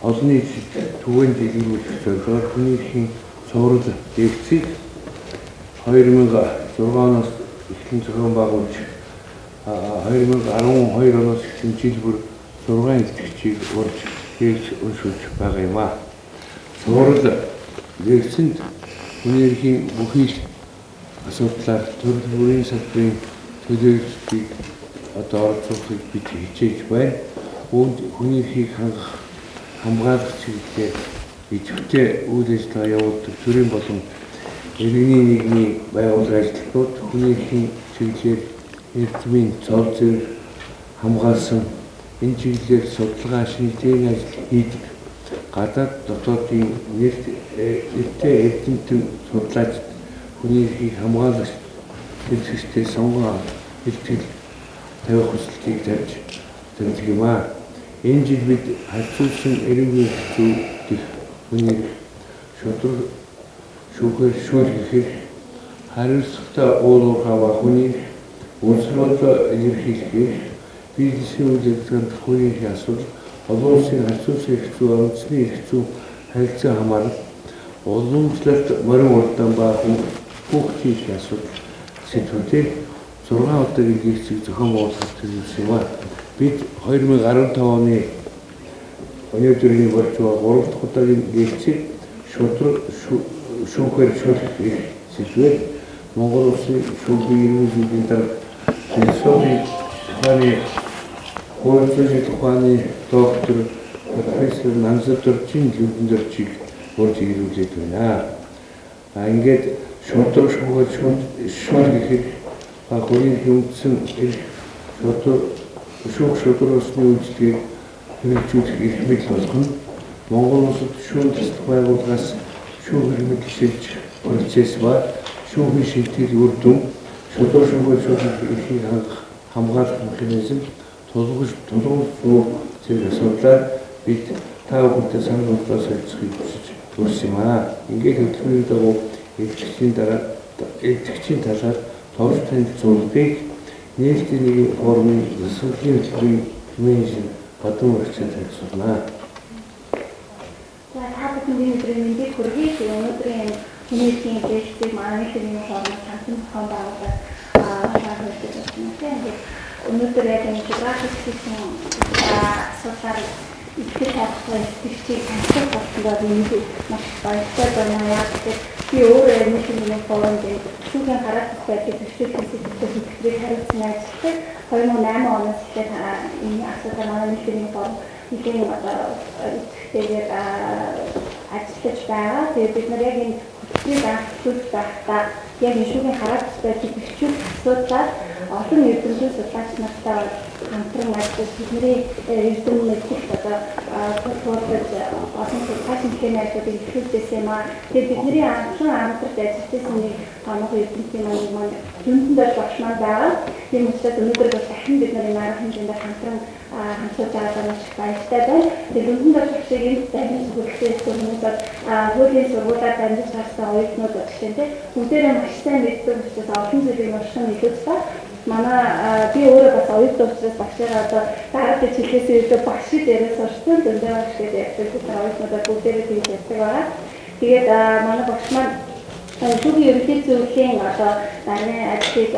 олон нийтэд түгээн дэлгэрүүлэх зорилгоор хүний эрхийн цуврал дэвсийг 2006 оноос эхлэн зохион байгуулж 2012 оноос эхлэн жил бүр 6 илтгэгчийг урьж хэрэгж уншуулж байгаа юм а. Цуврал дэвсэнд хүний эрхийн бүхий асуудлаар төрөл бүрийн салбарын төлөөлөлтийг оролцоохыг бид хичээж байна. Үүнд хүний эрхийг хамгаалах чиглэлээр идэвхтэй үйл ажиллагаа явуулдаг төрийн болон иргэний нийгмийн байгууллага ажилтнууд хүний эрхийн чиглэлээр эрдмийн цол зэрэг хамгаалсан энэ чиглэлээр судалгаа шинжилгээний ажил хийдэг гадаад дотоодын нэртэй эрдэмтэн судлаач хүний эрхийг хамгаалах хэлцэгчтэй сонгон хэлтгэл тавих хүсэлтийг тавьж тэмдэг юм а. Энэ жил бид хацуулсан эрүүгийн хэцүү гэх хүний шудраг шүүхээр шүүлгэхээр хариуцлагатай уулуурхай ба хүний үнсролоо илэрхийлэхээр бизнесийн үйл ажиллагаанд хүний эрхийн асуудал олон улсын хацуулсан хэцүү үндэсний хэцүү харилцаа хамаарал уламжлалт морин урдан ба хүүхдийн эрхийн асуудал сэдвүүдээр 6 удаагийн гэрчиг зохион байгуулалт төлөвлөсөн юм а. Бид 2015 оны өнөөдрийн болж байгаа 3 дахь удаагийн гэрчиг шудраг шүүхээр шүүлэх сэдвээр Монгол Улсын шүүхийн иргэншлийн дарга философийн ухааны хуучин ухааны доктор профессор Нансадоржийн Лүдэнзорчийг урьж ирүүлээд байна. Ингээд шудраг шүүхээр шүүлэх хүний хүндсэн шудрагсны үйлчлэгийг хэрэгжүүлэх эрх мэдэл болгоно. Монгол улсад шүүх төслөх байгууллагаас шүүх хэрэгмэл шилж процесс ба шүүхийн шилтгэл үр дүн шудраг шүүхийн эрхийг хамгаалах механизм тулгуур зэрэг асуудлаар бид та бүхэнтэй санал бодлоо солилцохыг хүсэж төрсөн юм аа. Ингээд хөтөлбөрийн дагуу элтгэгчийн талаар товч танилцуулгыг нээлттэй нэгэн формын засаглалын хөтөлбөрийн менежер Бадан Урагчаа танилцуулнаа. За та бүхэний өдрийн мэндийг хүргэе. Өнөөдрийн хүний эрхийн дэвшиг манай хэлний формын хамтан зохион байгуулалт шаардлага байна. Өнөөдөр яг энэ график хийсэн асуудлаар ихтэй тавтай стратеги хамтан болсондоо нэг маш баяртай байна. Яг би өөрөө нэг хэлний формд шүүхийн гараад байдлыг зөвшөөрөх хэлбэрээр хариуцсан ажилладаг. 2008 оноос эхлээд энэ асуудал манай нэг хэлний форм нэгэн идэвхтэйгээр ажиллаж байгаа. Тэгээд бид нар яг энэ хөтөлбөрийг анхлуулж байхдаа яг энэ шүүхийн гараад байдлыг зөвшөөрөх асуудлаар олон эрдэмтэн судлаач нартай хамтран ажиллаж бидний эрдэмтэн мэдээлэл туулгаж олон судлаач хэлний ажлыг эхлүүлсэн юм аа. Тэгээд бидний анхны хамтран ажилласан нэг томоохон эрдэмтний маань дүндээр багш маань байгаа. Тийм учраас өнөөдөр бол дахин бид нар энэ арга хэмжээнд хамтран хамтарч байгаа маш баяртай байна. Тэгээд дүндээр багшийг энэ дахин зөвлөлтөөс өмнөд хуулийн сургуулиар дамжиж гарсан оюутнууд багштай бүгдээрээ маш сайн мэддэг учраас олон зүйлийг унших нь илүү та. Манай би өөрөө бас оюутан учраас багшаа одоо дараагийн жилээс илүү багш дээрээс сурсан дүндээ багш гэдэг ярьдаг оюутнуудаа бүгдээрээ тэгж ярьдаг байгаа. Тэгээд манай багш маань шүүхийн ерөнхий зөвлөлийн одоо нарийн ажлыг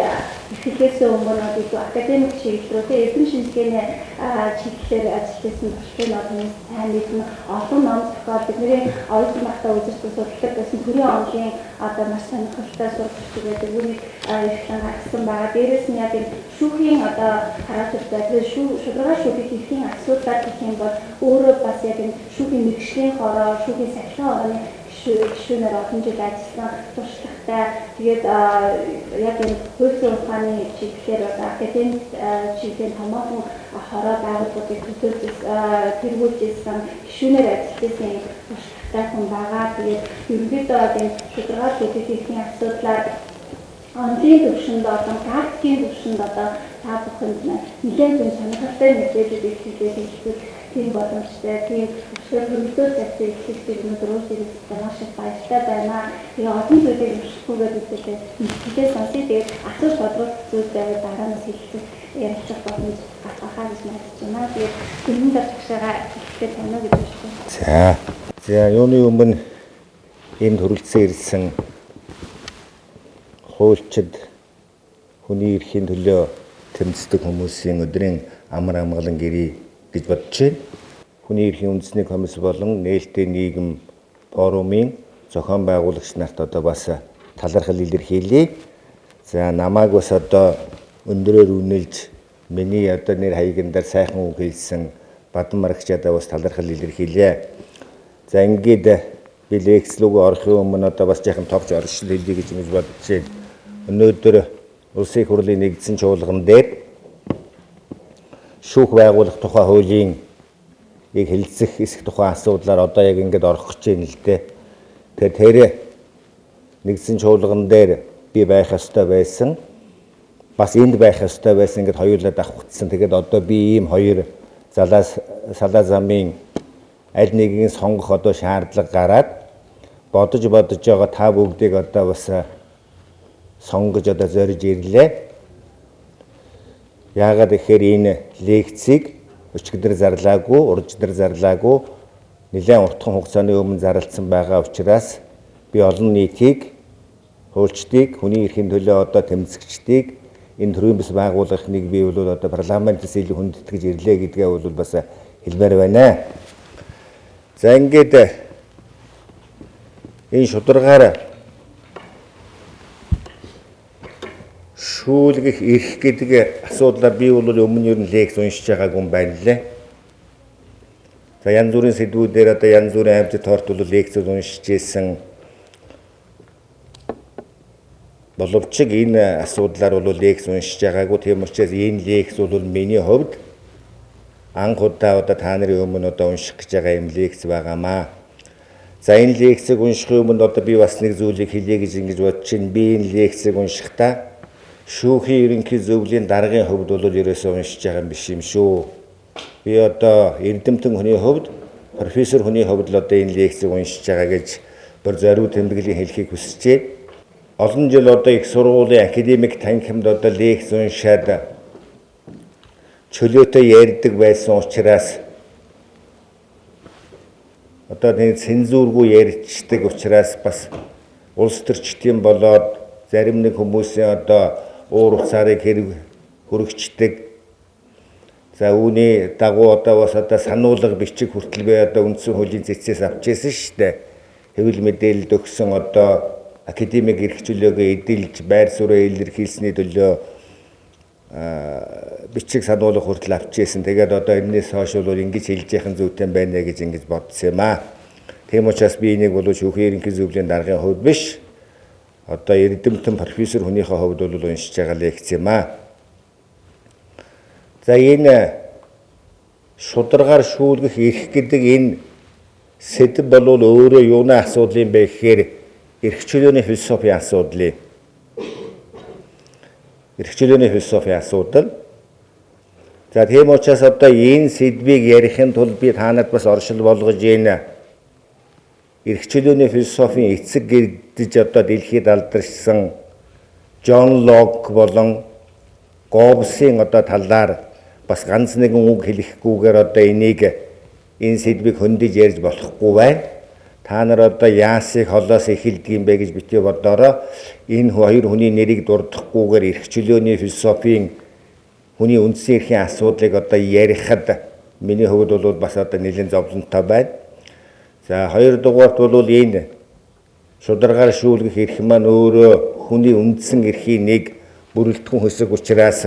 эхлэхээс өмнө илүү академик чиглэлрүү эрдэм шинжилгээний чиглэлээр ажилласан багшийн одны сайн мэднэ олон ном зохиол бидний оюутан багтаа үзэж судалдаг гэсэн төрийн онлын одоо маш сонирхолтой сургалтууд байдаг. Үүнийг ихлэн гаргасан байгаа. Дээрээс нь яг энэ шүүхийн одоо хараалт байдаг шударга шүүхийн эрхийн асуудлаар гэх юм бол өөрөө бас яг энэ шүүхийн мэргэжлийн хороо шүүхийн сахилгын орны гишүүнээр олон жил ажилласан туршлагатай. Тэгээд яг энэ хуулийн ухааны чиглэлээр академик чиглэлийн томоохон хороо байгууллагуудыг тэргүүлжсэн гишүүнээр ажилласан туршлагатай хүн байгаа. Тэгээд ерөнхийдөө энэ шударга шүүхийн эрхийн асуудлаар онлайн төвшөнд одоо практикийн төвшөнд одоо та бүхэнд нэлээд сонирхолтой мэдээлэл илэрхийлэх тийм боломжтой. Тэгээд хөрөлдөө зэвсэг ихтэй өнөөдрөөс ирсэн маш их баяртай байна. Тэгээд олон зүйлийг уншихгүйгээр үзэлээ. Тэгээд сонсъё. Тэгээд асууж бодлох зүйл байвал дараа нь хэлэх ярилцах боломж гаргахаа гэж найдаж байна. Тэгээд энэ дээр тагшаага ихтэй таниа гэж байна. За юуны өмнө энд хүрэлцэн ирсэн хуульчид хүний эрхийн төлөө тэмцдэг хүмүүсийн өдрийн амар амгалан гэрээ гэж бодож байна. Хүний эрхийн үндэсний комисс болон нээлттэй нийгэм форумын зохион байгуулагч нарт одоо бас талархал илэрхийлье. За намайг бас одоо өндөрөөр үнэлж миний одоо нэр хаягнаар сайхан үг хэлсэн Бадан Марагчадаа бас талархал илэрхийлье. За ингээд би лекц рүү орохын өмнө одоо бас яхан товч оршил хэлье гэж бодож байна. Өнөөдөр Улсын их хурлын нэгдсэн чуулган дээр шүүх байгуулах тухай хуулийн хэлэлцэх эсэх тухай асуудлаар одоо яг ингэж орох гэж байна л дээ. Тэгэхээр нэгдсэн чуулган дээр би байх ёстой байсан. Бас энд байх ёстой байсан ингэж хоёулаа давхцсан. Тэгээд одоо би ийм хоёр салаа замын аль нэгийг сонгох одоо шаардлага гараад бодож байгаа та бүгдийг одоо бас сонгож одоо зорж ирлээ. Яагаад гэхээр энэ лекцийг өчигдөр зарлаагүй, урждөр зарлаагүй нэлээд уртхан хугацааны өмнө зарласан байгаа учраас би олон нийтийг, хуульчдыг, хүний эрхийн төлөө одоо тэмцэгчдийг энэ төрлийн бас байгуулах нэг бий бол одоо парламентээс илүү хүндэтгэж ирлээ гэдгээ бол бас хэлмээр байна. За ингээд энэ шударгаар шүүлгэх эрх гэдэг асуудлаар би бол өмнө нь лекц уншиж байгаагүй юм байна лээ. За янз бүрийн сэдвүүдээр одоо янз бүрийн амьд тоорт бол лекц уншиж ийсэн. Боловч энэ асуудлаар бол лекц уншиж байгаагүй. Тийм учраас энэ лекц бол миний хувьд анх удаа одоо та нарын өмнө одоо унших гэж байгаа юм лекц байгаамаа. За энэ лекцийг уншихын өмнө одоо би бас нэг зүйлийг хэлье гэж ингэж бодож байна. Би энэ лекцийг уншихдаа шүүхийн ерөнхий зөвлөлийн даргын хувьд бол ерөөсөө уншиж байгаа юм биш юм шүү. Би одоо эрдэмтэн хүний хувьд, профессор хүний хувьд л одоо энэ лекцийг уншиж байгаа гэж бүр зориуд тэмдэглэлийн хэлхийг хүсэж байна. Олон жил одоо их сургуулийн академик танхимд одоо лекц уншаад чөлөөтэй ярьдаг байсан учраас одоо нэг цензургүй ярьцдаг учраас бас улс төрчдийн болоод зарим нэг хүмүүсийн одоо уур уцаарыг хөрөгчдөг. За үүний дагуу одоо бас одоо сануулга бичиг хүртэл би одоо үндсэн хуулийн зэцээс авч ирсэн шүү дээ. Хэвлэл мэдээлэлд өгсөн одоо академик эрх чөлөөгөө эдэлж байр суурь илэрхийлсэний төлөө бичиг сануулга хүртэл авч ирсэн. Тэгээд одоо энэс хойш бол ингэж хэлж яхан зүйтэй байна гэж ингэж бодсон юм аа. Тийм учраас би энийг бол шүүхийн ерөнхий зөвлөлийн даргын хувьд биш, одоо эрдэмтэн профессор хүнийхээ хувьд бол уншиж байгаа лекц юм аа. За энэ шударгаар шүүлгэх эрх гэдэг энэ сэдэв бол өөрөө юуны асуудал юм бэ гэхээр эрх чөлөөний философийн асуудал. Эрх чөлөөний философийн асуудал. За тийм учраас одоо энэ сэдвийг ярихын тулд би та нарт бас оршил болгож байна. Эрх чөлөөний философийн эцэг гэж одоо дэлхийд алдаршсан Джон Лок болон Гоббсын одоо талаар бас ганц нэгэн үг хэлэхгүйгээр одоо энэ сэдвийг хөндөж ярьж болохгүй байна. Та нар одоо яасыг холоос эхэлдэг юм бэ гэж битгий бодоорой. Энэ хоёр хүний нэрийг дурдахгүйгээр эрх чөлөөний философийн хүний үндсэн эрхийн асуудлыг одоо ярихад миний хувьд бол бас одоо нэлээд зовлонтой байна. За хоёрдугаарт бол энэ шударгаар шүүлгэх эрх маань өөрөө хүний үндсэн эрхийн нэг бүрэлдэхүүн хэсэг учраас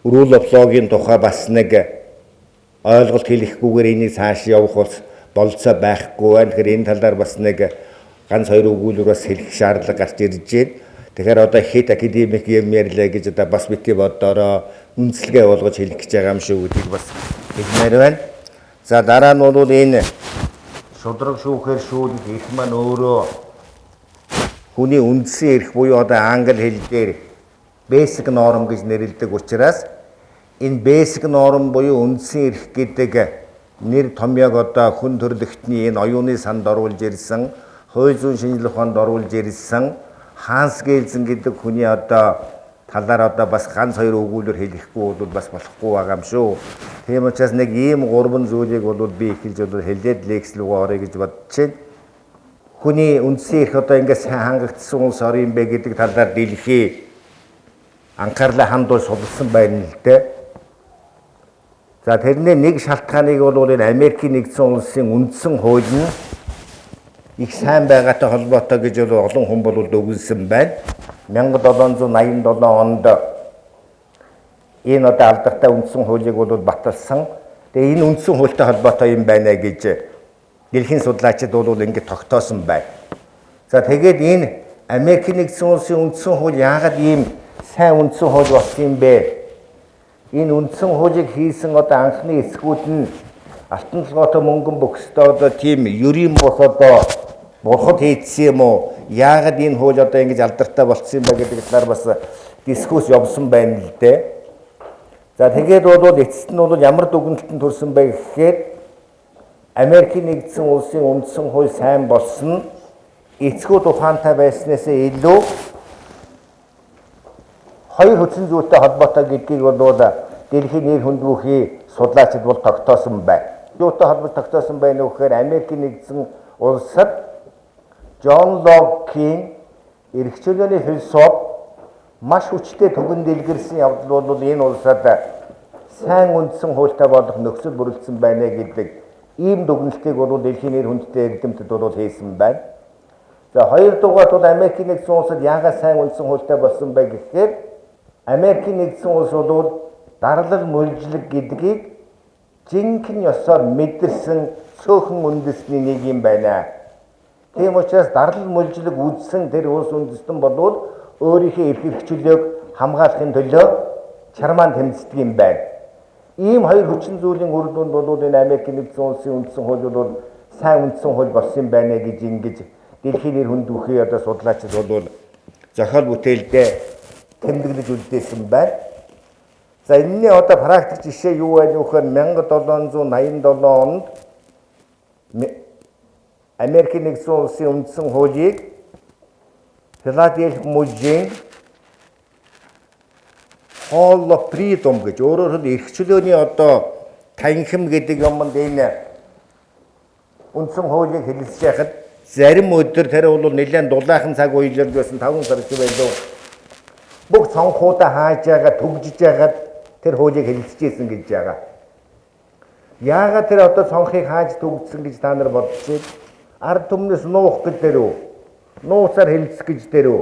rule of law-гийн тухай бас нэг ойлголт хэлэхгүйгээр энийг цааш явах болцоо байхгүй байна. Тэгэхээр энэ талаар бас нэг ганц хоёр өгүүлбэр бас хэлэх шаардлага гарч ирж байна. Тэгэхээр одоо хэд академик юм ярьлаа гэж одоо бас битгий бодороо үнэлгээ болгож хэлэх гэж байгаа юм шүү гэдгийг бас хэлмээр байна. За дараа нь бол энэ шудраг шүүхээр шүүлэх эрх маань өөрөө хүний үндсэн эрх буюу одоо англи хэл дээр basic norm гэж нэрлэдэг учраас энэ basic norm буюу үндсэн эрх гэдэг нэр томьёог одоо хүн төрөлхтний энэ оюуны санд оруулж ирсэн, хууль зүйн шинжилгээ ухаанд оруулж ирсэн Ханс Гельзен гэдэг хүний одоо талаар одоо бас ганц хоёр өгүүлбэр хэлэхгүй бол бас болохгүй байгаа юм шүү. Тийм учраас нэг ийм гурван зүйлийг бол би эхэлж бол хэлээд лекц руу орё гэж бодож байна. Хүний үндсэн эрх одоо ингээд сайн хангагдсан улс орн юм бэ гэдэг талаар дэлхий анхаарлаа хандуул сулсан байна л дээ. За тэрний нэг шалтгааныг бол энэ Америкийн нэгдсэн улсын үндсэн хууль нь их сайн байгаатай холбоотой гэж бол олон хүн бол өгүүлсэн байна. 1787 онд энэ одоо алдартай үндсэн хуулийг бол баталсан. Тэгээ энэ үндсэн хуультай холбоотой юм байна гэж дэлхийн судлаачид бол ингэж тогтоосон байна. За тэгээд энэ Америкийн нэгдсэн улсын үндсэн хууль яагаад ийм сайн үндсэн хууль болсон юм бэ? Энэ үндсэн хуулийг хийсэн одоо анхны эсгүүд нь алтан толгойтой мөнгөн бөхсдөө одоо тийм ерийн бос одоо бурхад хийдсэн юм уу? Яагаад энэ хууль одоо ингэж алдартай болцсон юм бэ гэдэг талаар бас дискусс явсан байна л дээ. За тэгээд бол эцэст нь бол ямар дүгнэлтэнд төрсөн бэ гэхээр Америкийн нэгдсэн улсын үндсэн хууль сайн болсон эцгүүд ухаантай байснаас илүү хоёр хүчин зүйлтэй холбоотой гэдгийг бол дэлхийн нэр хүнд бүхий судлаачид бол тогтоосон байна. Юутай холбоотой тогтоосон байна вэ гэхээр Америкийн нэгдсэн улсад Джон Локийн эрх чөлөөний философи маш хүчтэй түгэн дэлгэрсэн явдал бол энэ улсад сайн үндсэн хуультай болох нөхцөл бүрэлдсэн байна гэдэг ийм дүгнэлтийг бол дэлхийн нэр хүндтэй эрдэмтэд бол хийсэн байна. За хоёрдугаарт бол Америкийн нэгдсэн улсад яагаад сайн үндсэн хуультай болсон бэ гэхээр Америкийн нэгдсэн улс бол дарлал мөржлөг гэдгийг жинхэнэ ёсоор мэдэрсэн цөөхөн үндэсний нэг юм байна. Тийм учраас дарлал мөржлөг үзсэн тэр улс үндэстэн болвол өөрийнхөө эрх чөлөөг хамгаалахын төлөө чармаан тэмцдэг юм байна. Ийм хоёр хүчин зүйлийн үр дүнд бол энэ Америкийн нэгдсэн улсын үндсэн хууль бол сайн үндсэн хууль болсон юм байна гэж ингэж дэлхийн нэр хүнд бүхий одоо судлаачид бол зохиол бүтээлдээ тэмдэглэж үлдээсэн байна. За энэний одоо практик жишээ юу байна вэ гэхээр 1787 онд Америкийн нэгдсэн улсын үндсэн хуулийг Филадельфи мужийн Hall of Freedom гэж өөрөөр хэлбэл эрх чөлөөний одоо танхим гэдэг юмд энэ үндсэн хуулийг хэлэлцэж яхад зарим өдөр тэр бол нэлээд дулаахан цаг үеэр байсан 5 сар ч байлаа. Бүх цонхуудаа хааж байгаа түгжиж байгаад тэр хуулийг хэлэлцэжсэн гэж байгаа. Яагаад тэр одоо цонхыг хааж түгжсэн гэж та нар бодож байна? Ард түмнээс нуух гэж дэрүү. Нууцаар хэлэлцэх гэж дэрүү.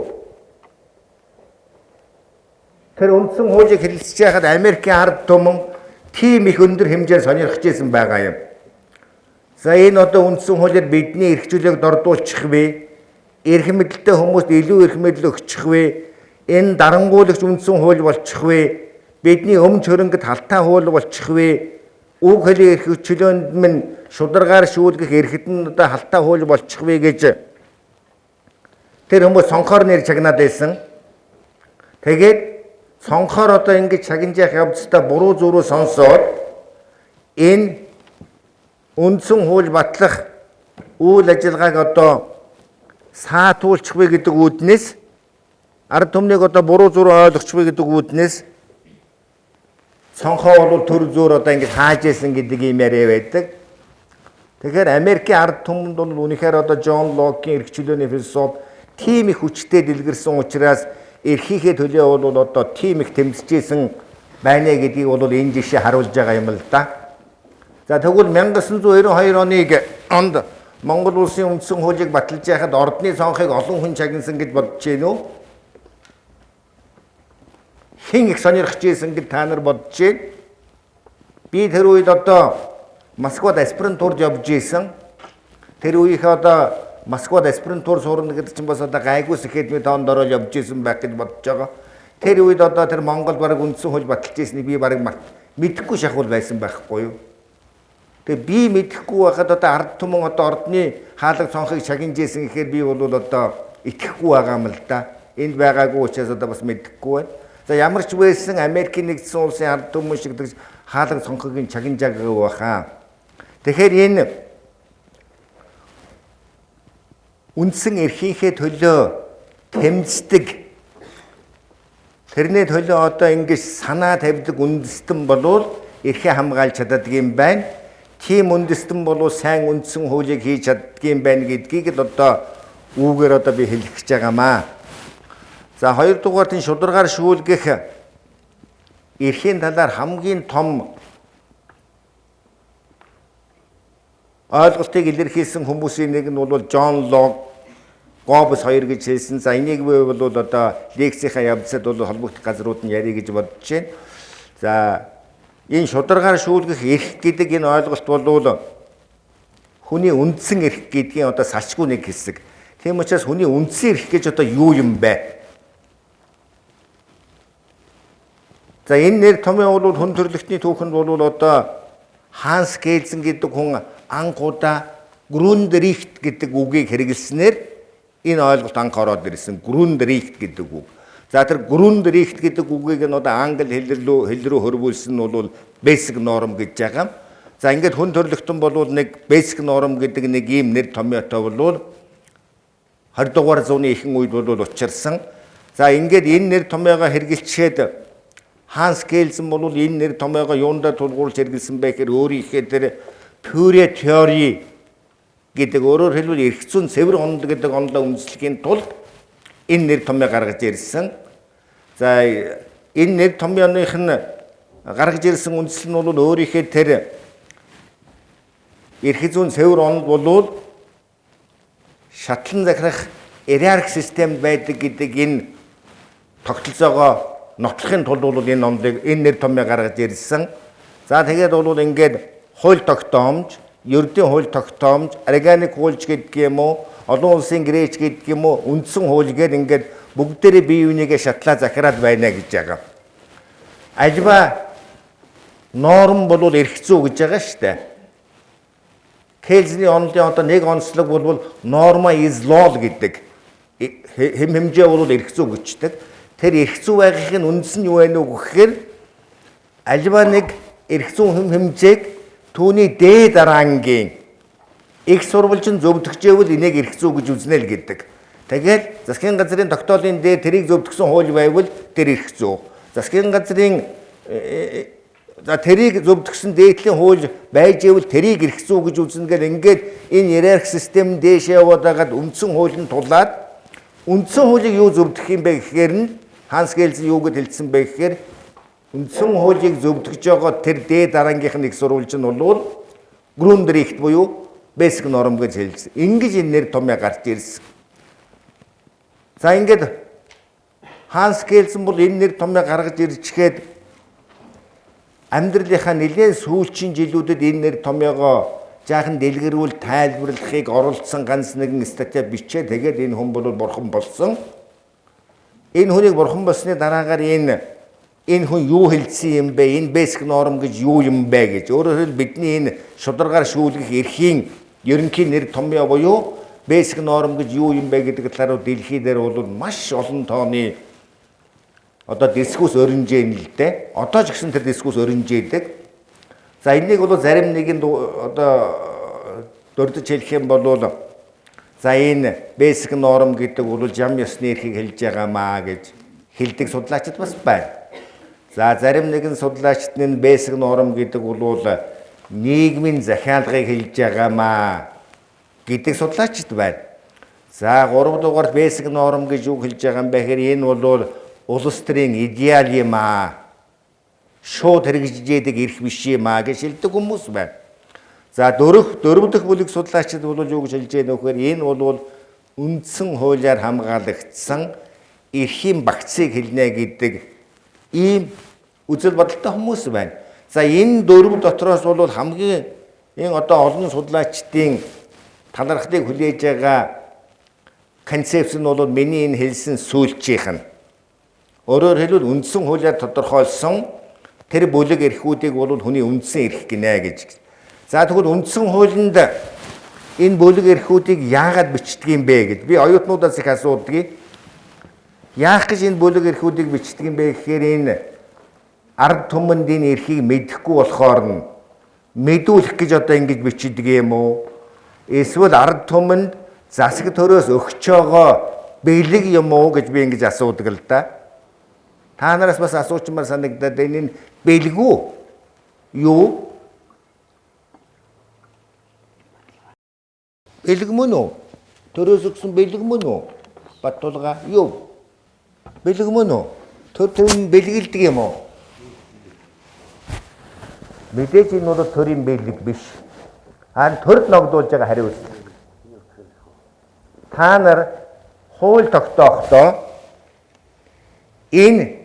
Тэр үндсэн хуулийг хэлэлцэж байхад Америкийн ард түмэн тийм их өндөр хэмжээр сонирхож байсан байгаа юм. За энэ одоо үндсэн хуулиар бидний эрх чөлөөг дордуулчих вэ? Эрх мэдэлтэй хүмүүст илүү эрх мэдэл өгчих вэ? Энэ дарангуулагч үндсэн хууль болчих вэ? Бидний өмнө хөрөнгөд халтаа хууль болчих вэ? Үг хэлний эрх чөлөөнд минь шударгаар шүүлгэх эрхэд нь одоо халтаа хууль болчих вэ гэж тэр хүмүүс цонхоор нэр чагнаад байсан. Тэгээд цонхоор одоо ингэж чагнаж явах явцдаа буруу зүрүү сонсоод энэ үндсэн хууль батлах үйл ажиллагааг одоо саатуулчих вэ гэдэг үүднээс ард түмнийг одоо буруу зүрүү ойлгочих вэ гэдэг үүднээс цонхоо бол төр зөөр одоо ингэж хааж ийсэн гэдэг юм яриа байдаг. Тэгэхээр Америкийн ард түмэнд бол үнэхээр одоо Джон Локийн эрх чөлөөний философи тийм их хүчтэй дэлгэрсэн учраас эрхийнхээ төлөө бол одоо тийм их тэмцэжсэн байна гэдгийг бол энэ жишээ харуулж байгаа юм л да. За тэгвэл 1992 онд Монгол улсын үндсэн хуулийг баталж яхад ордны цонхыг олон хүн чагнасан гэж бодож байна уу? Хэн их сонирхож ийсэн гэж та нар бодож байна? Би тэр үед одоо Москвад аспирантурд явж ийсэн. Тэр үеийнхээ одоо Москвад аспирантур сурна гэдэг чинь бас одоо гайгүйс академид тоонд ороод явж ийсэн байх гэж бодож байгаа. Тэр үед одоо тэр Монгол бараг үндсэн хууль баталж ийснийг би бараг мэдэхгүй шахуул байсан байхгүй юу? Тэгээ би мэдэхгүй байхад одоо ард түмэн одоо ордны хаалга цонхыг чагнаж ийсэн гэхээр би бол одоо итгэхгүй байгаа юм л да. Энд байгаагүй учраас одоо бас мэдэхгүй байна. За ямар ч байсан Америкийн нэгдсэн улсын ард түмэн шиг хаалга цонхыг чагнаж байгаагүй байхаа. Тэгэхээр энэ үндсэн эрхийнхээ төлөө тэмцдэг тэрний төлөө одоо ингэж санаа тавьдаг үндэстэн болвол эрхээ хамгаалж чаддаг юм байна. Тийм үндэстэн болвол сайн үндсэн хуулийг хийж чаддаг юм байна гэдгийг л одоо үүгээр одоо би хэлэх гэж байгаамаа. За хоёрдугаар нь шударгаар шүүлгэх эрхийн талаар хамгийн том ойлголтыг илэрхийлсэн хүмүүсийн нэг нь бол Джон Лок, Гоббс 2 гэж хэлсэн. За энийг бол одоо лекцийнхаа явцад бол холбогдох газрууд нь ярих гэж бодож байна. За энэ шударгаар шүүлгэх эрх гэдэг энэ ойлголт бол хүний үндсэн эрх гэдгийн одоо салчгүй нэг хэсэг. Тийм учраас хүний үндсэн эрх гэж одоо юу юм бэ? За энэ нэр томьёо бол хүн төрөлхтний түүхэнд бол одоо Ханс Гельзен гэдэг хүн анхудаа Grundrecht гэдэг үгийг хэрэглэснээр энэ ойлголт анх ороод ирсэн. Grundrecht гэдэг үг. За тэр Grundrecht гэдэг үгийг нь одоо англи хэл рүү хөрвүүлсэн нь бол basic norm гэж байгаа. За ингээд хүн төрөлхтөн бол нэг basic norm гэдэг нэг ийм нэр томьёотой бол 20 дугаар зууны ихэнх үед бол учирсан. За ингээд энэ нэр томьёогоо хэрэглэчихэд Ханс Гельзен бол энэ нэр томьёогоо юундаа тулгуурлаж хэрэглэсэн бэ гэхээр өөрийнхөө тэр pure theory гэдэг өөрөөр хэлбэл эрх зүйн цэвэр онол гэдэг онолоо үндэслэхийн тулд энэ нэр томьёо гаргаж ирсэн. За энэ нэр томьёоных нь гаргаж ирсэн үндэслэл нь бол өөрийнхөө тэр эрх зүйн цэвэр онол бол шатлан захирах иерархи системд байдаг гэдэг энэ тогтолцоогоо нотлохын тулд бол энэ номыг энэ нэр томьёо гаргаж ирсэн. За тэгээд бол ингээд хууль тогтоомж, ердийн хууль тогтоомж, органик хуульч гэдэг юм уу, олон улсын гэрээч гэдэг юм уу, үндсэн хуулигээр ингээд бүгдээрээ бие биенийгээ шатлаа захираад байна гэж байгаа. Альва норм бол эрх зүй гэж байгаа шүү дээ. Гельзний онолын одоо нэг онцлог бол norma is law гэдэг. Хэм хэмжээ бол эрх зүй гэждэг. Тэр эрх зүй байгахын үндс нь юу вэ гэхээр альва нэг эрх зүйн хэм хэмжээг түүний дээд дараангийн их сурвалжин зөвдөгчөөвэл энийг эрх зүй гэж үзнэ л гэдэг. Тэгээд засгийн газрын тогтоолын дээр тэрийг зөвдөгсөн хууль байвал тэр эрх зүй. Засгийн газрын тэрийг зөвдөгсөн дээдлийн хууль байж ивэл тэрийг эрх зүй гэж үзнэ гэл ингээд энэ иерархи систем дээшээ яваад байгаад үндсэн хуулийн тулаад үндсэн хуулийг юу зөвдөх юм бэ гэхээр нь Ханс Гельзен юу гэж хэлсэн бэ гэхээр үндсэн хуулийг зөвдөгж байгаа тэр дээд дараагийнх нь их сурвалж нь бол Grundrecht буюу basic norm гэж хэлсэн. Ингэж энэ нэр томьёо гарч ирсэн. За ингээд Ханс Гельзен бол энэ нэр томьёо гаргаж ирчихэд амьдралынхаа нэлээд сүүлчийн жилүүдэд энэ нэр томьёогоо жаахан дэлгэрүүл тайлбарлахыг оролцсон ганц нэгэн статья бичээ. Тэгээд энэ хүн бол бурхан болсон. Энэ хүнийг бурхан болсны дараагаар энэ хүн юу хэлсэн юм бэ? Энэ basic norm гэж юу юм бэ гэж. Өөрөөр хэлбэл бидний энэ шударгаар шүүлгэх эрхийн ерөнхий нэр томьёо буюу basic norm гэж юу юм бэ гэдэг талаар дэлхий дээр бол маш олон тооны одоо дискус өрнжээ нь л дээ. Одоо ч гэсэн тэр дискус өрнжээдэг. За энийг бол зарим нэгэнд одоо дурдж хэлэх юм бол за энэ basic norm гэдэг бол жам ёсны эрхийг хэлж байгаамаа гэж хэлдэг судлаачид бас байна. За зарим нэгэн судлаачид нь basic norm гэдэг бол нийгмийн захиалгыг хэлж байгаамаа гэдэг судлаачид байна. За 3 дугаар basic norm гэж юу хэлж байгаа юм бэ гэхээр энэ бол улс төрийн идеал юм аа. Шууд хэрэгжиж ирэх биш юм аа гэж хэлдэг хүмүүс байна. За дөрөв дэх бүлэг судлаачид бол юу гэж хэлж байгаа нөхөр энэ бол үндсэн хуулиар хамгаалагдсан эрхийн багцыг хэлнэ гэдэг ийм үзэл бодолтой хүмүүс байна. За энэ дөрөв дотроос бол хамгийн энэ одоо олон судлаачдын талархлыг хүлээж байгаа концепц нь бол миний энэ хэлсэн сүүлчийнх нь. Өөрөөр хэлбэл үндсэн хуулиар тодорхойлсон тэр бүлэг эрхүүдийг бол хүний үндсэн эрх гинэ гэж. За тэгвэл үндсэн хуулинд энэ бүлэг эрхүүдийг яагаад бичдэг юм бэ гэж би оюутнуудаас их асуудгийг. Яах гэж энэ бүлэг эрхүүдийг бичдэг юм бэ гэхээр энэ ард түмэнд энэ эрхийг мэдэхгүй болохоор нь мэдүүлэх гэж одоо ингэж бичдэг юм уу? Эсвэл ард түмэнд засаг төрөөс өгч байгаа бэлэг юм уу гэж би ингэж асуудаг л да. Та нараас бас асуучмаар санагдаад энэ бэлэг үү? Юу? Бэлэг мөн үү? Төрөөс өгсөн бэлэг мөн үү? Баттулга юу? Бэлэг мөн үү? Төр бэлгэлдэг юм уу? Мэдээж энэ бол төрийн бэлэг биш. Харин төрд ногдуулж байгаа хариуцлага. Та нар хууль тогтоохдоо энэ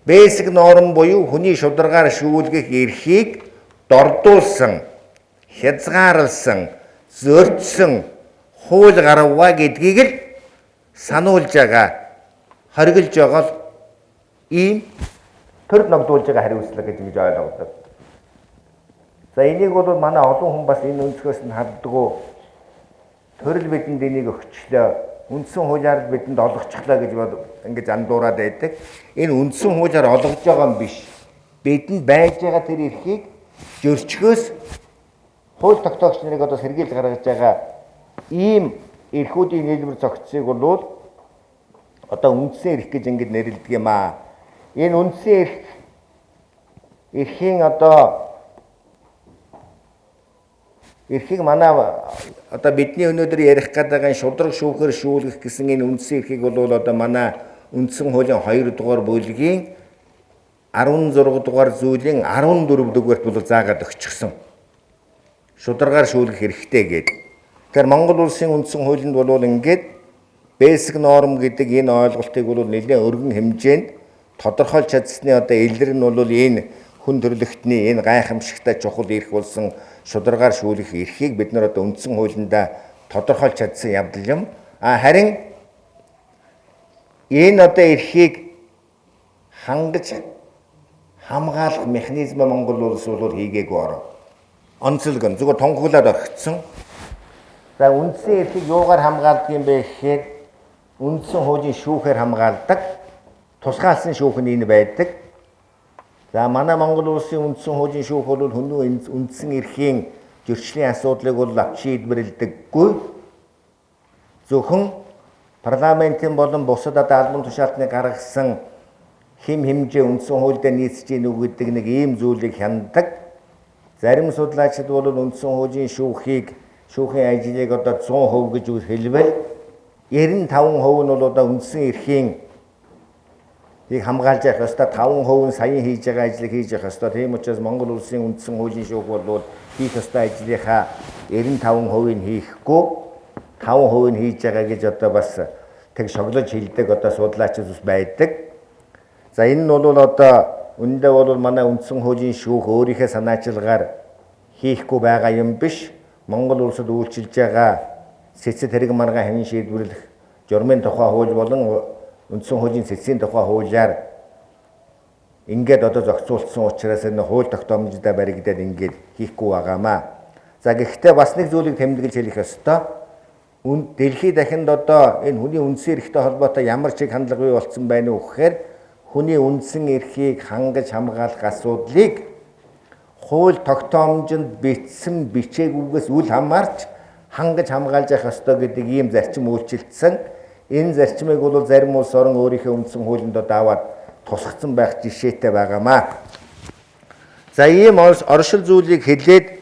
basic norm буюу хүний шударгаар шүүлгэх эрхийг дордуулсан, хязгаарлсан, зөрчсөн хууль гараваа гэдгийг л сануулж байгаа, хориглож байгаа ийм төрд ногдуулж байгаа хариуцлага гэж ингэж ойлгодог. За энийг бол манай олон хүн бас энэ өнцгөөс нь харддаг. Төрөл бидэнд энийг өгчлөө. Үндсэн хуулиар бидэнд олгочихлоо гэж ингэж андуураад байдаг. Энэ үндсэн хуулиар олгож байгаа юм биш. Бидэнд байж байгаа тэр эрхийг зөрчгөөс хууль тогтоогч нарыг одоо сэргийлж гаргаж байгаа ийм эрхүүдийн нийлбэр зохицыг бол одоо үндсэн эрх гэж ингэж нэрлэдэг юм аа. Энэ үндсэн эрхийн одоо эрхийг манай одоо бидний өнөөдөр ярих гэдэг шудраг шүүхээр шүүлгэх гэсэн энэ үндсэн эрхийг бол одоо манай үндсэн хуулийн 2 дугаар бүлгийн 16 дугаар зүйлийн 14 дугаарт бол заагаад өгчихсөн. Шударгаар шүүлгэх хэрэгтэй гэдэг. Тэгэхээр Монгол улсын үндсэн хуулинд бол ингээд basic norm гэдэг энэ ойлголтыг бол нэлээд өргөн хэмжээнд тодорхойлж чадсны одоо илэр нь бол энэ хүн төрөлхтний энэ гайхамшигтай чухал эрх болсон шударгаар шүүлгэх эрхийг бид нар одоо үндсэн хуулиндаа тодорхойлж чадсан явдал юм. Харин энэ одоо эрхийг хангаж хамгаалах механизм Монгол улс бол хийгээгүй ороо. Онцлог зүгээр тунхаглаад орхицсон. За үндсэн эрхийг юугаар хамгаалдаг юм бэ гэхээр үндсэн хуулийн шүүхээр хамгаалдаг. Тусгаалсан шүүх нь энэ байдаг. За манай Монгол улсын үндсэн хуулийн шүүх бол хүний үндсэн эрхийн зөрчлийн асуудлыг бол авч шийдвэрлэдэггүй. Зөвхөн парламентын болон бусад албан тушаалтны гаргасан хэм хэмжээ үндсэн хуульд нийцэж ийн үг гэдэг нэг ийм зүйлийг хяндаг. Зарим судлаачид бол үндсэн хуулийн шүүхийн ажлыг одоо 100% гэж хэлбэл 95% нь бол одоо үндсэн эрхийн хамгаалж явах ёстой, 5% нь саяын хийж байгаа ажлыг хийж явах ёстой. Тийм учраас Монгол улсын үндсэн хуулийн шүүх бол хийх ёстой ажлынхаа 95% нь хийхгүй, 5% нь хийж байгаа гэж одоо бас тэг шоглож хэлдэг одоо судлаачид ус байдаг. За энэ нь бол одоо үндэ бол манай үндсэн хуулийн шүүх өөрийнхөө санаачилгаар хийхгүй байгаа юм биш. Монгол улсад үйлчилж байгаа сэцэд хэрэг маргаа хянан шийдвэрлэх журмын тухай хууль болон үндсэн хуулийн сэцсийн тухай хуулиар ингээд одоо зохицуулсан учраас энэ хууль тогтоомжтой баригдаад ингээд хийхгүй байгаамаа. За гэхдээ бас нэг зүйлийг тэмдэглэж хэлэх ёстой. Дэлхийд дахинд одоо энэ хүний үндсэн эрхтэй холбоотой ямар чиг хандлага бий болсон байна уу гэхээр хүний үндсэн эрхийг хангаж хамгаалах асуудлыг хууль тогтоомжинд бичсэн бичээгүйгээс үл хамаарч хангаж хамгаалж явах ёстой гэдэг ийм зарчим үйлчилсэн. Энэ зарчмыг бол зарим улс орон өөрийнхөө үндсэн хуулинд даваад тусгацсан байх жишээтэй байгаамаа. За ийм оршил зүйлийг хэлээд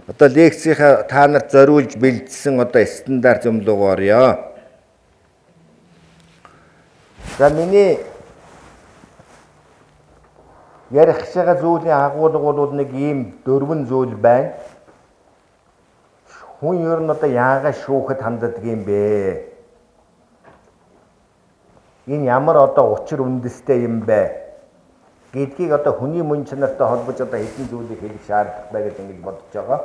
одоо лекцийнхаа та нарт зориулж бэлдсэн одоо стандарт юм руу орё. За миний ярих байгаа зүйлийн агуулга бол нэг ийм 4 зүйл байна. Хүн ер нь одоо яагаад шүүхэд ханддаг юм бэ? Энэ ямар одоо учир үндэстэй юм бэ гэдгийг одоо хүний мөн чанартай холбож одоо хэдэн зүйлийг хэлэх шаардлагатай гэж ингэж бодож байгаа.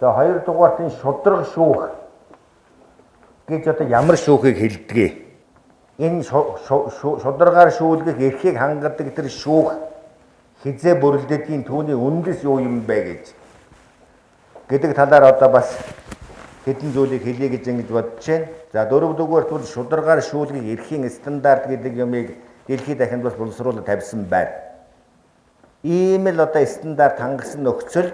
За 2 дугаарт энэ шудраг шүүх гэж одоо ямар шүүхийг хэлдэг? Энэ шударгаар шүүлгэх эрхийг хангадаг тэр шүүх хизээ бүрлдэдгийн түүний үндэс юу юм бэ гэдэг талаар одоо бас хэдэн зүйлийг хэлье гэж ингэж бодож байна. За 4 дугаарт бол шударгаар шүүлгэх эрхийн стандарт гэдэг юмыг дэлхийд дахинд бас боловсруулаад тавьсан байна. Ийм л одоо стандарт хангасан нөхцөл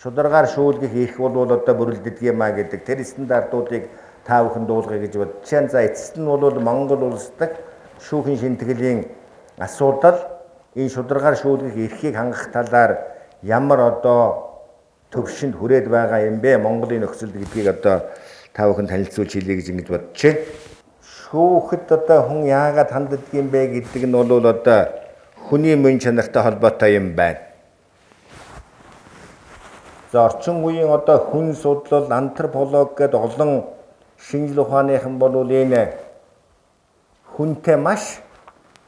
шударгаар шүүлгэх эрх бол одоо бүрэлддэг юм а гэдэг тэр стандартуудыг та бүхэн дуулгая гэж бодож байна. За эцэст нь бол Монгол улс дахь шүүхийн шинтгэлийн асуудал энэ шударгаар шүүлгэх эрхийг хангах талаар ямар одоо төвшөнд хүрээд байгаа юм бэ? Монголын нөхцөл гэдгийг одоо та бүхэн танилцуулж хэлье гэж ингэж бодож байна. Шүүхэд одоо хүн яагаад ханддаг юм бэ гэдэг нь бол одоо хүний мөн чанартай холбоотой юм байна. За орчин үеийн одоо хүн судлал, антрополог гэдэг олон шинжлэх ухааныхан бол энэ хүнтэй маш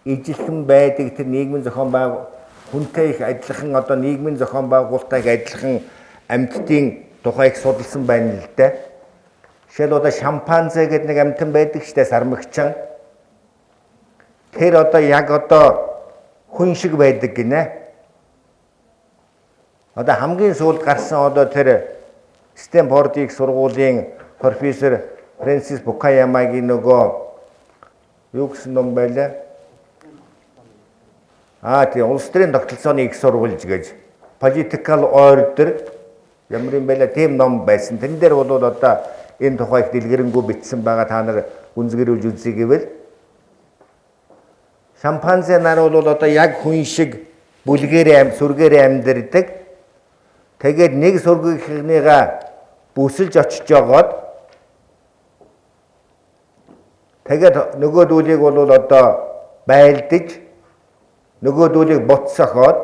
ижилхэн байдаг тэр нийгмийн зохион байгуулалт хүнтэй их адилхан одоо нийгмийн зохион байгуулалттай адилхан амьтдын тухай их судалсан байна л да. Жишээл одоо шимпанзе гэдэг нэг амьтан байдаг штэ сармагчин. Тэр одоо яг одоо хүн шиг байдаг гинэ. Одоо хамгийн сүүлд гарсан одоо тэр Стэнфордын сургуулийн профессор Фрэнсис Букаямагийн нөгөө юу гэсэн ном байлаа? Тийм улс төрийн тогтолцооны их сурвалж гэж political order ямар юм байлаа тийм ном байсан. Тэн дээр бол одоо энэ тухайг дэлгэрэнгүй бичсэн байгаа та нар үнзгэрүүлж үзье гэвэл шимпанзе нар бол одоо яг хүн шиг бүлгэрээ сүргээрээ амьдардаг. Тэгээд нэг сүргийнхнийгаа бүсэлж очиж жогоод тэгээд нөгөөдүүлийг бол одоо байлдаж нөгөөдүүлийг буцсахоод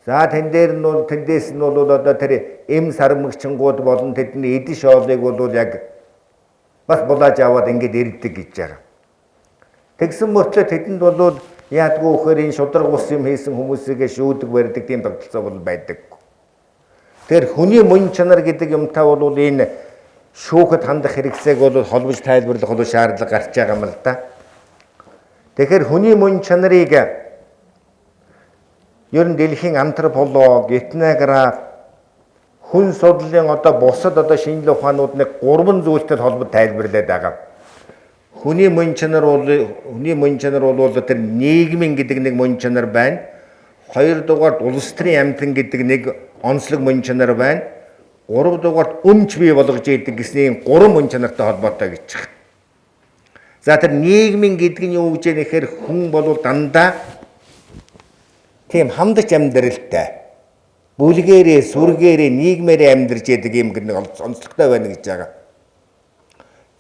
за тэн дээр нь бол тэндээс нь бол одоо тэр эм сармагчингууд болон тэдний эдэн шоолыг бол яг бас булааж аваад ингэж ирдэг гэж байгаа. Тэгсэн мөртлөө тэдэнд бол яадгүй вөхөр энэ шудраг ус юм хийсэн хүмүүсийгээ шүүдэг барьдаг тийм тогтолцоо бол байдаг. Тэр хүний мөн чанар гэдэг юмтай бол энэ шүүхэд хандах хэрэгцээг бол холбож тайлбарлах бол шаардлага гарч байгаа юм л да. Тэгэхээр хүний мөн чанарыг ер нь дэлхийн антрополог, этнограф, хүн судлалын одоо бусад одоо шинжлэх ухаанууд нэг 3 зүйлтэй холбож тайлбарлаад байгаа. Хүний мөн чанар бол тэр нийгмийн гэдэг нэг мөн чанар байна. Хоёрдугаар улс төрийн амьтан гэдэг нэг онцлог мөн чанар байна. Гуравдугаар өмч бий болгож идэг гэсний 3 мөн чанартай холбоотой гэж байна. За тэр нийгмийн гэдэг нь юу гэж нэхэр хүн бол дандаа тийм хамдаж амьдралтай. Бүлгэрээ, сүргээрээ, нийгмээрээ амьдарч яадаг юм гэдэг нэг онцлогтой байна гэж байгаа.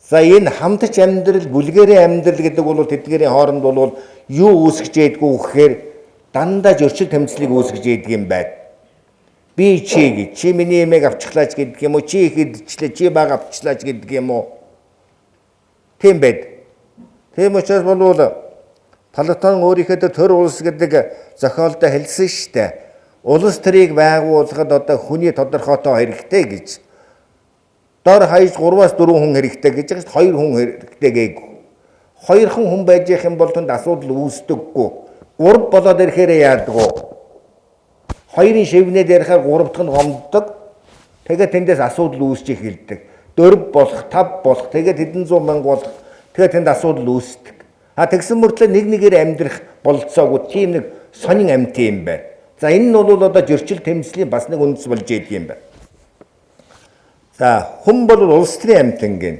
За энэ хамдаж амьдрал, бүлгэрээ амьдрал гэдэг бол тэдгээрийн хооронд бол юу үүсгэж ядгүй гэхээр дандаа зөрчил тэмцлийг үүсгэж яадаг юм байна. Би чи гэж, чи миний эмээг авчихлаач гэдэг юм уу, чи их идчихлээ, чи бага авчлаач гэдэг юм уу. Тийм байд. Тийм учраас бол Платон өөрийнхөө төр улс гэдэг зохиолдоо хэлсэн шүү дээ. Улс төрийг байгуулахад одоо хүний тодорхойтой хэрэгтэй гэж. Дор хаяж 3-4 хүн хэрэгтэй гэж байгаа 2 хүн хэрэгтэй гээгүй. 2 хүн байж их юм бол түнд асуудал үүсдэггүй. 3 болоод ирэхээр яадаггүй. 2-ын шивнээ дээрхээр 3 дахь нь гомддог. Тэгээд тэндээс асуудал үүсч эхэлдэг. 4 болох, 5 болох, тэгээд хэдэн зуун мянга болох. Тэгээд тэнд асуудал үүсдэг. Тэгсэн мөртлөө нэг нэгээр амьдрах болцоогүй тийм нэг сонин амьт юм байна. За энэ нь бол одоо зөрчил тэмцлийн бас нэг үндэс болж идэг юм байна. За хүн бол улс төрийн амьтан гин.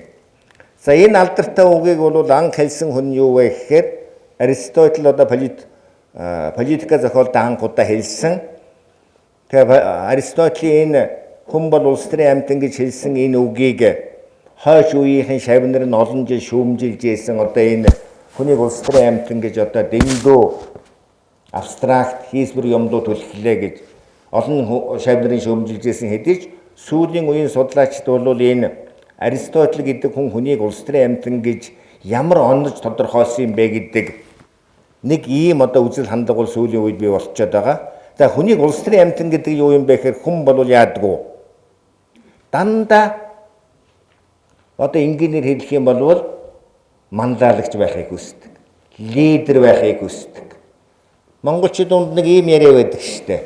За энэ алдартай үгийг бол анх хэлсэн хүн юу вэ гэхээр Аристотель одоо политика зохиолд анх удаа хэлсэн. Тэгээ Аристотелийн энэ хүн бол улс төрийн амьтан гэж хэлсэн энэ үгийг хойш үеийнхэн шавнар нь олон жил шүүмжилж ийсэн одоо энэ хүнийг улс төрийн амьтан гэж одоо дэндүү абстракт хийсвэр юмдуу түлхлээ гэж олон шавнарын шүүмжилжсэн хэдий ч сүүлийн үеийн судлаачид бол энэ Аристотель гэдэг хүн хүнийг улс төрийн амьтан гэж ямар онож тодорхойлсон юм бэ гэдэг нэг ийм одоо үзэл хандлага бол сүүлийн үед бий болчиход байгаа. За хүнийг улс төрийн амьтан гэдэг юу юм бэ гэхээр хүн бол яадгүй. Дандаа одоо энгийнээр хэлэх юм бол манлайлагч байхыг хүсдэг. Лидер байхыг хүсдэг. Монголчууд дунд нэг ийм яриа байдаг шүү дээ.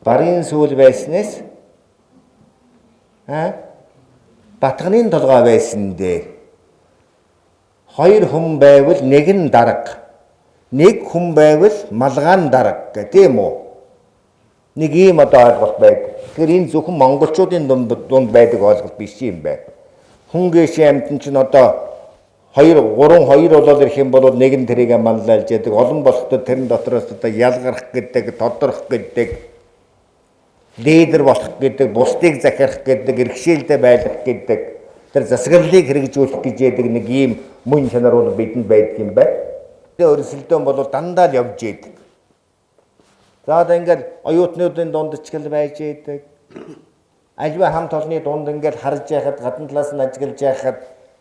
Барын сүүл байснаас батганы толгой байсан дээр 2 хүн байвал нэг нь дарга. Нэг хүн байвал малгайн дарга гэх тийм үү? Нэг ийм одоо ойлголт байдаг. Тэгэхээр энэ зөвхөн монголчуудын дунд байдаг ойлголт биш юм байна. Хүн гээшийн амьтан чинь одоо 2 3 болоод ирэх юм бол нэг нь тэрийг манлайлж яадаг. Олон болоход тэрэн дотроос одоо ялгарх гэдэг, тодорох гэдэг, лидер болох гэдэг, бусдыг захирах гэдэг, иргэшээлтэй байлгах гэдэг, тэр засаглалыг хэрэгжүүлэх гэж яадаг нэг ийм мөн чанар бол бидэнд байдаг юм байна. Өрсөлдөөн бол дандаа л явж яадаг. За одоо ингээд оюутнуудын дунд ч гэл байж яадаг. Альва хамт олонны дунд ингээд харж яхад гадна талаас нь ажиглаж яхад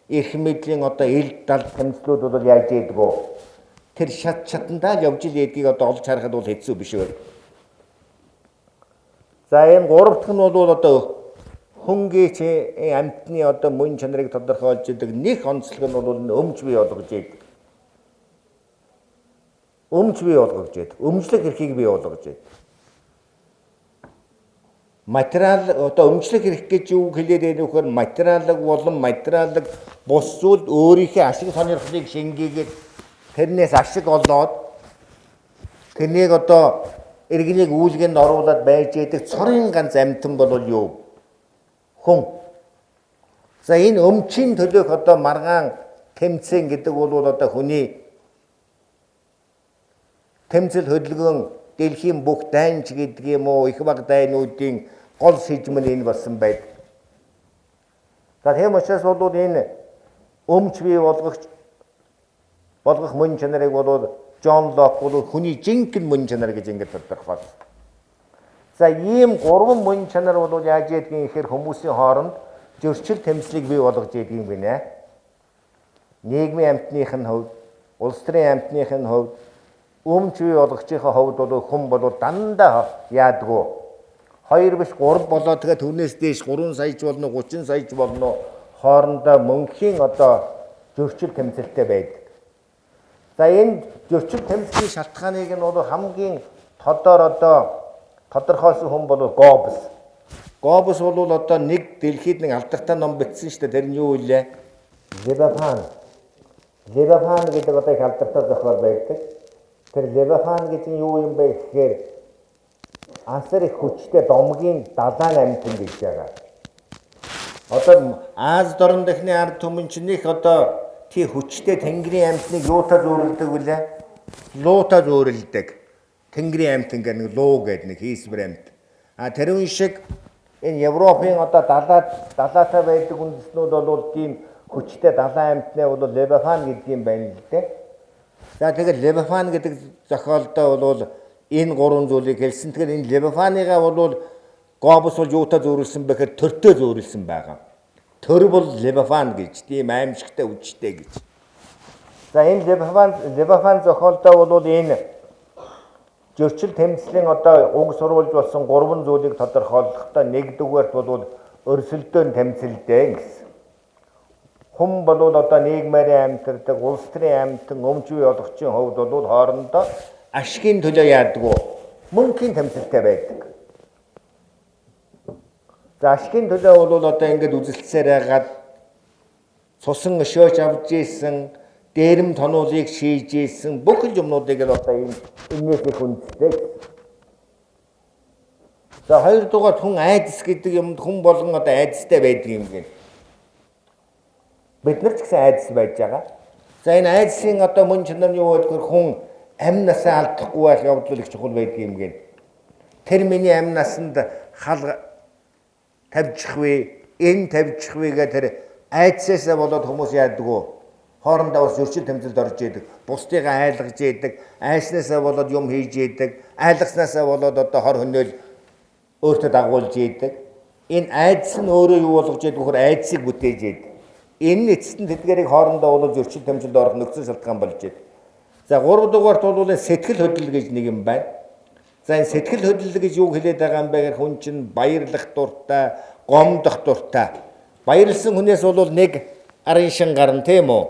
их мэдлийн одоо ил дал тэмцлүүд бол яаж яадгүй. Тэр шатндаа л явж ил яадгийг одоо олж харахад бол хэцүү биш үү. За энэ гурав дахь нь бол одоо хөнгөч амьтны одоо мөн чанарыг тодорхойлж идэг нэг онцлог нь бол өмч бий болгож идэг. Өмч бий болгож идэг. Өмчлөх эрхийг бий болгож идэг. Материал одоо өмчлөх эрх гэж юу хэлээд байна вэ гэхээр материалыг болон материалыг бус зүйл өөрийнхөө ашиг сонирхлыг шингээгээд тэрнээс ашиг олоод тэрнийг одоо иргэнийг үүлгэнд оруулаад байж идэг цорын ганц амьтан бол юу? Хүн. За энэ өмчийн төлөөх одоо маргаан тэмцэн гэдэг бол одоо хүний тэмцэл хөдөлгөөн дэлхийн бүх дайнч гэдэг юм уу их баг дайнуудын гол сэжмэл энэ болсон байдаг. За тийм учраас бол энэ өмч бий болгох мөн чанарыг бол Джон Лок бол хүний жинхэнэ мөн чанар гэж ингэж тодорхойлсон. За ийм 3 мөн чанар бол яаж ядгийг ихээр хүмүүсийн хооронд зөрчил тэмцлийг бий болгож ядгийг юм гинэ. Нийгмийн амьтных нь хувьд, улс төрийн амьтных нь хувьд, өмч бий болгохчийнхаа хувьд бол хүн бол дандаа яадгүй. 2 биш 3 болоо тэгээ түүнээс дээш 3 саяч болно 30 саяч болно хоорондоо мөнхийн одоо зөрчил тэмцэлтэй байдаг. За энэ зөрчил тэмцлийн шалтгааныг нь бол хамгийн тодор одоо тодорхойлсон хүн бол Гоббс. Гоббс бол одоо нэг дэлхийд нэг алдартай ном бичсэн шүү дээ. Тэр нь юу вэ? Левиафан. Левиафан гэдэг одоо их алдартай зохиол байдаг. Тэр Левиафан гэж нь юу юм бэ гэхээр асар их хүчтэй домгийн далайн амьтан гэж байгаа. Одоо Аз дорн дахны ард түмэн чинь их одоо тий хүчтэй тэнгэрийн амьтныг юутаа зөөрөлдөг вүлээ? Луута зөөрөлдөг. Тэнгэрийн амьтан гэх нэг луу гэдэг нэг хийсвэр амьт. Тэрүүн шиг энэ Европын одоо далаатай байдаг үндэснүүд бол тийм хүчтэй далайн амьтнаа бол Левиафан гэдэг юм байна л дээ. За тэгэхээр Левиафан гэдэг зохиолдоо бол энэ 3 зүйлийг хэлсэн. Тэгэхээр энэ Левиафаныгаа бол Гоббс бол юутаа зөөрүүлсэн бэхээр төртөө зөөрүүлсэн байгаа. Төр бол Левиафан гэж тийм аимшигтай үжтэй гэж. За энэ Левиафан зохиолдоо бол энэ зөрчил тэмцлийн одоо уг сурвалж болсон 3 зүйлийг тодорхойлохдоо нэгдүгээрт бол өрсөлдөөн тэмцэлтэй гэсэн. Хүн бол одоо нийгмийн амьтардаг, улс төрийн амьтан, өмч бий болгочийн хувьд бол хоорондоо ашигын төлөө яадаггүй мөнхийн тэмцэлтэй байдаг. За ашигын төлөө бол одоо ингэж үзэлцсээр байгаад цусан өшөөж авч ийсэн, дээрэм тонуулыг шийж ийсэн бүх юмнуудыг л одоо энэс их үндэстэй. За хоёрдугаар хүн айдас гэдэг юмд хүн болгон одоо айдастай байдаг юм гин. Бид нар ч гэсэн айдас байж байгаа. За энэ айдасын одоо мөн чанар нь юу гэдгээр хүн амь насаа алдахгүй байх явдал их чухал байдаг юм гин. Тэр миний амь насанд хал тавьчих вэ, энэ тавьчих вэ гэх тэр айдсаасаа болоод хүмүүс яадаггүй. Хоорондоо бас зөрчил тэмцэлд орж идэг. Бусдыгаа айлгаж идэг, айснаасаа болоод юм хийж идэг, айлгснасаа болоод одоо хор хөнөөл өөртөө дагуулж идэг. Энэ айдас нь өөрөө юу болгож идэг вөхөр айдсыг бүтээж идэг. Энэ эцэст нь тэдгээрийг хоорондоо болоод зөрчил тэмцэлд орох нөхцөл шалтгаан болж идэг. За 3 дугаарт бол сэтгэл хөдлөл гэж нэг юм байна. За энэ сэтгэл хөдлөл гэж юу хэлээд байгаа юм бэ гэхээр хүн чинь баярлах дуртай, гомдох дуртай. Баярлсан хүнээс бол нэг арын шин гарна тийм үү?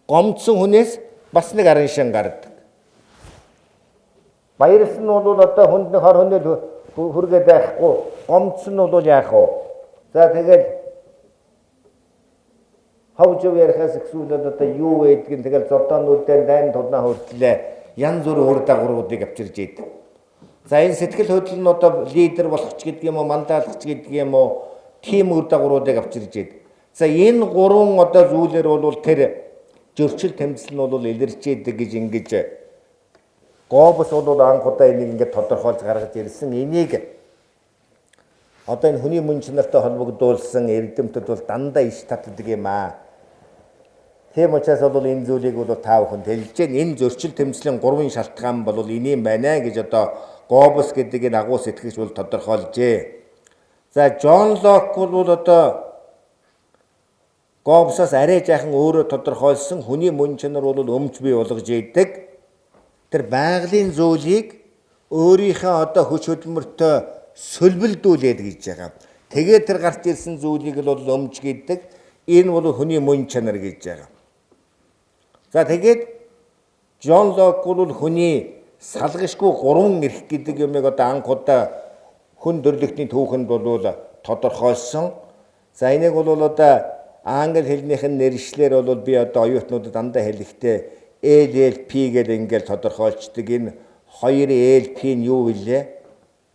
Гомдсон хүнээс бас нэг арын шин гардаг. Баярлсан нь бол одоо хүнд нэг хор хөнөөл хүргээд байхгүй. Гомдсон нь бол яах вэ? За тэгэл хавж ярихаас ихсүүлээд одоо юу байдгийг тэгэл зодоонуудаар дайн тулнаа хүртлээ янз бүрийн үр дагавруудыг авчирж идэг. За энэ сэтгэл хөдлөл нь одоо лидер болох ч гэдэг юм уу, мандаалагч гэдэг юм уу, тим үр дагавруудыг авчирж идэг. За энэ гурван одоо зүйлээр бол тэр зөрчил тэмцэл нь бол илэрч идэг гэж ингэж Гоббс бол анх удаа энийг ингээд тодорхойлж гаргаж ирсэн. Энийг одоо энэ хүний мөн чанартай холбогдуулсан эрдэмтэд бол дандаа иш татдаг юм аа. Тийм учраас бол энэ зүйлийг бол та бүхэнд хэлж гэн энэ зөрчил тэмцлийн гурван шалтгаан бол энэм байна гэж одоо Гоббс гэдэг энэ агуу сэтгэгч бол тодорхойлжээ. За Джон Лок бол одоо Гоббсоос арай жаахан өөрөө тодорхойлсон хүний мөн чанар бол өмч бий болгож идэг. Тэр байгалийн зүйлийг өөрийнхөө одоо хүч хөдөлмөртөө сөлбөлдүүлээд гэж байгаа. Тэгээд тэр гарч ирсэн зүйлийг бол өмч гэдэг. Энэ бол хүний мөн чанар гэж байгаа. За тэгээд Джон Лок бол хүний салгашгүй гурван эрх гэдэг юмыг одоо анх удаа хүн төрлөختний түүхэнд бол тодорхойлсон. За энийг бол одоо англи хэлнийх нь нэршлэр бол би одоо оюутнуудад дандаа хэлэхдээ LLP гэдэг ингээд тодорхойлцдог. Энэ хоёр LP нь юу вэ?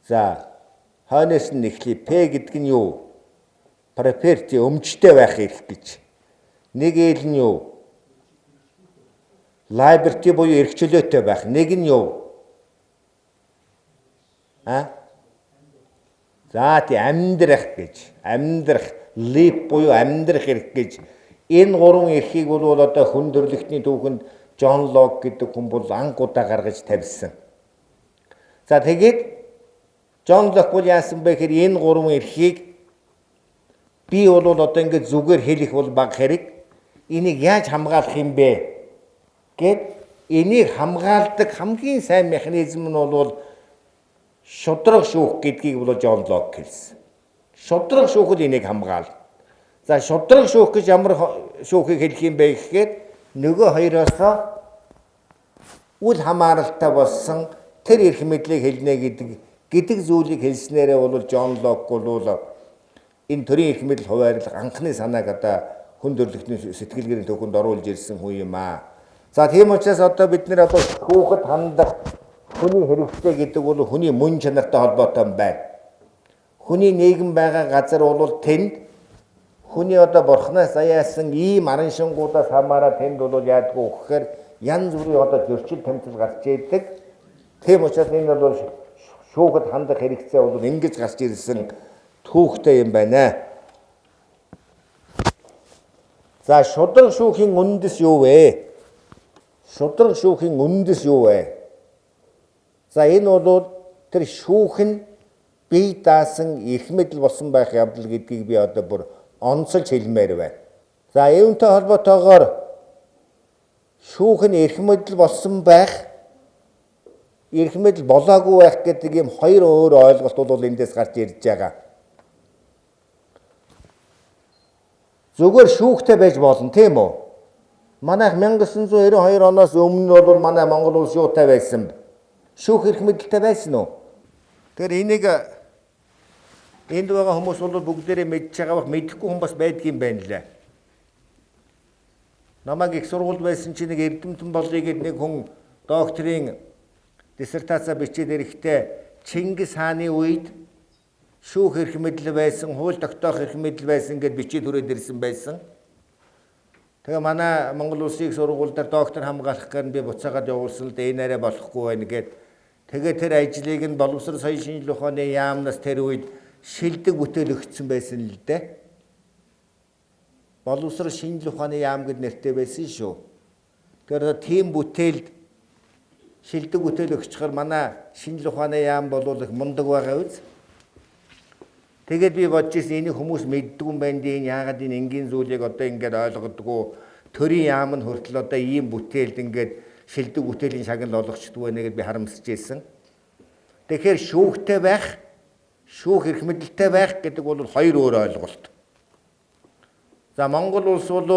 За хойноос нь эхлэе. P гэдэг нь юу? Prepared өмчтэй байх эрх гэж. Нэг L нь юу? Liberty буюу эрх чөлөөтэй байх. Нэг нь юу? За тий амьдрах гэж. Амьдрах, live буюу амьдрах эрх гэж. Энэ гурван эрхийг бол одоо хүн төрлөختний түүхэнд Джон Лок гэдэг хүн бол анх удаа гаргаж тавьсан. За тэгээд Джон Лок бол яасан бэ гэхээр энэ гурван эрхийг би бол одоо ингээд зүгээр хэлэх бол бага хэрэг. Энийг яаж хамгаалах юм бэ гэд энийг хамгаалдаг хамгийн сайн механизм нь бол шудраг шүүх гэдгийг бол Джон Лок хэлсэн. Шудраг шүүхэд энийг хамгаална. За шудраг шүүх гэж ямар шүүхийг хэлэх юм бэ гэхээр нөгөө хоёроос үл хамааралтай болсон тэр эрх мэдлийг хэлнэ гэдэг зүйлийг хэлснээрээ бол Джон Лок бол энэ төрийн эрх мэдэл хуваарлах анхны санааг одоо хүн төрлөختний сэтгэлгэрийн төвхөнд оруулж ирсэн хүн юм аа. За тийм учраас одоо бид нэр одоо шүүхэд хандах хүний хэрэгцээ гэдэг бол хүний мөн чанартай холбоотой юм байна. Хүний нийгэм байгаа газар бол тэнд хүний одоо бурхнаас аяасан ийм аран шингуудаас хамаараа тэнд бол яадгүй гэхээр янз бүрийн одоо зөрчил тэмцэл гарч идэг. Тийм учраас энэ бол шүүхэд хандах хэрэгцээ бол ингэж гарч ирсэн түүхтэй юм байна. За шудраг шүүхийн үндэс юу вэ? Шудраг шүүхийн үндэс юу вэ? За энэ бол тэр шүүх нь бие даасан эрх мэдэл болсон байх явдал гэдгийг би одоо бүр онцолж хэлмээр байна. За үүнтэй холбоотойгоор шүүх нь эрх мэдэл болсон байх, эрх мэдэл болоогүй байх гэдэг ийм хоёр өөр ойлголт бол эндээс гарч ирж байгаа. Зүгээр шүүхтэй байж болно, тийм үү? Манайх 1992 оноос өмнө бол манай Монгол улс юутай байсан бэ? Шүүх эрх мэдэлтэй байсан уу? Тэгэхээр энийг энд байгаа хүмүүс бол бүгдээрээ мэдж байгаа бах, мэдэхгүй хүн бас байдгийм байна лээ. Намайг их сургуульд байсан чинь нэг эрдэмтэн болъё гэд нэг хүн докторийн диссертацаа бичээд ирэхдээ Чингис хааны үед шүүх эрх мэдэл байсан, хууль тогтоох эрх мэдэл байсан гэд бичээд хүрээд ирсэн байсан. Тэгээ манай Монгол улсын сургуульдаар доктор хамгаалах гэр би буцаагаад явуулсан л дээ, энэ арай болохгүй байна гэд. Тэгээ тэр ажлыг нь боловсрол соёлын шинжилгээ ухааны яамнаас тэр үед шилдэг бүтээл өгсөн байсан л дээ. Боловсрол шинжилгээ ухааны яам гэд нэртэй байсан шүү. Тэгэхээр тийм бүтээлд шилдэг бүтээл өгчхөр манай шинжилгээ ухааны яам бол их мундаг байгаа үз. Тэгээд би бодож ирсэн энийг хүмүүс мэддэг юм байна дээ, яагаад энэ энгийн зүйлийг одоо ингээд ойлгодгоо, төрийн яам нь хүртэл одоо ийм бүтээлд ингээд шилдэг бүтээлийн шагнал олгочдөг байна гэдээ би харамсаж ирсэн. Тэгэхээр шүүхтэй байх, шүүх эрх мэдэлтэй байх гэдэг бол хоёр өөр ойлголт. За Монгол улс бол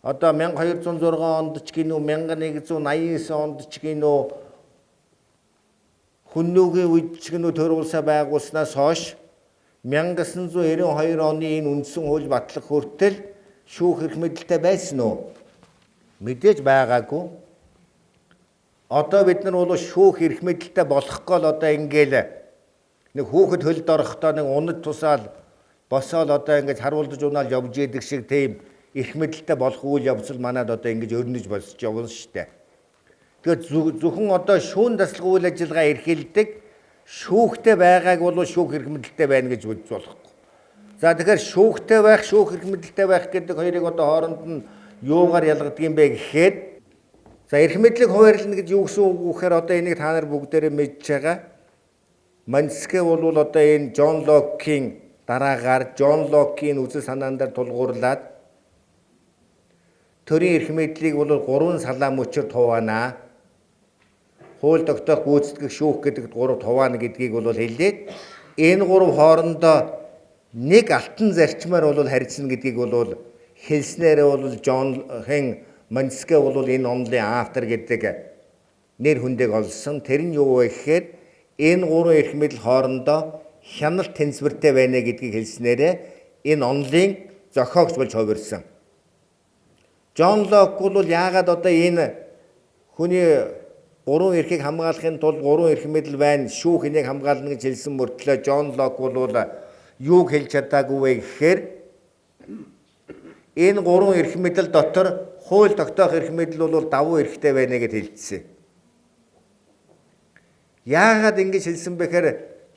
одоо 1206 онд ч гинүү 1189 онд ч гинүү хүннүүгийн үед ч гинүү төр улсаа байгуулснаас хойш 1992 оны энэ үндсэн хууль батлах хүртэл шүүх эрх мэдэлтэй байсан уу? Мэдээж байгаагүй. Одоо бид нар бол шүүх эрх мэдэлтэй болохгүй л одоо ингээл нэг хүүхэд хөлд орохдоо нэг унаж тусаал босоол одоо ингэж харуулж унаал явж идэг шиг тийм эрх мэдэлтэй болох үйл явцал манад одоо ингэж өрнөж босч явна шүү дээ. Тэгэхээр зөвхөн одоо шүүн таслах үйл ажиллагаа эрхэлдэг шүүхтэй байгааг бол шүүх эрх мэдэлтэй байна гэж үзэж болохгүй. За тэгэхээр шүүхтэй байх, шүүх эрх мэдэлтэй байх гэдэг хоёрыг одоо хооронд нь юугаар ялгадаг юм бэ гэхээр за эрх мэдлийг хуваарлна гэж юу гэсэн үг вэ гэхээр одоо энийг та нар бүгдээрээ мэдж байгаа. Монтескье бол одоо энэ Джон Локийн дараагаар Джон Локийн үзэл санаан дээр тулгуурлаад төрийн эрх мэдлийг бол 3 салаам өчр туваана. Хууль тогтоох гүйцэтгэх шүүх гэдэг 3 туваана гэдгийг бол хэлээд энэ 3 хоорондоо нэг алтан зарчмаар бол харьцна гэдгийг бол хэлснээрээ бол Джон Монтескье бол энэ онлын автор гэдэг нэр хүндээг олсон. Тэр нь юу вэ гэхээр энэ 3 эрх мэдэл хоорондоо хяналт тэнцвэртэй байна гэдгийг хэлснээрээ энэ онлын зохиогч болж хувирсан. Джон Лок бол яагаад одоо энэ хүний 3 эрхийг хамгаалахын тулд 3 эрх мэдэл байна, шүүх энийг хамгаална гэж хэлсэн мөртлөө Джон Лок бол юуг хэлж чадаагүй вэ гэхээр энэ 3 эрх мэдэл дотор хууль тогтоох эрх мэдэл бол давуу эрхтэй байна гэж хэлсэн. Яагаад ингэж хэлсэн бэхээр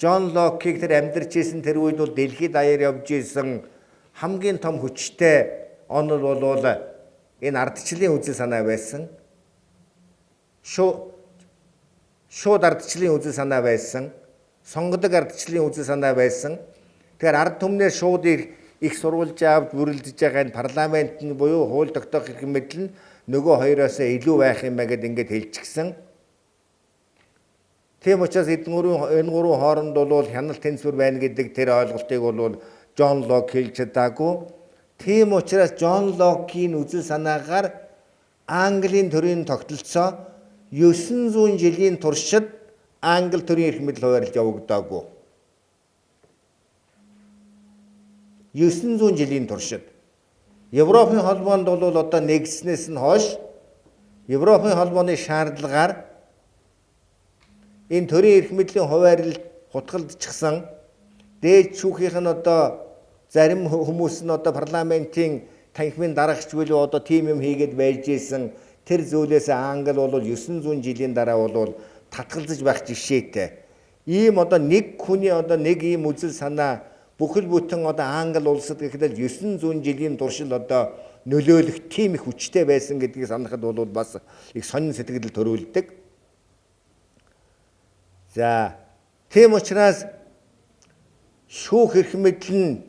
Джон Локийг тэр амьдарч исэн тэр үед бол дэлхийд даяар явж исэн хамгийн том хүчтэй онол бол энэ ардчлалын үзэл санаа байсан. Шууд ардчлалын үзэл санаа байсан. Сонгодог ардчлалын үзэл санаа байсан. Тэгэхээр ард түмнээ шууд их сурвалж авч бүрэлдэж байгаа энэ парламент нь буюу хууль тогтоох эрх мэдэл нь нөгөө хоёроос илүү байх юм байна гэд ингэж хэлчихсэн. Тийм учраас энэ 3 хооронд бол хяналт тэнцвэр байна гэдэг тэр ойлголтыг бол Джон Лок хэлж чадаагүй. Тийм учраас Джон Локийн үзэл санаагаар Английн төрийн тогтолцоо 900 жилийн туршид Англи төрийн эрх мэдэл хуваарлж явагдаагүй. 900 жилийн туршид. Европын холбоонд бол одоо нэгдснээс нь хойш Европын холбооны шаардлагаар энэ төрийн эрх мэдлийн хуваарлалд хутгалдчихсан дээд шүүхийн нь одоо зарим хүмүүс нь одоо парламентийн танхимын дарагч билүү одоо тийм юм хийгээд байж исэн тэр зүйлээс Англи бол 900 жилийн дараа бол татгалзаж байх жишээтэй. Ийм одоо нэг хүний одоо нэг ийм үзэл санаа бүхэл бүтэн одоо Англи улсад гэхэд 900 жилийн туршид одоо нөлөөлөх тийм их хүчтэй байсан гэдгийг санахад бол бас их сонин сэтгэл төрүүлдэг. За тийм учраас шүүх эрх мэдэл нь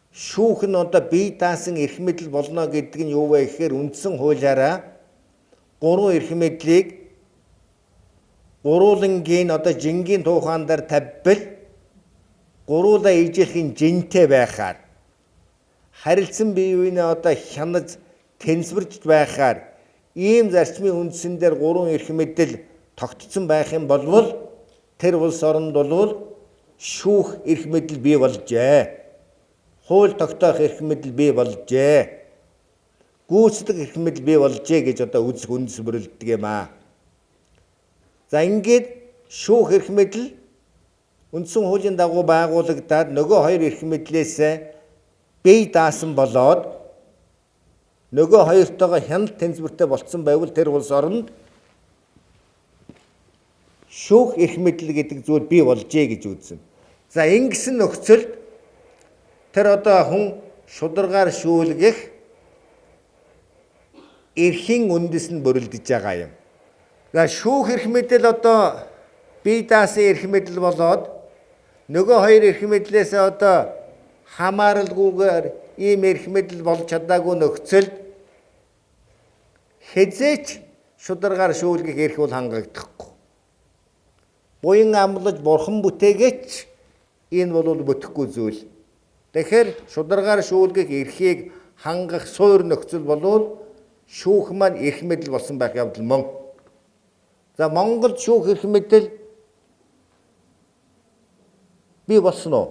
шүүх нь одоо бие даасан эрх мэдэл болно гэдэг нь юу вэ гэхээр үндсэн хуулиараа 3 эрх мэдлийг гурвангийн одоо жингийн тухаан дээр тавьбал гуруула ижихэн жинтэй байхаар харилцан бие биенээ одоо хянаж тэнцвэрж байхаар ийм зарчмын үндсэн дээр 3 эрх мэдэл тогтцсон байх юм бол тэр улс оронд бол шүүх эрх мэдэл бий болжээ. Хууль тогтоох эрх мэдэл бий болжээ. Гүйцэтгэх эрх мэдэл бий болжээ гэж одоо үзэх үндэс бүрэлдэг юм аа. За ингээд шүүх эрх мэдэл үндсэн хуулийн дагуу байгуулагдаад нөгөө 2 эрх мэдлээс бие даасан болоод нөгөө хоёртойгоо хяналт тэнцвэртэй болцсон байвал тэр улс оронд шүүх эрх мэдэл гэдэг зүйл бий болжээ гэж үзнэ. За ингэсэн нөхцөлд тэр одоо хүн шударгаар шүүлгэх эрхийн үндэс нь бүрэлдэж байгаа юм. За шүүх эрх мэдэл одоо бие даасан эрх мэдэл болоод нөгөө 2 эрх мэдлээс одоо хамааралгүйгээр ийм эрх мэдэл болж чадаагүй нөхцөлд хязээч шударгаар шүүлгэх эрх бол хангагдахгүй. Буян амлаж бурхан бүтээгээч энэ бол бүтэхгүй зүйл. Тэгэхээр шударгаар шүүлгэх эрхийг хангах суур нөхцөл болвол шүүх маань эрх мэдэл болсон байх явдал мөн. За Монголд шүүх эрх мэдэл бий болсон уу?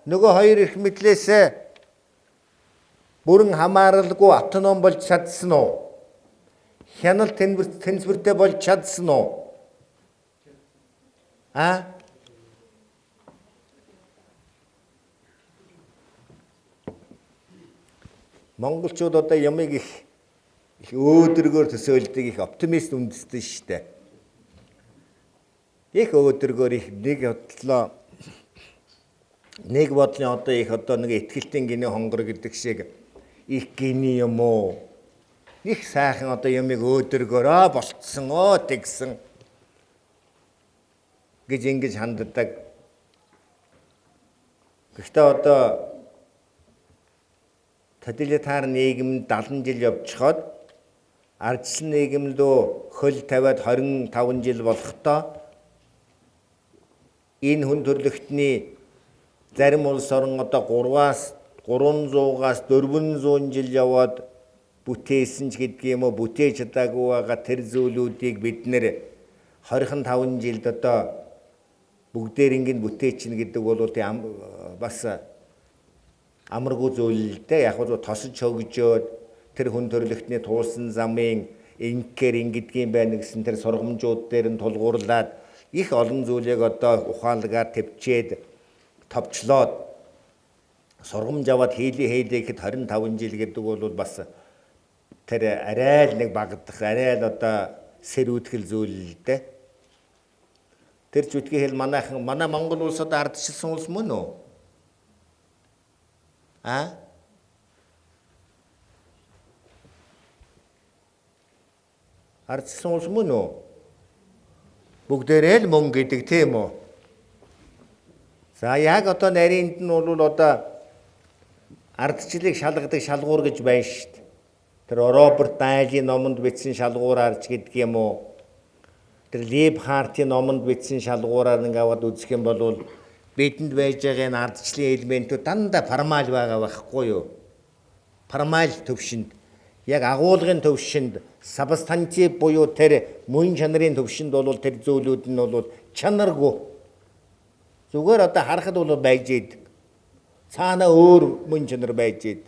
Нөгөө 2 эрх мэдлээс бүрэн хамааралгүй автоном болж чадсан уу? Хяналт тэнцвэртэй болж чадсан уу? Монголчууд одоо ямыг их өөдрөгөөр төсөөлдөг, их оптимист үндэстэй шүү дээ. Их өөдрөгөөр их нэг бодлын одоо их одоо нэг ихтгэлтийн гинэ хонгор гэдэг шиг их гинэ юм уу? Их сайхан одоо ямыг өөдрөгөөр болцсон тэгсэн гэж ингэж ханддаг. Гэхдээ одоо тоталитар нийгэмд 70 жил явчиход ардчилсан нийгэм рүү хөл тавиад 25 жил болохдоо энэ хүн төрлөختний зарим улс орн одоо 300-аас 400 жил яваад бүтээсэн ч гэдгийг юм уу, бүтээж чадаагүй байгаа тэр зүйлүүдийг бид нэр 25 жилд одоо бүгдээр ингэ бүтээчихнэ гэдэг бол бас амаргүй зүйл л дээ. Яг нь тосож хөгжөөд тэр хүн төрлөختний туулсан замын ингэхээр ингэдгийм байна гэсэн тэр сургамжууд дээр нь тулгуурлаад их олон зүйлийг одоо ухаалгаар төвчээд товчлоод сургамж аваад хийлээхэд 25 жил гэдэг бол бас тэр арай л нэг багдах, арай л одоо сэрүүтгэл зүйл л дээ. Тэр зүтгий хэл манай Монгол улсад ардчилсан улс мөн үү? Ардчилсан улс мөн үү? Бүгдээрээ л мөн гэдэг тийм үү? За яг одоо нарийнд нь бол одоо ардчлалыг шалгадаг шалгуур гэж байна шүү дээ. Тэр Роберт Дайлийн номонд бичсэн шалгуур арч гэдэг юм уу? Тэр Лебхартийн номонд бичсэн шалгуураар нэг аваад үзэх юм бол бидэнд байж байгаа энэ ардчлалын элементүүд дандаа формал байгаа байхгүй юу? Формал төвшөнд, яг агуулгын төвшөнд, сабстанцив буюу тэр мөн чанарын төвшөнд бол тэр зүйлүүд нь бол чанаргүй. Зүгээр одоо харахад бол байж идэг. Цаана өөр мөн чанар байж идэг.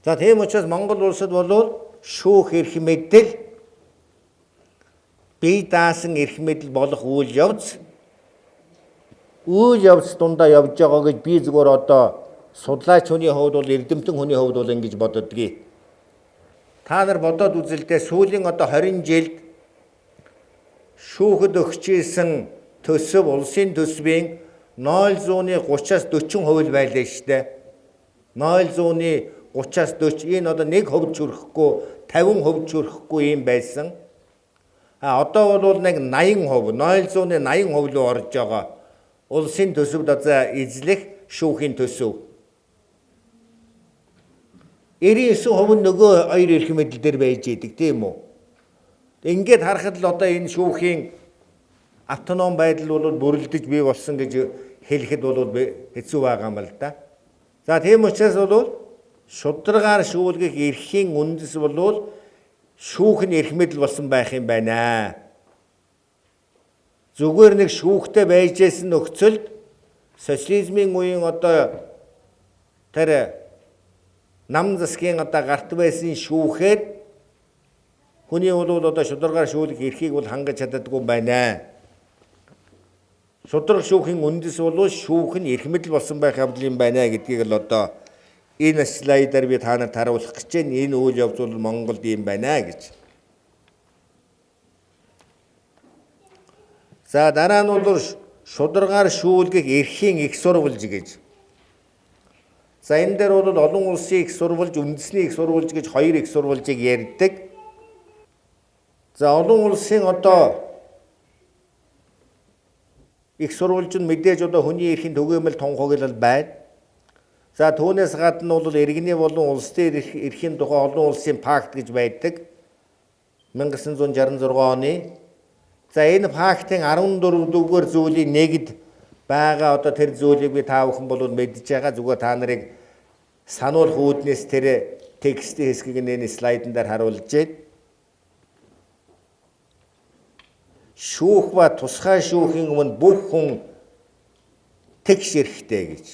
За тийм учраас Монгол улсад бол шүүх эрх мэдэл, бие даасан эрх мэдэл болох үйл явц дундаа явж байгаа гэж би зүгээр одоо судлаач хүний хувьд бол эрдэмтэн хүний хувьд бол ингэж боддгийг. Та нар бодоод үзэлтэй сүүлийн одоо 20 жилд шүүхэд өгчээсэн төсөв улсын төсвийн 0.30-аас 40% байлаа штэ. 0.30-аас 40 энэ одоо 1% ч хүрэхгүй 50% ч хүрэхгүй юм байсан. Одоо бол нэг 80%, 0.80% руу орж байгаа. Улсын төсөвд одоо эзлэх шүүхийн төсөв. 99% нөгөө хоёр эрх мэдэл дээр байж идэг тийм үү? Ингээд харахад л одоо энэ шүүхийн автоном байдал бол бүрэлдэж бий болсон гэж хэлэхэд бол хэцүү байгаа юм л да. За тийм учраас бол шударгаар шүүлгэх эрхийн үндэс бол шүүх нь эрх мэдэл болсон байх юм байна. Зүгээр нэг шүүхтэй байжсэн нөхцөлд социализмын үеийн одоо тэр нам засгийн одоо гарт байсан шүүхээр хүний бол одоо шударгаар шүүлэх эрхийг бол хангаж чаддаггүй байна. Шударга шүүхийн үндэс бол шүүх нь эрх мэдэл болсон байх явдал юм байна гэдгийг л одоо энэ слайдаар би та нарт харуулах гэж байна. Энэ үйл явц бол Монголд юм байна гэж. За дараа нь бол шударгаар шүүлгэх эрхийн их сурвалж гэж. За энэ дээр бол олон улсын их сурвалж, үндэсний их сурвалж гэж хоёр их сурвалжийг ярьдаг. За олон улсын одоо их сурвалж нь мэдээж одоо хүний эрхийн түгээмэл тунхаглал байна. За түүнээс гадна бол иргэний болон улс төр эрхийн тухай олон улсын пакт гэж байдаг. 1966 оны. За энэ пактын 14-р зүйлийн нэгд байгаа одоо тэр зүйлийг би та бүхэн бол мэдж байгаа. Зүгээр та нарыг сануулах үүднээс тэр текстийн хэсгийг энэ слайдн дээр харуулж байна. Шүүх ба тусгай шүүхийн өмнө бүх хүн тэгш эрхтэй гэж.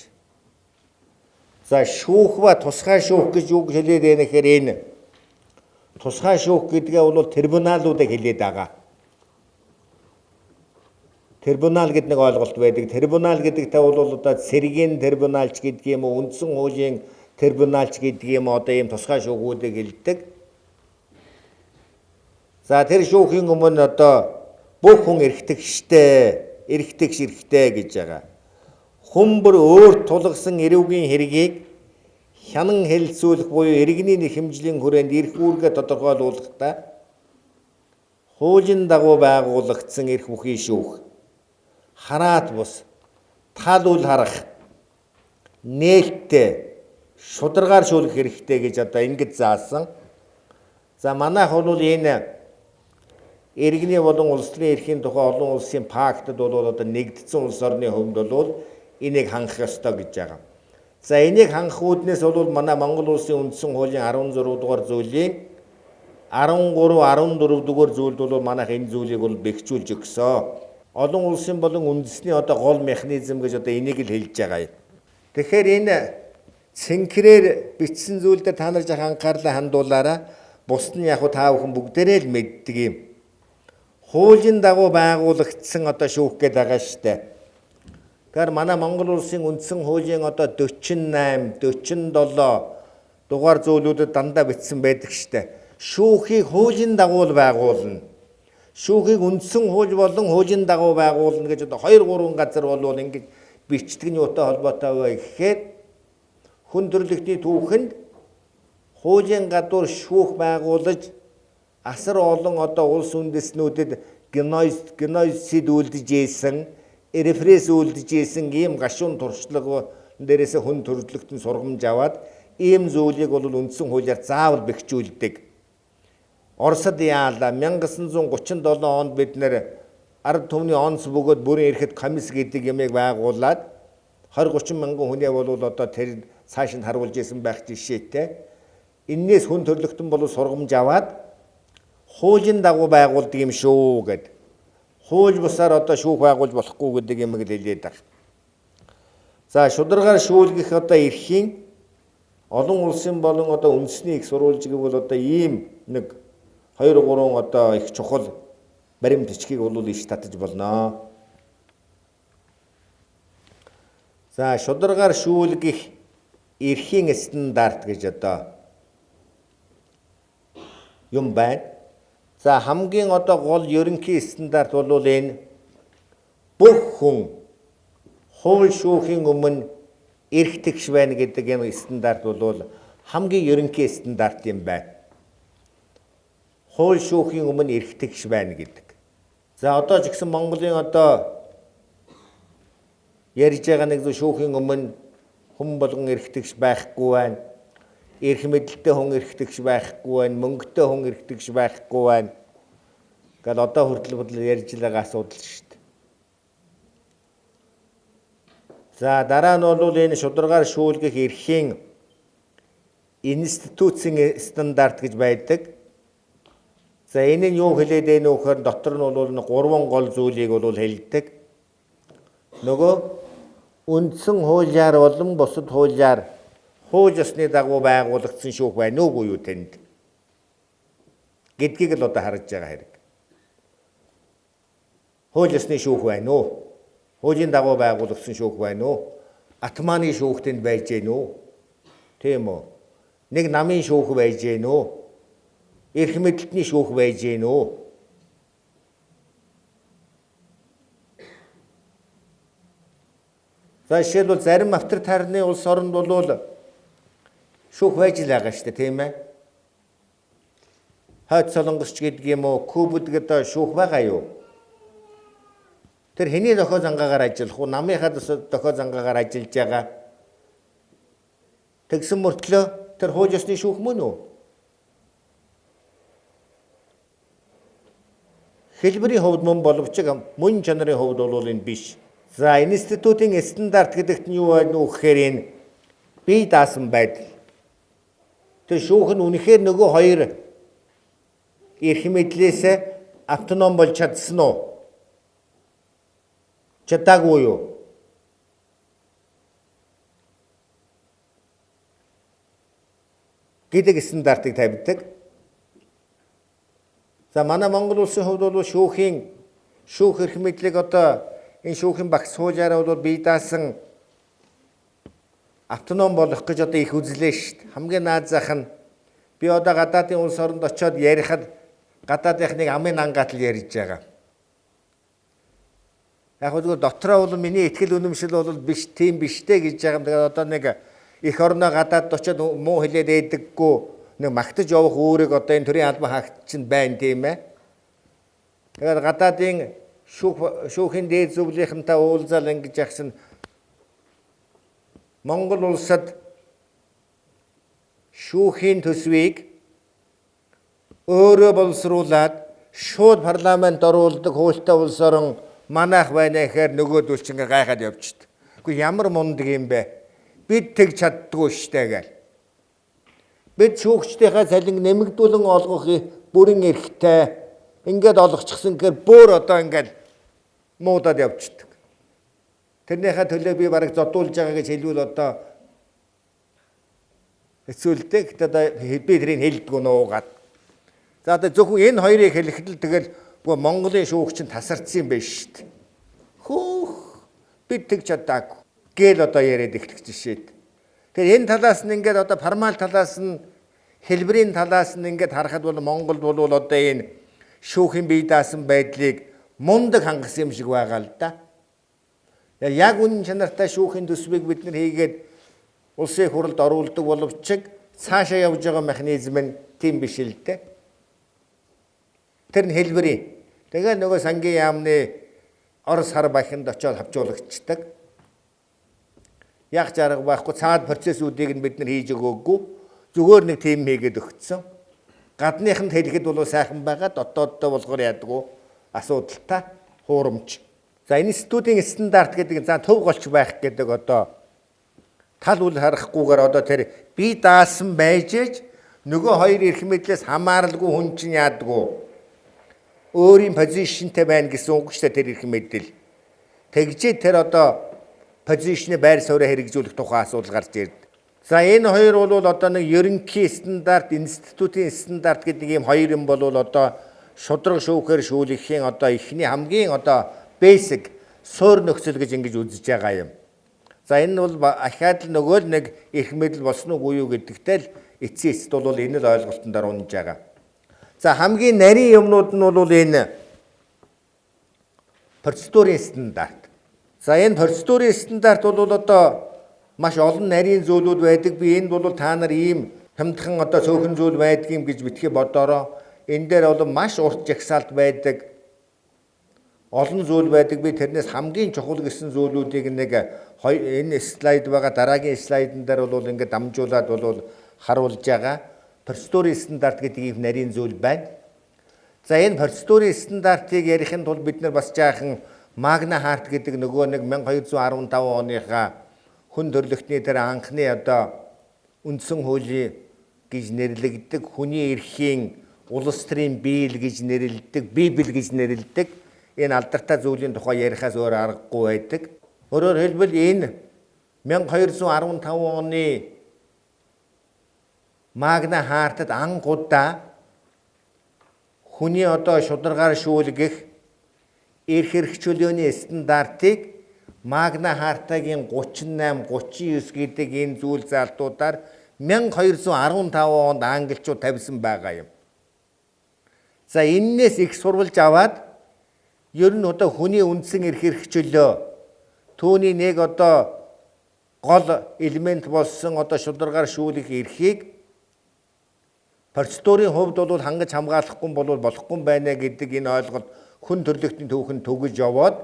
За шүүх ба тусгай шүүх гэж үг хэлээд байна гэхээр энэ тусгай шүүх гэдгээ бол трибуналуудыг хэлээд байгаа. Трибунал гэдэг нэг ойлголт байдаг. Трибунал гэдэгтэй бол одоо цэргийн трибуналч гэдэг юм уу, үндсэн хуулийн трибуналч гэдэг юм одоо ийм тусгай шүүхүүдийг хэлдэг. За тэр шүүхийн өмнө одоо бүх хүн эрхтэгчтэй гэж байгаа. Хүн бүр өөр тулгсан эрүүгийн хэргийг хянан хэлэлцүүлэх буюу иргэний хэмжлийн хүрээнд эрх үүргээ тодорхойлуулахдаа хуулийн дагуу байгуулагдсан эрх бүхий шүүх, хараат бус, тал үл харах, нээлттэй, шударгаар шүүлэх хэрэгтэй гэж одоо ингэж заасан. За манайх бол энэ иргэний болон улс төрийн эрхийн тухай олон улсын пактад бол одоо нэгдсэн улс орны хувьд бол энийг хангах ёстой гэж байгаа. За энийг хангах үүднээс бол манай Монгол улсын үндсэн хуулийн 16 дугаар зүйлийн 13, 14 дугаар зүйлд бол манайх энэ зүйлийг бол бэхжүүлж өгсөн. Олон улсын болон үндэсний одоо гол механизм гэж одоо энийг л хэлж байгаа юм. Тэгэхээр энэ цэнхрээр бичсэн зүйлдээ та нар жах анхаарлаа хандуулаарай. Бусд нь яг та бүхэн бүгдээрээ л мэддэг юм. Хуулийн дагуу байгуулагдсан одоо шүүх гэдэг байгаа шүү дээ. Тэгэхээр манай Монгол улсын үндсэн хуулийн одоо 48, 47 дугаар зүйлүүдэд дандаа бичсэн байдаг шүү дээ. Шүүхийг хуулийн дагуу байгуулна. Шүүхийг үндсэн хууль болон хуулийн дагуу байгуулна гэж одоо 2-3 газар бол ингэж бичдэг нь юутай холбоотой вэ гэхээр хүн төрөлхтний түүхэнд хуулийн гадуур шүүх байгуулж асар олон одоо улс үндэстнүүдэд геноцид үлдэж ийсэн, рефрес үлдэж ийсэн ийм гашуун туршлага дээрээс хүн төрөлхтөн сургамж аваад ийм зүйлийг бол үндсэн хуулиар заавал бэхжүүлдэг. Оросд яалаа 1937 онд бид нэр ард түмний онц бөгөөд бүрэн эрэхэд комисс гэдэг юмыг байгуулад 20-30 мянган хүний бол одоо тэр цааш нь харуулж исэн байх жишээтэй. Иннээс хүн төрөлхтөн бол сургамж аваад хуулийн дагуу байгуулдаг юм шүү гэд. Хууль бусаар одоо шүүх байгуулж болохгүй гэдэг юм хэлээд байгаа. За шударгаар шүүлгэх одоо эрхийн олон улсын болон одоо үндэсний их сурвалжийг бол одоо ийм нэг 2-3 одоо их чухал баримт бичгийг бол иш татаж болно. За шударгаар шүүлгэх эрхийн стандарт гэж одоо юм байна. За хамгийн одоо гол ерөнхий стандарт бол энэ бүх хүн хууль шүүхийн өмнө эрх тэгш байна гэдэг юм стандарт бол хамгийн ерөнхий стандарт юм байна. Хууль шүүхийн өмнө эрх тэгш байна гэдэг. За одоо ч гэсэн Монголын одоо ярьж байгаа нэг шүүхийн өмнө хүн болгон эрх тэгш байхгүй байна. Эрх мэдэлтэй хүн эрх тэгш байхгүй байна. Мөнгөтэй хүн эрх тэгш байхгүй байна. Гэтэл одоо хүртэл ярьж байгаа асуудал шүү дээ. За дараа нь бол энэ шударгаар шүүлгэх эрхийн институцийн стандарт гэж байдаг. За энэ нь юу хэлээд байна вэ гэхээр дотор нь бол 3 гол зүйлийг бол хэлдэг. Нөгөө үндсэн хуулиар болон бусад хуулиар хууль ёсны дагуу байгуулагдсан шүүх байна уугүй юу тэнд гэдгийг л одоо харж байгаа хэрэг. Хууль ёсны шүүх байна уу? Хуулийн дагуу байгуулагдсан шүүх байна уу? Атманы шүүх тэнд байж гэнэ үү? Тийм үү? Нэг намын шүүх байж гэнэ үү? Эрх мэдэлтний шүүх байж гэнэ үү? За жишээлбэл зарим авторитарны улс оронд бол шүүх байж л байгаа шүү дээ, тийм ээ. Хойд Солонгосч гэдэг юм уу, Кубад гэдэг шүүх байгаа юу? Тэр хэний дохой зангаагаар ажиллах уу? Намынхаа дохой зангаагаар ажиллаж байгаа. Тэгсэн мөртлөө тэр хууль ёсны шүүх мөн үү? Хэлбэрийн хувьд мөн боловч мөн чанарын хувьд бол энэ биш. За институтын стандарт гэдэгт нь юу байна вэ гэхээр энэ бие даасан байдал. Тэр шүүх нь үнэхээр нөгөө хоёр эрх мэдлээс автоном болж чадсан уу? Чадаагүй юу? гэдэг стандартыг тавьдаг. За манай Монгол улсын хувьд бол шүүх эрх мэдлийг одоо энэ шүүхийн багц хуулиараа бол бие даасан автоном болох гэж одоо их үзлээ шүү дээ. Хамгийн наад зах нь би одоо гадаадын улс оронд очиод ярихад гадаадынхныг амын ангаатал ярьж байгаа. Яг л дотроо бол миний ихтгэл үнэмшил бол биш тийм биштэй гэж байгаа юм. Тэгээд одоо нэг эх орноо гадаад очиод муу хэлээд ээдэггүй нэг магтаж явах өөрийг одоо энэ төрлийн албан хаагч нь байна тийм ээ. Тэгээд гадаадын шүүхийн дээд зөвлөлийнхэнтэй уулзаал ингэж яхсан Монгол улсад шүүхийн төсвийг өөрөө боловсруулад шууд парламент оруулдаг хуультай улс орон манайх байна гэхээр нөгөөдөл чинь гайхаад явчихд. Үгүй ямар мундаг юм бэ? Бид тэг чаддгүй штэ гэл. Бид шүүгчдийнхээ цалин нэмэгдүүлэн олгох бүрэн эрхтэй. Ингээд олгочихсон гэхээр бүр одоо ингээд муудаад явчихдаг. Тэрнийхээ төлөө би бараг зодуулж байгаа гэж хэлвэл одоо эцүүлдэ гэхдээ одоо би тэрийг хэлдэггүй нуугаад. За одоо зөвхөн энэ хоёрыг хэлэхэд л тэгэл Монголын шүүгч нь тасарсан юм байна шүү дээ. Хөөх бид тэг чадаагүй гээл одоо яриад эхлэх жишээд. Тэгэхээр энэ талаас нь ингээд одоо формал талаас нь хэлбэрийн талаас нь ингээд харахад бол Монголд бол одоо энэ шүүхийн бие даасан байдлыг мундаг хангасан юм шиг байгаа л да. Яг үнэн чанартай шүүхийн төсвийг бид нар хийгээд улсын хурлд оруулдаг боловч цаашаа явж байгаа механизм нь тийм биш л дээ. Тэр нь хэлбэрийн. Тэгээ нөгөө сангийн яамны Орос хар бахинд очиод хавчуулагчдаг. Яг зарга байхгүй цаад процессүүдийг нь бид нар хийж өгөөгүй. Зүгээр нэг тим хийгээд өгцсөн. Гадныханд хэлэхэд бол сайхан байгаа, дотооддоо болохоор яадгүй асуудалтай хуурамч. За институтын стандарт гэдэг за төв голч байх гэдэг одоо тал үл харахгүйгээр одоо тэр бие даасан байж ээж нөгөө хоёр эрх мэдлээс хамааралгүй хүн чинь яадгүй өөрийн позишнтэй байна гэсэн үг шүү дээ тэр эрх мэдэл. Тэгжээ тэр одоо позишны байр суурь хэрэгжүүлэх тухай асуудал гарч ирд. За энэ хоёр бол одоо нэг ерөнхий стандарт, институтын стандарт гэдэг ийм хоёр юм бол одоо шудраг шүүхээр шүүлэхийн одоо ихний хамгийн одоо basic суур нөхцөл гэж ингэж үзэж байгаа юм. За энэ бол ахаад л нөгөө л нэг эрх мэдэл болсон уу юу гэдэгтэй л эцсийн эцэд бол энэ л ойлголтод орж байгаа. За хамгийн нарийн юмнууд нь бол энэ процедурын стандарт. За энэ процедурын стандарт бол одоо маш олон нарийн зүйлүүд байдаг. Би энд бол та нар ийм хямдхан одоо цөөхөн зүйл байдгийм гэж битгий бодороо. Энэ дээр бол маш урт жагсаалт байдаг. Олон зүйл байдаг. Би тэрнээс хамгийн чухал гэсэн зүйлүүдийг нэг энэ слайд байгаа дараагийн слайдн дээр бол ингээд дамжуулаад бол харуулж байгаа. Процедурын стандарт гэдэг ийм нарийн зүйл байна. За энэ процедурын стандартыг ярихын тулд бид нар бас жаахан Магна Харт гэдэг нөгөө нэг 1215 оныхаа хүн төрөлхтний тэр анхны одоо үндсэн хуулийн гэж нэрлэгддэг хүний эрхийн улс төрийн биел гэж нэрлэдэг, библ гэж нэрлэдэг энэ алдартай зүйлийн тухай ярихаас өөр аргагүй байдаг. Өөрөөр хэлбэл энэ 1215 оны Магна Хартад ангуудаа хүний одоо шударгаар шүүлгэх эрх хэрэгчлөөний стандартыг Магна Хартагийн 38, 39 гэдэг энэ зүйл залтуудаар 1215 онд англичууд тавьсан байгаа юм. За энээс их сурвалж аваад ер нь одоо хүний үндсэн эрх хэрэгчлөө түүний нэг одоо гол элемент болсон одоо шударгаар шүүлэх эрхийг процедурын хувьд бол хангаж хамгаалахгүй бол болохгүй байна гэдэг энэ ойлголт хүн төрөлхтний түүхэнд төгөж яваад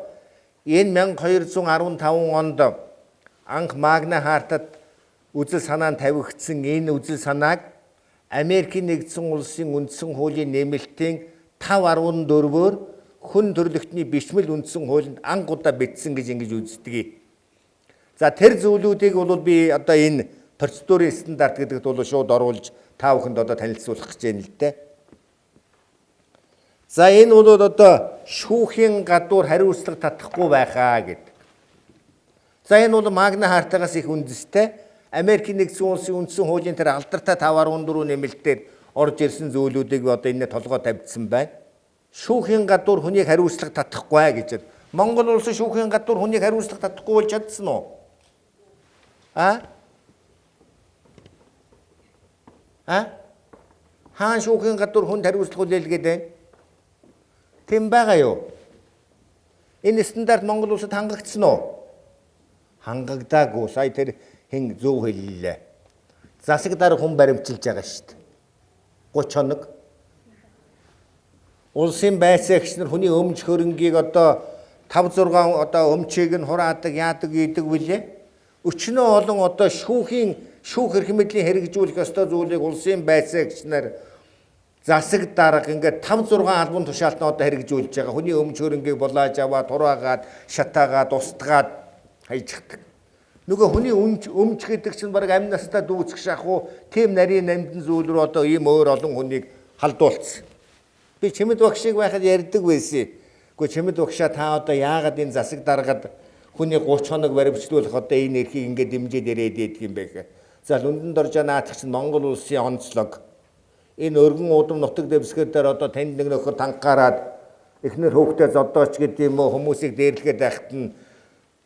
энэ 1215 онд анх Магна Хартад үзэл санаанд тавигдсан энэ үзэл санааг Америкийн нэгдсэн улсын үндсэн хуулийн нэмэлтийн 5.14-өөр хүн төрөлхтний бичмэл үндсэн хуулинд ангуудаа бичсэн гэж ингэж үздэг. За тэр зүйлүүдийг бол би одоо энэ процедурын стандарт гэдэгт бол шууд оруулж та бүхэнд одоо танилцуулах гэж байна л дээ. За энэ бол одоо шүүхийн гадуур хариуцлага татахгүй байхаа гэдэг. За энэ бол Магна Хартагаас их үндэстэй Америкийн нэгдсэн улсын үндсэн хуулийн тэр алдартай 5.4 нэмэлтээр орж ирсэн зүйлүүдийг одоо энэ толгой тавьдсан байна. Шүүхийн гадуур хүнийг хариуцлага татахгүй гэж. Монгол улсын шүүхийн гадуур хүнийг хариуцлага татахгүй болж чадсан уу? Хаан шүүхийн гадуур хүнд хариуцлага үлээлгээд байна. Тийм байгаа юу? Энэ стандарт Монгол улсад хангагдсан уу? Хангагдаагүй. Сая тэр хин зөв хэллээ. Засаг дарга хүн баримтжилж байгаа шүү дээ. 30 хоног. Улсын байцаагч нар хүний өмч хөрөнгийг одоо 5-6 одоо өмчийг нь хураадаг, яадаг, ийдэг билээ. Өчнөө олон одоо шүүх эрх мэдлийн хэрэгжүүлэх ёстой зүйлийг улсын байцаагч нар засаг дарга ингээд 5-6 албан тушаалтан одоо хэрэгжүүлж байгаа. Хүний өмч хөрөнгийг булааж аваад, тураагаад, шатаагаад, устгаад хайждаг. Нөгөө хүний өмч гэдэг чинь баг амь настаа дүүцэх шахуу тийм нарийн намдын зүйл рүү одоо ийм өөр олон хүнийг халдуулсан. Би чимэд багшийг байхад ярьдаг байсан. Гэхдээ чимэд багшаа та одоо яагаад энэ засаг даргад хүний 30 хоног баримтлуулах одоо энэ эрхийг ингээд дэмжиж ирээд идэх юм бэ гэхээр. За Лондонд орж наадах чинь Монгол улсын онцлог. Энэ өргөн удам нутаг дэвсгэр дээр одоо танд нэг нөхөр танхаараад эхнэр хөөхтэй зодооч гэдэг юм уу хүмүүсийг дээрлэхэд байхад нь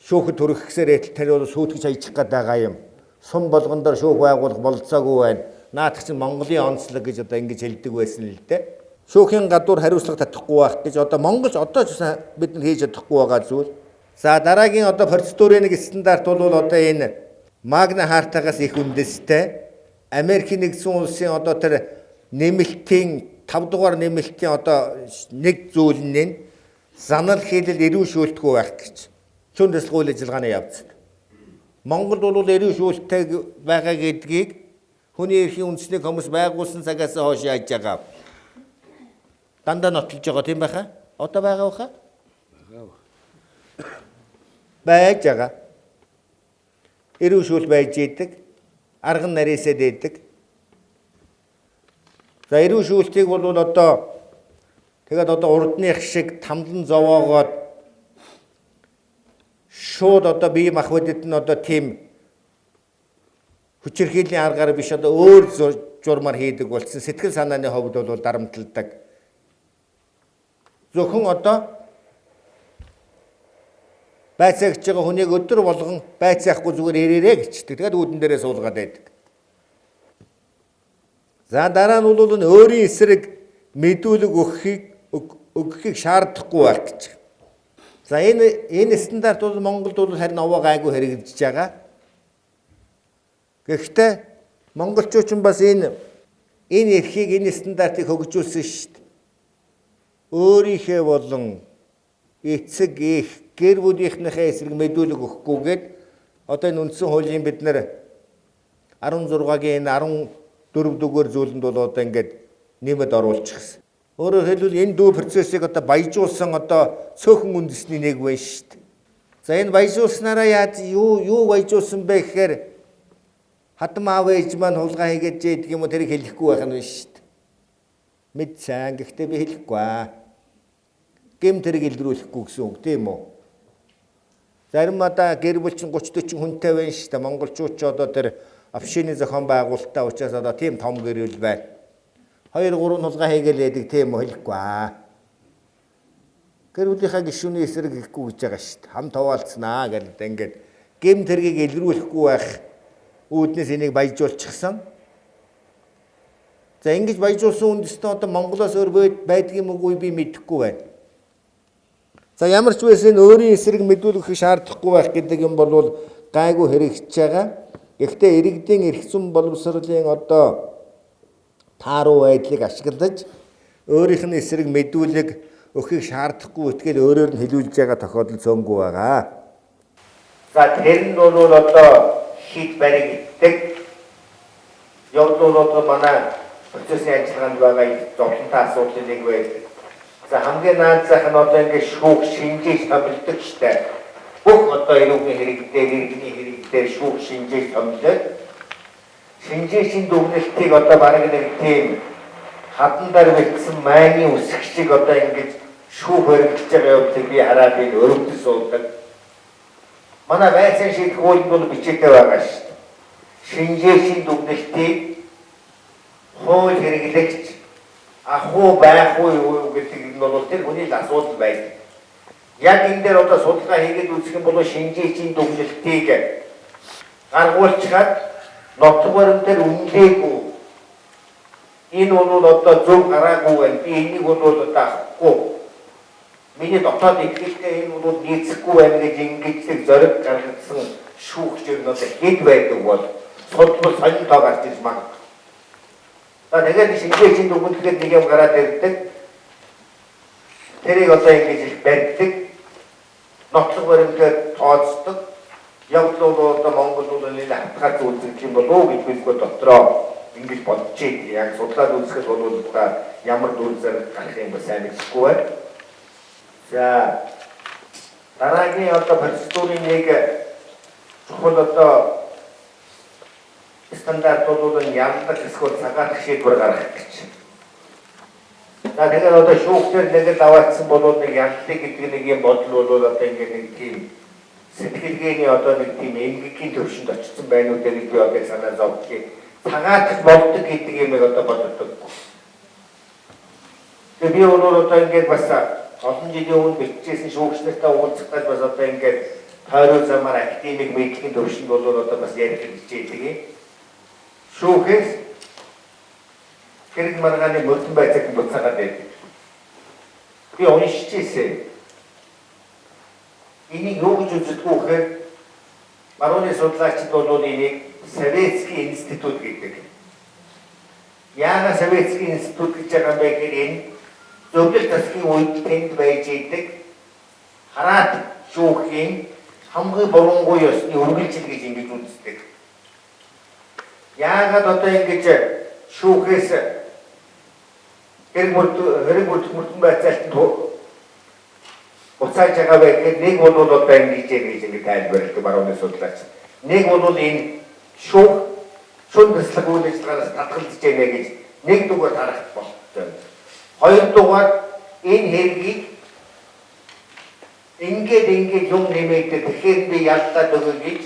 шүүхэд төрөх гэсээр тэр бол сүйтгэж хайчих гээд байгаа юм. Сум болгон дээр шүүх байгуулах болцоогүй байна. Наадах чинь Монголын онцлог гэж одоо ингэж хэлдэг байсан л дээ. Шүүхийн гадуур хариуцлага татахгүй байх гэж одоо Монголч одоо ч бид нар хийж чадахгүй байгаа зүйл. За дараагийн одоо процедурын нэг стандарт бол одоо энэ Магна Хартагаас их үндэстэй Америкийн нэгдсэн улсын одоо тэр нэмэлтийн 5 дугаар нэмэлтийн одоо нэг зүйл нь занал хийлэл эрүүл шүүлтгүй байх гэж. Чүн дэслэг үйл ажиллагааны явцад. Монголд бол эрүүл шүүлттэй байгаа гэдгийг хүний эрхийн үндэсний комисс байгуулсан цагаас хойш яаж байгаа. Дандаа нотолж байгаа тийм байхаа? Одоо байгаа баха? Байж байгаа. Эрүүл шүүлт байж идэг. Арга нарийсэд идэг. За эрүүл шүүлтийг бол одоо тэгээд одоо урдных шиг тамлан зовоогоод шууд одоо бие махбодд нь одоо тийм хүчирхийллийн аргаар биш одоо өөр журмаар хийдэг болсон. Сэтгэл санааны хувьд бол дарамталдаг. Зөвхөн одоо байцаагч байгаа хүнийг өдөр болгон байцаахгүй зүгээр ирээрээ гэждэг. Тэгээд үүдэн дээрээ суулгаад байдаг. За дараа нь бол өөрийн эсрэг мэдүүлэг өгөхийг шаардахгүй байх гэж. За энэ стандарт бол Монголд бол харин овоо гайгүй хэрэгжиж байгаа. Гэхдээ монголчууд ч бас энэ эрхийг энэ стандартыг хөгжүүлсэн шүү дээ. Өөрийнхөө болон эцэг их гэр бүлийнхнийхээ эсрэг мэдүүлэг өгөхгүйгээд одоо энэ үндсэн хуулийн бид нэр 16-гийн 14 дугаар зүйлэнд бол одоо ингээд нэмэд оруулчихсан. Өөрөөр хэлбэл энэ дүү процессыг одоо баяжуулсан одоо цөөхөн үндэсний нэг байна шүү дээ. За энэ баяжуулснараа юу баяжуулсан бэ гэхээр хатам аав ээж маань хулгай хийгээд жийдэг юм уу тэрийг хэлэхгүй байх нь шүү дээ. Мэдсэн гэхдээ би хэлэхгүй аа. Гэм тэрийг илрүүлэхгүй гэсэн үг тийм үү? Зарим одоо гэр бүл чинь 30-40 хүнтэй байна шүү дээ. Монголчууд ч одоо тэр офшины зохион байгуулалтаа учраас одоо тийм том гэр бүл байна. 2-3 хулгай хийгээл яадаг тийм үү хэлэхгүй аа. Гэр бүлийнхаа гишүүний эсрэг хийхгүй гэж байгаа шүү дээ. Хам туваалцнаа гэдэг ингээд гэм тэргийг илрүүлэхгүй байх үүднээс энийг баяжуулчихсан. За ингэж баяжуулсан үндэстэн одоо Монголоос өөр байдаг юм уу би мэдэхгүй байна. За ямар ч байсан өөрийн эсрэг мэдүүлэхийг шаардахгүй байх гэдэг юм бол гайгүй хэрэгжиж байгаа. Гэхдээ иргэдийн эрх зүйн боловсролын одоо тааруу байдлыг ашиглаж өөрийнх нь эсрэг мэдүүлэг өгөхийг шаардахгүй үтгэл өөрөөр нь хэлүүлж байгаа тохиолдол цөөнгүй байгаа. За тэр нь бол одоо хит баригддаг явдлууд одоо манай процессын ажиллагаанд байгаа зовлонтой асуудлын нэг байдаг. За хамгийн наадзах нь одоо ингээд шүүх шинжиж томилдог штэ. Бүх одоо иргэний хэрэгтэй шүүх шинжиж томилдог. Шинжээчийн дүгнэлтийг одоо бараг нэг тийм хатандар бэлдсэн майны үсэг шиг одоо ингээд шүүх баригдаж байгаа явдлыг би хараад энэ өрөвдөж суулдаг. Манай байцаан шийдэх хуулинд бол бичээтэй байгаа шүү дээ. шинжээчийн дүгнэлтийг хууль хэрэглэгч ахуй байх уу юу гэдэг нь бол тэр хүний асуудал байдаг. Яг энэ дээр одоо судалгаа хийгээд үзэх юм бол шинжээчийн дүгнэлтийг гаргуулчихад нотог баримт дээр үнэлээгүй. Энэ бол одоо зөв гараагүй байна. Би энийг бол одоо авахгүй. Миний дотоод ихтэй энэ бол нийцэхгүй байна гэж ингэж зориг гаргасан шүүгчээр нь одоо хэд байдаг бол судалбал сонин тоо гарч ирж магадгүй. Тэгээд шинжээчийн дүгнэлтэд нэг юм гараад ирдэг. Тэрийг одоо ингэж их барьдаг. Нотлог баримтаар тооцдог. Явдал бол одоо Монгол бол энэ хатгаар үзэх юм болов гэж бидгөө дотроо ингэж бодож байгаа. Яг судлаад үзэхэд бол ямар дүр зэрэг гарах юм бэ сайн мэдэхгүй байна. За дараагийн одоо процедурын нэг чухал одоо стандарт бол ялдаг эсвэл цагаат шийдвэр гаргах гэж. За тэгээд одоо шүүгчээр нэг даваацсан бол нэг ялдаг гэдэг нэг юм бодол бол одоо ингэ нэг тийм сэтгэлгээний одоо нэг тийм эмгэгийн төвшөнд очсон байна уу гэдэг би одоо санаа зовдгийг цагаат болдог гэдэг юм одоо боддог. Тэгээд би өөрөө одоо ингэ бас олон жилийн өмнө бичсэн шүүгчнэртэй уулзахад бас одоо ингэ тойроо замаар академик мэдхийн төвшөнд бол одоо бас ярих хичээдэг. Шүүхээс хэрэг маргааны мөрдөн байцаг буцаагаад байдаг. Би уншиж ирсэн. Энийг юу гэж үздэг вэ? Барууны судлаачид бол энийг Советский институт гэдэг. Яагаад Советский институт гэж байгаа юм бэ гэхээр энэ зөвлөл засгийн үед тэнд байж идэг хараад шүүхийн хамгийн буруугүй ёсны үргэлжил гэж ингэж үздэг. Яагаад одоо ингэж шүүхээс хэрэг мөрдөн байцаалт буцааж байгаа байх гэхэд нэг бол одоо ингэж тайлбарладаг барууны судлаач. Нэг бол энэ шүүх шүн төслөг үйл ажиллагаараас татгалзаж байна гэж нэг дугаар харах болтой. Хоёрдугаар энэ хэргийг ингээд юм нэмэгдээ тэгэхээр би ялтаад өгөө гэж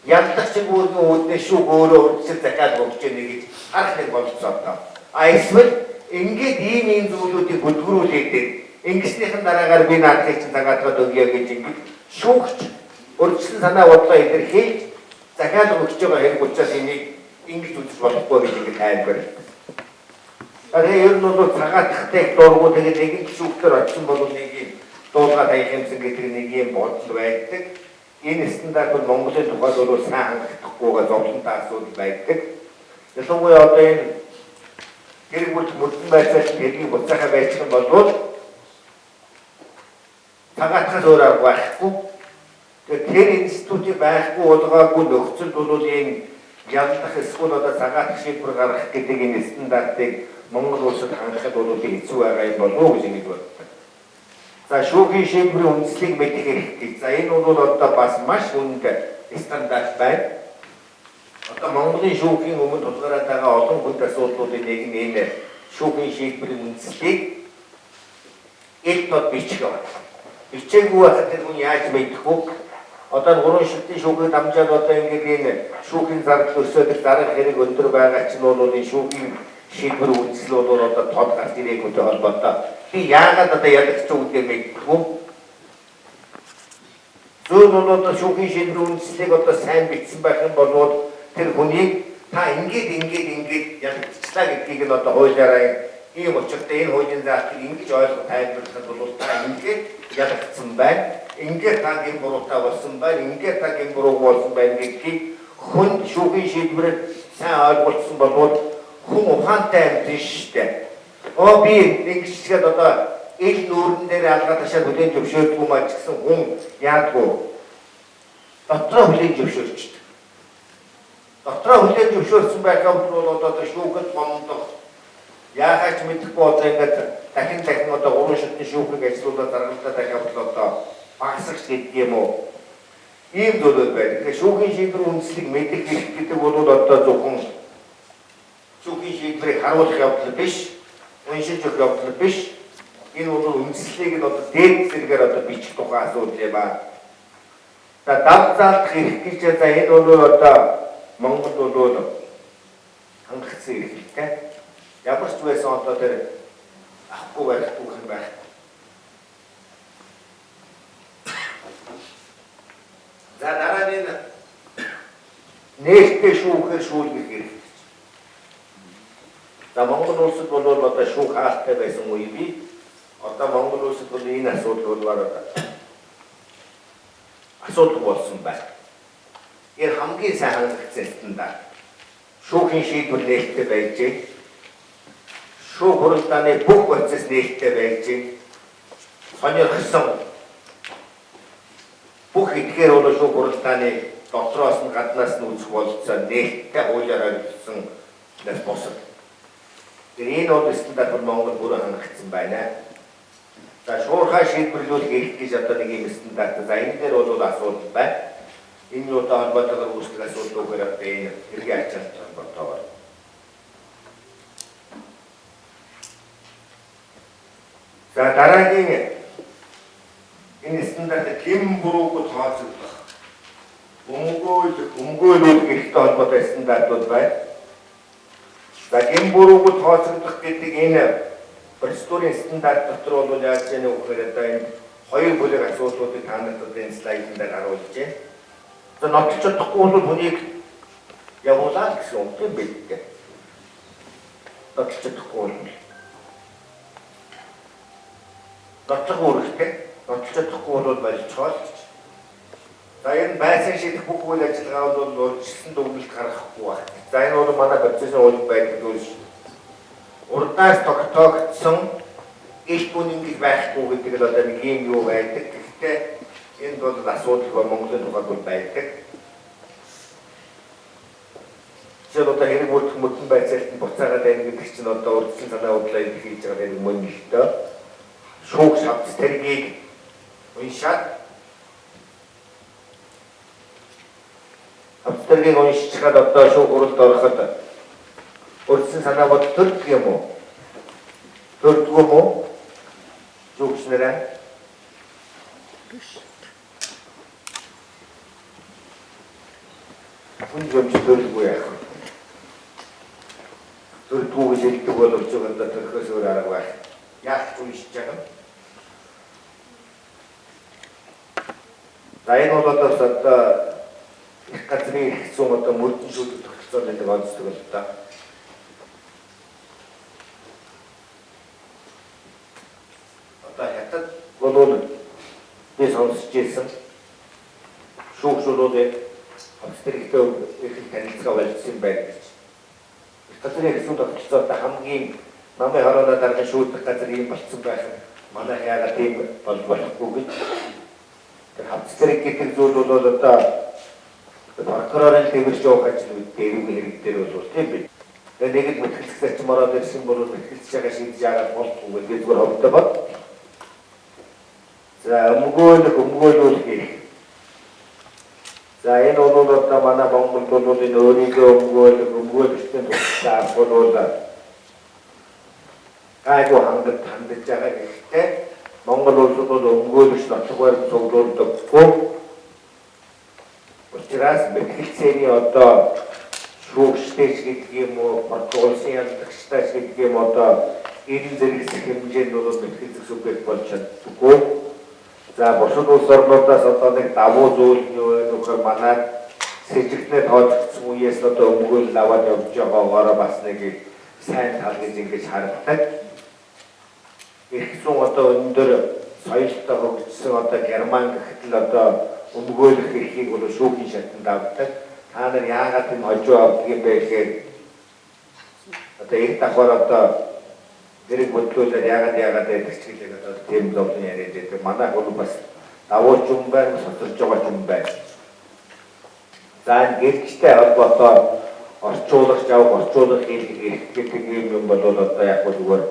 ялтагч бүрийн үүднээ шүүх өөрөө үргэлжлэл захиад өгч яана гэж харах нэг болцоо. Эсвэл ингээд ийм зүйлүүдийг бүлгэрүүлээд ингэснийхэн дараагаар би наадхыг чинь цагаатлаад өгье гэж ингэж шүүгч өргөжлөн санаа бодлоо илэрхийлж захиад өгч байгаа хэрэг учраас энийг ингэж үзэж болохгүй гэж ингэ тайлбарлав. Тэгээд ер нь бол цагаатхтай дургуу тэгээд нэг л шүүгтэр очсон бол нэг юм дуулгаа таях юмсан гэдэг нэг юм бодол байдаг. Энэ стандарт бол Монголын тухайд бол сайн хангагдахгүйгээ зовлонтой асуудал байдаг. Ялангуяа одоо энэ хэрэг мөрдөн байцаалт хэргийг буцаахаа байж юм бол цагаатхаас өөр арга байхгүй. Тэгээд тэр институтыг байхгүй болгоогүй нөхцөл бол энэ ялдах эсвэл одоо цагаатх шийдвэр гаргах гэдэг энэ стандартыг Монгол улсад хангахад бол хэцүү байгаа юм болов уу гэж ингэж боддог. За шүүхийн шийдвэрийн үндслийг мэдэх хэрэгтэй. За энэ бол одоо бас маш хүнд стандарт байна. Одоо Монголын шүүхийн өмнө тулгараад байгаа олон хүнд асуудлуудын нэг нь энэ шүүхийн шийдвэрийн үндслийг эд нот бичих байна. Бичээгүй байхад тэр хүн яаж мэдэх вэ? Одоо 3 шилтийн шүүхийг дамжаад одоо ингээд энэ шүүхийн зардал өсөөлөх дараах хэрэг өндөр байгаа чинь бол энэ шүүхийн шийдвэр үндэслэл бол одоо тод гарч ирээгүй холбоотой. Би яагаад одоо ялгч үгээр мэддэг вэ? Зөв бол одоо шүүхийн шийдвэр үндэслэлийг одоо сайн бичсэн байх юм бол тэр хүнийг та ингээд ялгцлаа гэдгийг нь одоо хуулиараа ийм учиртай энэ хуулийн заалтыг ингэж ойлгох тайлбарлахад бол та ингээд ялгцсан байна. Ингээд та гин буруутай болсон байна. Ингээд та гин буруу болсон байна гэдгийг хүн шүүхийн шийдвэрээр сайн ойлгуулсан бол хүн ухаантай юм биш дээ. Би ингэчгээд одоо ил нүүрэн дээр алгаа ташаад хүлээн зөвшөөрдгөө маа ч гэсэн хүн яадгүй. Дотроо хүлээн зөвшөөрчдөг. Дотроо хүлээн зөвшөөрсөн байгаа бол одоо шүүхэд гомдох. Яахаач мэдэхгүй одоо ингээд дахин одоо 3 шатны шүүхийг ажиллуулаад даргаалтаа дахиад одоо багсагч гэдэг юм уу? Ийм зүйлүүд байдаг. Тэгэхээр шүүхийн шийдвэр үндслийг мэдэх гэдэг бол одоо зөвхөн шүүхийн шийдвэрийг харуулах явдал биш, уншиж өгөх явдал биш. Энэ бол үндслийг нь одоо дээд зэрэгээр одоо бичих тухай асуудал юм аа. За давзаалт хэрэг гэж за энэ бол одоо Монгол бол хангалтсан эрхтэй. Ямар ч байсан одоо тэр авахгүй байхгүй юм байна. За дараагийн нээлттэй шүүхээр шүүлгэх хэрэгтэй. За Монгол улсад бол одоо шүүх хаалттай байсан үе би одоо Монгол улсад бол энэ асуудал болвол асуудал болсон байна. Энэ хамгийн сайн хангалттай стандарт. Шүүхийн шийдвэр нээлттэй байж, шүүх хуралдааны бүх процесс нээлттэй байж, сонирхсан бүх эдгээр бол шүүх хуралдааны дотроос нь гаднаас нь үүсэх болцоо нээлттэй хуулиараа бичсэн нас босод. Энэ бол стандарт бол Монгол бүрэн хангагдсан байна. За шуурхай шийдвэрлүүлэх эрх гэж одоо нэг юм стандарт. За энэ дээр бол асуудал байна. Энэ удаа холбоотойгоор үүсгэх асуудал үгээр одоо энэ хэргийн ачаалт холбоотойгоор. За дараагийн энэ стандарт хэм бурууг тооцоглох. Өмгөөлөх эрхтэй холбоотой стандартууд байна. За хэм бурууг тооцоглох гэдэг энэ процедурын стандарт дотор бол яаж яах вэ гэхээр одоо энэ хоёр бүлэг асуудлуудыг та нарт одоо энэ слайдын дээр харуулж байна. За нотолж чадахгүй бол хүнийг явуулаад гэсэн үг юм байна. Нотолж чадахгүй бол нотлох үүрэгтэй. Нотолж чадахгүй бол барилцгаал. За энэ байцаан шийдэх бүх үйл ажиллагаа бол урьдчилсан дүгнэлт гаргахгүй байна. За энэ бол манай процессын үйл байдаг зүйл. Урдаас тогтоогдсон иш бүн ингэж байхгүй гэдэг л одоо нэг юм юу байдаг. Гэхдээ энэ бол асуудал Монголын тухайд бол байдаг. Зөв одоо хэрэг мөдөн байцаалт нь буцаагаад байна гэдэг чинь одоо урдсан санаа бодлоо хийж байгаа нэг мөн нэгтэй. Шүүх шавц тэргийг уншаад авторыг уншчихад одоо шүүх хуралд ороход урдсан санаа бодол төрдөг юм уу? Төрдгөө мө? Шүүгчнэрээ хүн юм төрдгөө яах вэ? Төрдгөө гэж хэлдэг бол өчигдөр төрхөөс өөр арга байх. Яах уншиж байгаа юм? За энэ бол одоо их газрын хэцүү одоо мөрдөн шүүдэд тогтцоо гэдэг онцлог л та. Одоо хятад бол би сонсч ирсэн шүүгчдүүд австралитэй их танилцгаа болчихсон байх гэж. Их газрын хэцүү тогтцоотой хамгийн намын хорооны дарга шүүдэх газар юм болцсон байх. Манай яагаад тийм болохгүй гэж. Австрали гэдэг зүйл бол одоо прокурорын тэмэрч явах ажил дээр хэрэг дээр бол тийм бий. Тэгээд нэг мэтгэлцэх зарчим ороод ирсэн бол мэтгэлцэж байгаа шийдэж яагаад болохгүй гэдэг зүгээр хөвдөө бод. За өмгөөлөх гэх. За энэ бол одоо манай Монголд бол энэ өөрийнхөө өмгөөлөлтөнд туслах бол гайгүй хандаж байгаа гэхдээ Монгол улс бол өмгөөлөгч нотлогоор цуглуулдаггүй. Учраас мэтгэлцээний одоо шүүгчтэй гэдэг юм уу, Португалсын ялагчтай гэдэг юм одоо энэ зэрэг хэмжээнд бол мэтгэлцэх субъект болж чаддаггүй. За бусад улс орнуудаас одоо нэг давуу зүйл юу вэ гэхээр манай сэжигтнээ тооцогдсон үеэс одоо өмгөөлөл аваад явж байгаагаар бас нэг сайн тал гэж ингэж харагддаг. Их зүүн одоо өндөр соёлтой хөгжсөн одоо Герман гэхэд л одоо өмгөөлөх эрхийг бол шүүхийн шатанд авдаг. Та нар яагаад энэ хожуу авдаг юм бэ гэхээр одоо их давхар одоо зэрэг бодлуулаад яагаад гэдэг чиглэл одоо тийм зовлон яриад байдаг. Манай бол бас давууч юм байна, сонсож байгаа юм байна. За гэрчтэй холбоотой орчуулагч орчуулах эрх гэдэг юм бол одоо яг зүгээр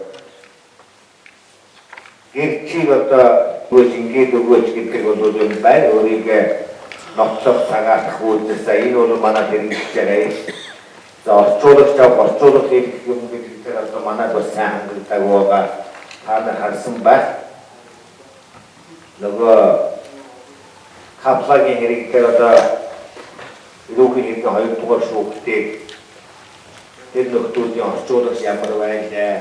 гэрчийг одоо ингээд өгөөч гэдэг бол юм байна. Өөрийгөө нотлох цагаатах үйлдэл энэ бол манай хэрэгжиж байгаа юм. За орчуулагч орчуулах эрх юм гэдэг одоо манай бас сайн хангалттай байгаа. Та нар харсан байх. Нөгөө каплагийн хэрэгээр одоо Ерөөгийн хэргийн 2 дугаар шүүхтэй тэр нөхдүүдийн орчуулагч ямар байлаа.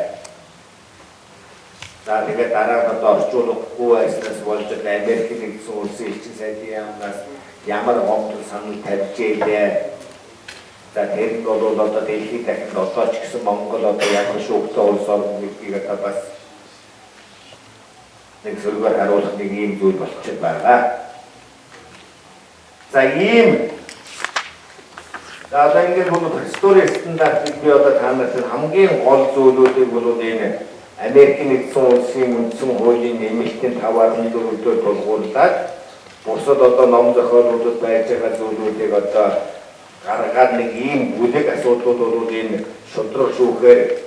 За тэгээд дараа нь одоо орчуулахгүй байснаас болж Америк нэгдсэн улсын элчин сайдын яамнаас ямар гомдол санал тавьж ийлээ. За тэр нь бол одоо дэлхийд дахин одоо ч гэсэн Монгол одоо ямар шүүхтэй улс орн гэдгийг одоо бас нэг зөвлөгөөр харуулах нэг ийм зүйл болчиход байгаа. За ийм за одоо ингээд бол историйн стандартыг би одоо та нарт хамгийн гол зүйлүүдийг бол энэ Америк нэгдсэн улсын үндсэн хуулийн нэмэлтийн 5.4-өөр тулгуурлаад бусад одоо ном зохиолуудад байж байгаа зүйлүүдийг одоо гаргаад нэг ийм бүлэг асуудлууд бол энэ шудраг шүүхээр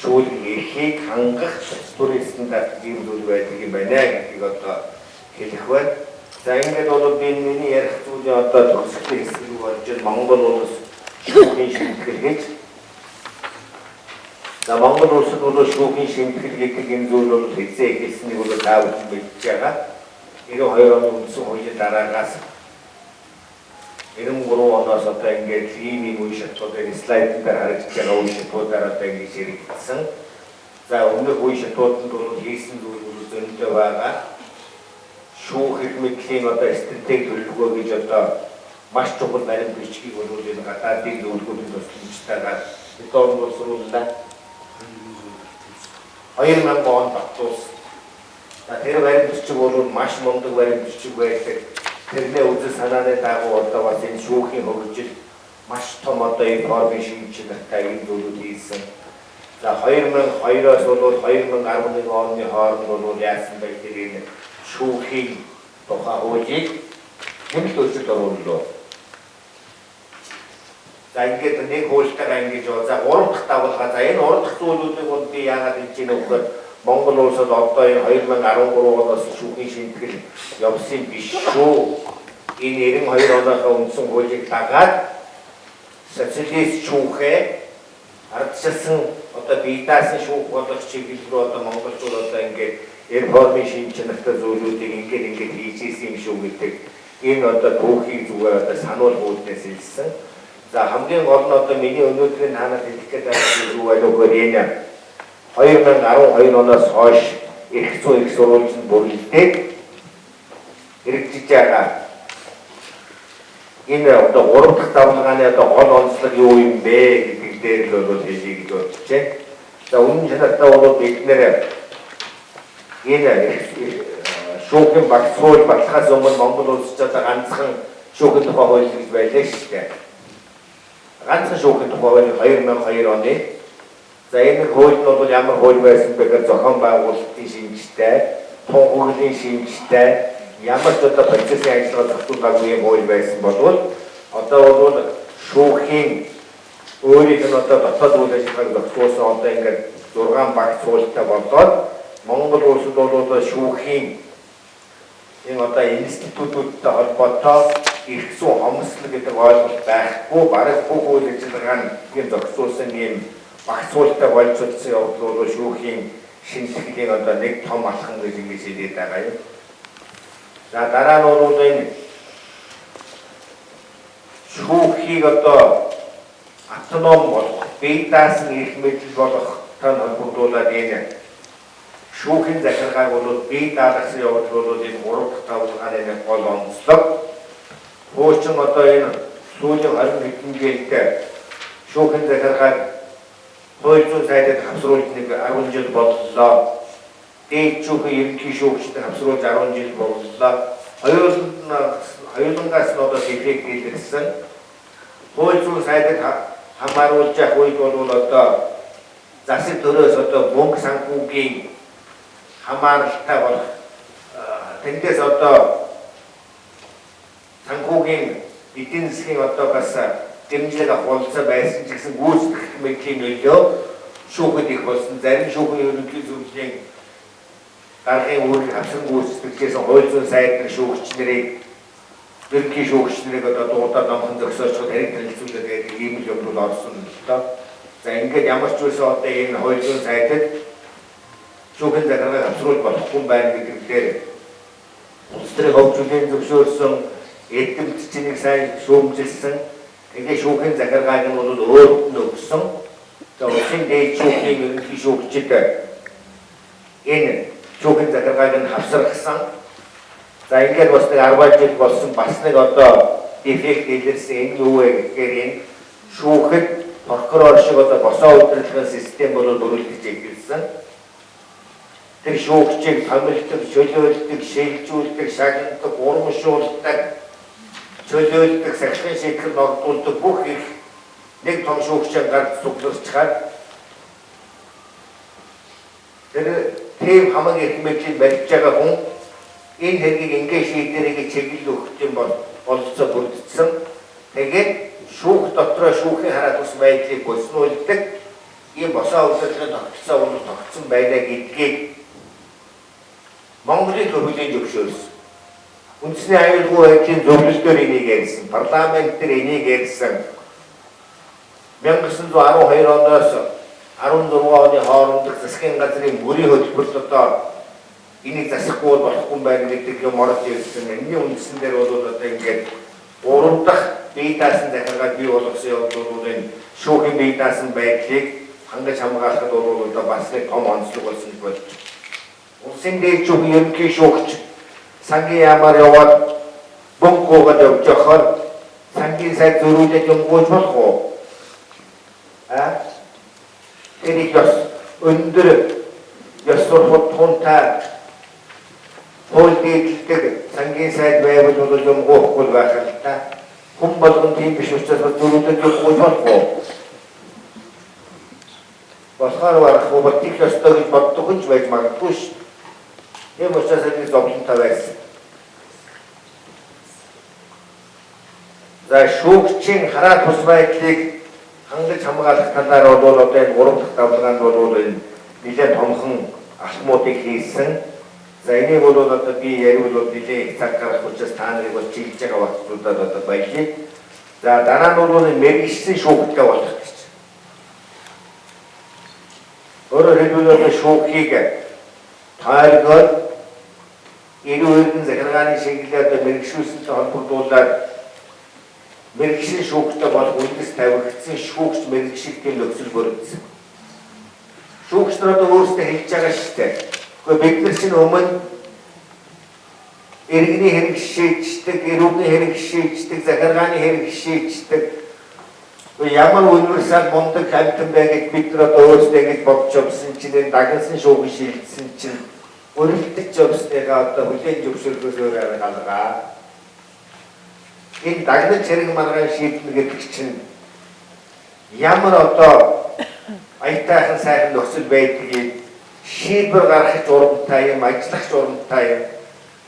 шүүлэг эрхийг хангах историйн стандарт ийм зүйл байдаг юм байна гэдгийг одоо хэлэх байна. За ингээд бол би миний ярих зүйлийн одоо төгсгөлийн хэсэг болж Монгол улс шүүхийн шийтгэл гэж. За Монгол улсад бол шүүхийн шийтгэл гэдэг энэ зүйл бол хэзээ эхэлсэнийг бол таавал мэдж байгаа. 92 оны үндсэн хуулийн дараагаас 93 оноос одоо ингээд ийм үе шатуудын слайд дээр харагдаж байгаа үе шатуудаар одоо ингэж хэрэгжсэн. За өмнөх үе шатуудад бол хийсэн зүйл бол зөндөө байгаа. Шүүх эрх мэдлийн одоо стратеги төлөвлөгөө гэж одоо маш чухал баримт бичгийг бол энэ гадаадын зөвлөгөөнд тусламжтайгаар хэд он боловсрууллаа. 2000 он батлуулсан. За тэр баримт бичиг бол маш мундаг баримт бичиг байдаг. Тэрний үзэл санааны дагуу одоо бас энэ шүүхийн хөгжил маш том одоо реформын шинжилгээтэй ийм зүйлүүд хийсэн. За 2002-оос бол 2011 оны хооронд бол яасан бэ гэхээр энэ шүүхийн тухай хуулийг нэмэлт өөрчлөлт орууллаа. За ингээд нэг хуультай ингэж яваа. За 3 дахь давалгаа. За энэ 3 дахь зүйлүүдийг бол би яагаад хэлж байна вэ гэхээр Монгол улсад одоо энэ 2013 оноос шүүхийн шинтгэл явсан биш шүү. Энэ 92 оноохоо үндсэн хуулийг дагаад социалист шүүхээ ардчилсан одоо бие даасан шүүх болох чиглэл рүү одоо монголчууд одоо ингээд реформын шинжлэхтэй зүйлүүдийг ингээд хийж ийсэн юм шүү гэдэг энэ одоо түүхийг зүгээр одоо сануулгууднаас хэлсэн. За хамгийн гол нь одоо миний өнөөдрийн танад хэлэх гэдэг зүйл юу вэ гэхээр энэ 2012 оноос хойш их зүйн их сурвалжинд бүрэлдээд хэрэгжиж байгаа энэ одоо 3 дахь давлгааны одоо гол онцлог юу юм бэ гэдэг дээр л бол хэлье гэж бодож байна. За үнэн чанартай бол бид нэр энэ шүүхийн багцуул баталгаас өмнө Монгол улсад одоо ганцхан шүүхийн тухай хууль гэж байлаа шүү дээ. Ганцхан шүүхийн тухай хууль 2002 оны. За энэ хууль нь бол ямар хууль байсан бэ гэхээр зохион байгуулалтын шинжтэй, тунхаглалын шинжтэй ямар ч одоо процессын ажиллагаа зохицуулаагүй юм хууль байсан болвол одоо бол шүүхийн өөрийнх нь одоо дотоод үйл ажиллагааг зохицуулсан одоо ингээд 6 багц хуультай болоод Монгол улсад бол шүүхийн энэ одоо институтуудтай холбоотой эрх зүйн хомсдол гэдэг ойлголт байхгүй бараг бүх үйл ажиллагааг юм зохицуулсан юм багц хуультай болцсон явдал бол шүүхийн шинжилгээний одоо нэг том алхам гэж ингэж хэлээд байгаа юм. За дараа нь бол энэ шүүхийг одоо автоном болгох, бие даасан эрх мэдэл болгохтой холбогдуулаад энэ шүүхийн захиргааг бол бие даасан явдал бол энэ 3 дахь давлгааны нэг гол онцлог. Хуучин одоо энэ сүүлийн 20 хэдэн жилдээ шүүхийн захиргааг хууль зүйн сайдад хавсруулж нэг 10 жил боллоо. Дээд шүүхийн ерөнхий шүүгчдийг хавсруулж 10 жил боллоо. Хоёулангаас нь одоо сэхийг илэрсэн. Хууль зүйн сайдад хамааруулж явах үед бол одоо засаг төрөөс одоо мөнгө санхүүгийн хамааралтай болох тэндээс одоо санхүүгийн эдийн засгийн одоо бас дэмжлэг авахулсан байсан ч гэсэн гүйцэтгэх мэдлийн нөлөө шүүхэд их болсон. Зарим шүүхийн ерөнхий зөвлөлийн даргын үүрэг авсан гүйцэтгэлээс хууль зүйн сайдын шүүгч нарыг ерөнхий шүүгч нарыг одоо дуудаад номхон зогсоочод хэрэг танилцуулдаг гэдэг ийм л юм руу орсон л доо. За ингээд ямар ч үсэн одоо энэ хууль зүйн сайдад шүүхийн захиргааг авсруулж болохгүй байна гэдэг дээр улс төрийн хөгжлийн зөвшөөрсөн эдгэмт чинийг сайн шүүмжилсэн. Тэгээ шүүхийн захиргааг нь бол өөрөд нь өгсөн. За улсын дээд шүүхийн ерөнхий шүүгчид энэ шүүхийн захиргааг нь хавсаргасан. За ингээд бас нэг 10 жил болсон бас нэг одоо дефект илэрсэн энэ юу вэ гэхээр энэ шүүхэд прокурор шиг одоо босоо удирдлагын систем бол өрүүлдэж эхэлсэн. Тэр шүүгчийг томилдог, чөлөөлдөг, шилжүүлдэг, шагнадаг, урамшуулдаг, чөлөөлдөг, сахилгын шийтгэл ногдуулдаг бүх их нэг том шүүгчийн гард цугларчгаад тэр тийм хамаг их мэдлийн барьж байгаа хүн энэ хэргийг ингээ шийдэрийг чиглэл өгөх юм бол болцоо бүрдсэн. Тэгээд шүүх дотроо шүүхийн хараа тус байдлыг боснуулдаг ийм босоо удирдлагын тогтолцоо үнэ тогтсон байлаа гэдгийг Монголын төрөлхийн зөвшөөрсөн. Үндэсний аюулгүй байдлын зөвлөлтөөр энийг ярьсан, парламент дээр энийг ярьсан. 1912 оноос 14 оны хооронд засгийн газрын мөрийн хөтөлбөрт одоо энийг засахгүй болохгүй байна гэдэг юм орж ирсэн. Энэний үндсэн дээр бол одоо ингээд 3 дахь бие даасан захиргааг бий болгосон явдал энэ шүүхийн бие даасан байдлыг хангаж хамгаалахад бол одоо бас нэг том онцлог болсон болж байна. Улсын дээд шүүхийн ерөнхий шүүгч сангийн яамаар яваад бонкогод явж байхаар сангийн сайд зөрүүлээд юм гооч болох уу? Тэрийг бас өндөр ёс сургууль тунтай хууль дэвтэлдэг сангийн сайд байвал бол юм гоохгүй байх л та. Хүн болгон тийм биш учраас зөрүүлээд юм гооч болох уу? Болохоор барах уу батик ёстой гэж боддог ч байж магадгүй ш. Ийм учраас энэ зовлонтой байсан. За шүүгчийн хараа тус байдлыг хангаж хамгаалах талаар бол одоо энэ 3 дахь давлгаанд бол энэ нэлээд томхон алхмуудыг хийсэн. За энийг бол одоо би ярил бол нэлээд цаг гарах учраас та нарыг бол чиглэж байгаа багцуудад одоо баярлалаа. За дараа нь бол мэргэжсэн шүүхтэй болох гэж. Өөрөөр хэлбэл шүүхийг тайлбар ирүүрэн захиргааны шиглэлээр одоо мэргэжшүүлсэнтэй холбогдуулаад мэргэжшин шүүхтэй болох үндэс тавигдсан шүүгч мэргэжшигтийн нөхцөл бүрдсэн. Шүүгч нар одоо өөрсдөө хэлж байгаа шүү дээ. Гэхдээ бид нар чинь өмнө иргэний хэрэг шийддэг, эрүүгийн хэрэг шийддэг, захиргааны хэрэг шийддэг. Ямар универсал мундаг хамтан байгаад бид нар одоо өөрсдөө ингэж бодож явсан чинь дагнасан шүүгч шийдсэн чинь өрөлдөж явсныгаа одоо хүлээн зөвшөөрөхөөс өөр арга. Энэ дагнаж хэрэг маргаан шийднэ гэдэг чинь ямар одоо аятайхан сайхан нөхцөл байдгийг шийдвэр гаргах урамтай юм, ажиллах урамтай юм.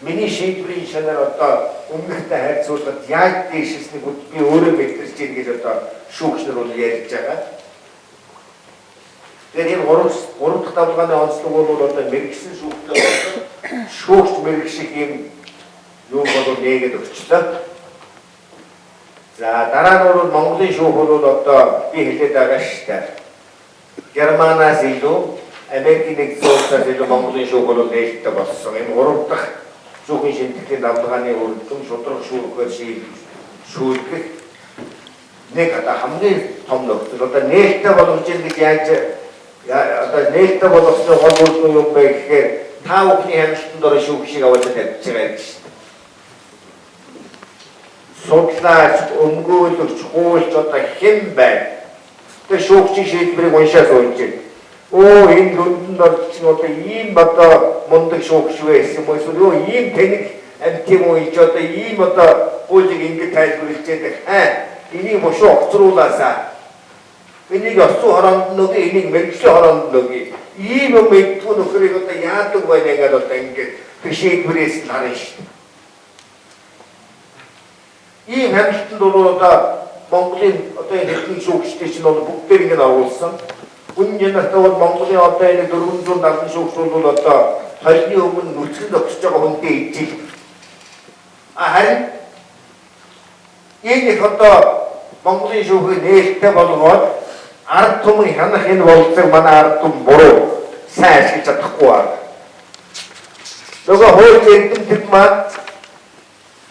Миний шийдвэрийн шанаар одоо өмнөхтэй харьцуулбал яаж дэвшилснийг би өөрөө мэдэрч ийн гэж одоо шүүгчнэр бол ярьж байгаа. Тэгэхээр энэ 3 дахь давлгааны онцлог бол одоо мэргэжсэн шүүхтэй шүүгч мэргэжих юм юу бол нээгээд өгчлөө. За дараа нь бол Монголын шүүх бол одоо би хэлээд байгаа шүү дээ. Германаас илүү, Америкийн нэгдсэн улсаас илүү Монголын шүүх бол нээлттэй болсон. Энэ 3 дахь шүүхийн шинтгэлийн давлгааны үргэлжлэн шудраг шүүхээр шүүлгэх нэг одоо хамгийн том нөхцөл. Одоо нээлттэй болгож ийн гэж яаж одоо нээлттэй болгосноо гол үр юм бэ гэхээр та бүхний хяналтанд орон шүүх шиг аваад тавьж байгаа юм шүү дээ. Судлаач, өмгөөлөгч, хуульч одоо хэн байна? Тэр шүүгчийн шийдвэрийг уншаад сууж байна. Оо энэ дүнд орж одоо ийм одоо мундаг шүүгч байсан юм уу? Ийм тэнэг амтим уу ч одоо ийм одоо хуулийг ингэж тайлбарлаж байгаа. Энийг бошоо огцруулаасаа. Энийг өссөн хороонд нөгөө энийг мэргэжлийн хороонд нөгөө ийм юм мэдгүй нөхрийг одоо яадаг байна гэдэг одоо ингэж тэр шийдвэрээс л харна шүү дээ. Ийм хяналтанд бол одоо Монголын одоо энэ хэдэн шүүгчтэй чинь бол бүгдээр ингэ оруулсан. Үнэн нэртэй бол Монголын одоо энэ 470 шүүгч бол одоо хоёрны өмнө нүцгэн зогсож байгаа хүнтэй ижил. Харин энэ их одоо Монголын шүүхийг нээлттэй болгоод ард түмэн хянах энэ болцыг манай ард түмэн буруу сайн ашиглаж чадахгүй байна. Нөгөө хууль эрдэмтэд маань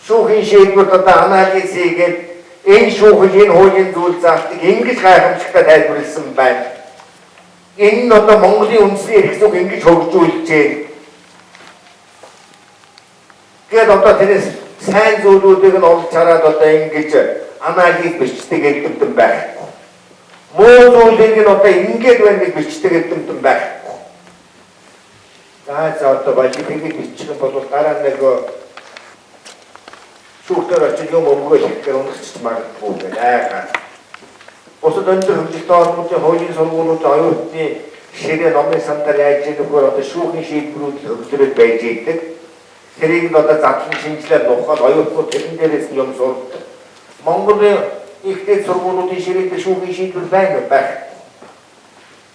шүүхийн шийдвэрт одоо анализ хийгээд энэ шүүхэл энэ хуулийн зүйл заалтыг ингэж гайхамшигтай тайлбарласан байна. Энэ нь одоо Монголын үндэсний эрх зүйг ингэж хөгжүүлжээ. Тэгээд одоо тэрээс сайн зүйлүүдийг нь олж хараад одоо ингэж анализ бичдэг эрдэмтэн байхгүй. Муу зүйлийг нь одоо ингэж байна гэж бичдэг эрдэмтэн байхгүй. За одоо балиг бичих юм бол дараа нэг шүүхтэр очиж юм өмгөөлөх гэх үнэлж магадгүй байна. Бусад өндөр хөгжилтэй орнуудын хуулийн сургуулиуд оюутны ширээ номын сандар яаж ийгээр одоо шүүхийн шийдвэрүүд хөгжлөд байж идэг. Тэрийг нь одоо задлан шинжилээд нухад оюутнууд тэрэн дээрээс юм сурдаг. Монголын ихтэй сургуулиудын ширээтэй шүүхийн шийдвэр байх.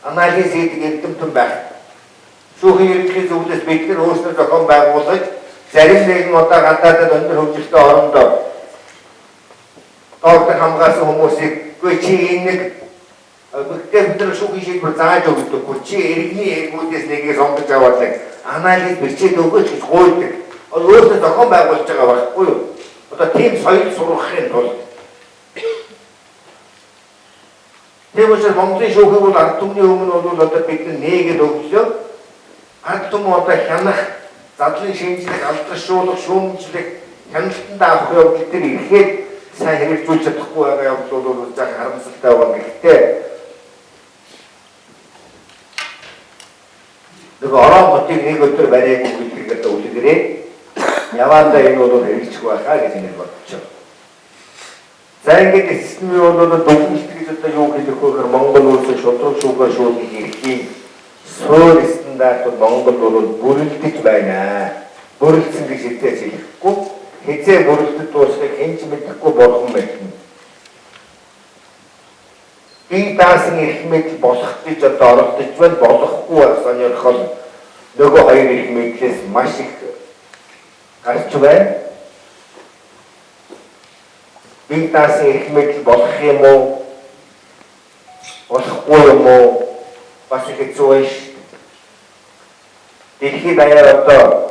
Анализ хийдэг эрдэмтэн байх. Шүүхийн ерөнхий зөвлөлд бид нар өөрсдөө зохион байгуулж зарим нэгэн одоо гадаадд өндөр хөгжилтэй оронд доктор хамгаалсан хүмүүсийг чи энэ бид нар шүүхийн шийдвэр зааж өгдөггүй чи иргэний эргүүдээс нэгийг сонгож аваад анализ бичээд өгөөч гэж гуйдаг. Өөрөөсөө зохион байгуулж байгаа байхгүй юу? Одоо тийм соёл сургахын тулд тийм учраас Монголын шүүхийг бол ард түмний өмнө бол одоо бид нээгээд өглөө ард түмэн одоо хянах задлан шинжлэх, алдаршуулах, шүүмжлэх, хяналтанд авах явдал дээр ирэхэд сайн хэрэгжүүлж чадахгүй байгаа явдал бол зах харамсалтай байна. Гэхдээ нэг орон хотыг нэг өдөр бариагүй гэдгийг үлгэрээ яваандаа энэ бол хэрэгжих байхаа гэж нэг бодож байна. За ингээд системийн бол дүгнэлт гэж одоо юу хэлэх вэ? Монгол улсын шудраг шүүгээр шүүхийг эрхийн суурь стандарт Монгол бол бүрэлдэж байна. Бүрэлдсэн гэж хэлэхгүй. Хизээ бүрэлдэд дуусахыг хэн ч мэдэхгүй болсон байна. Би даасан эрх мэдэл болох гэж одоо оролдож байна. Болохгүй байх сонирхол нөгөө хоёр эрх мэдлээс маш их гарч байна. Би даасан эрх мэдэл болох юм уу? Болохгүй юм уу? Бас их хэцүү байна. Дэлхийд даяар одоо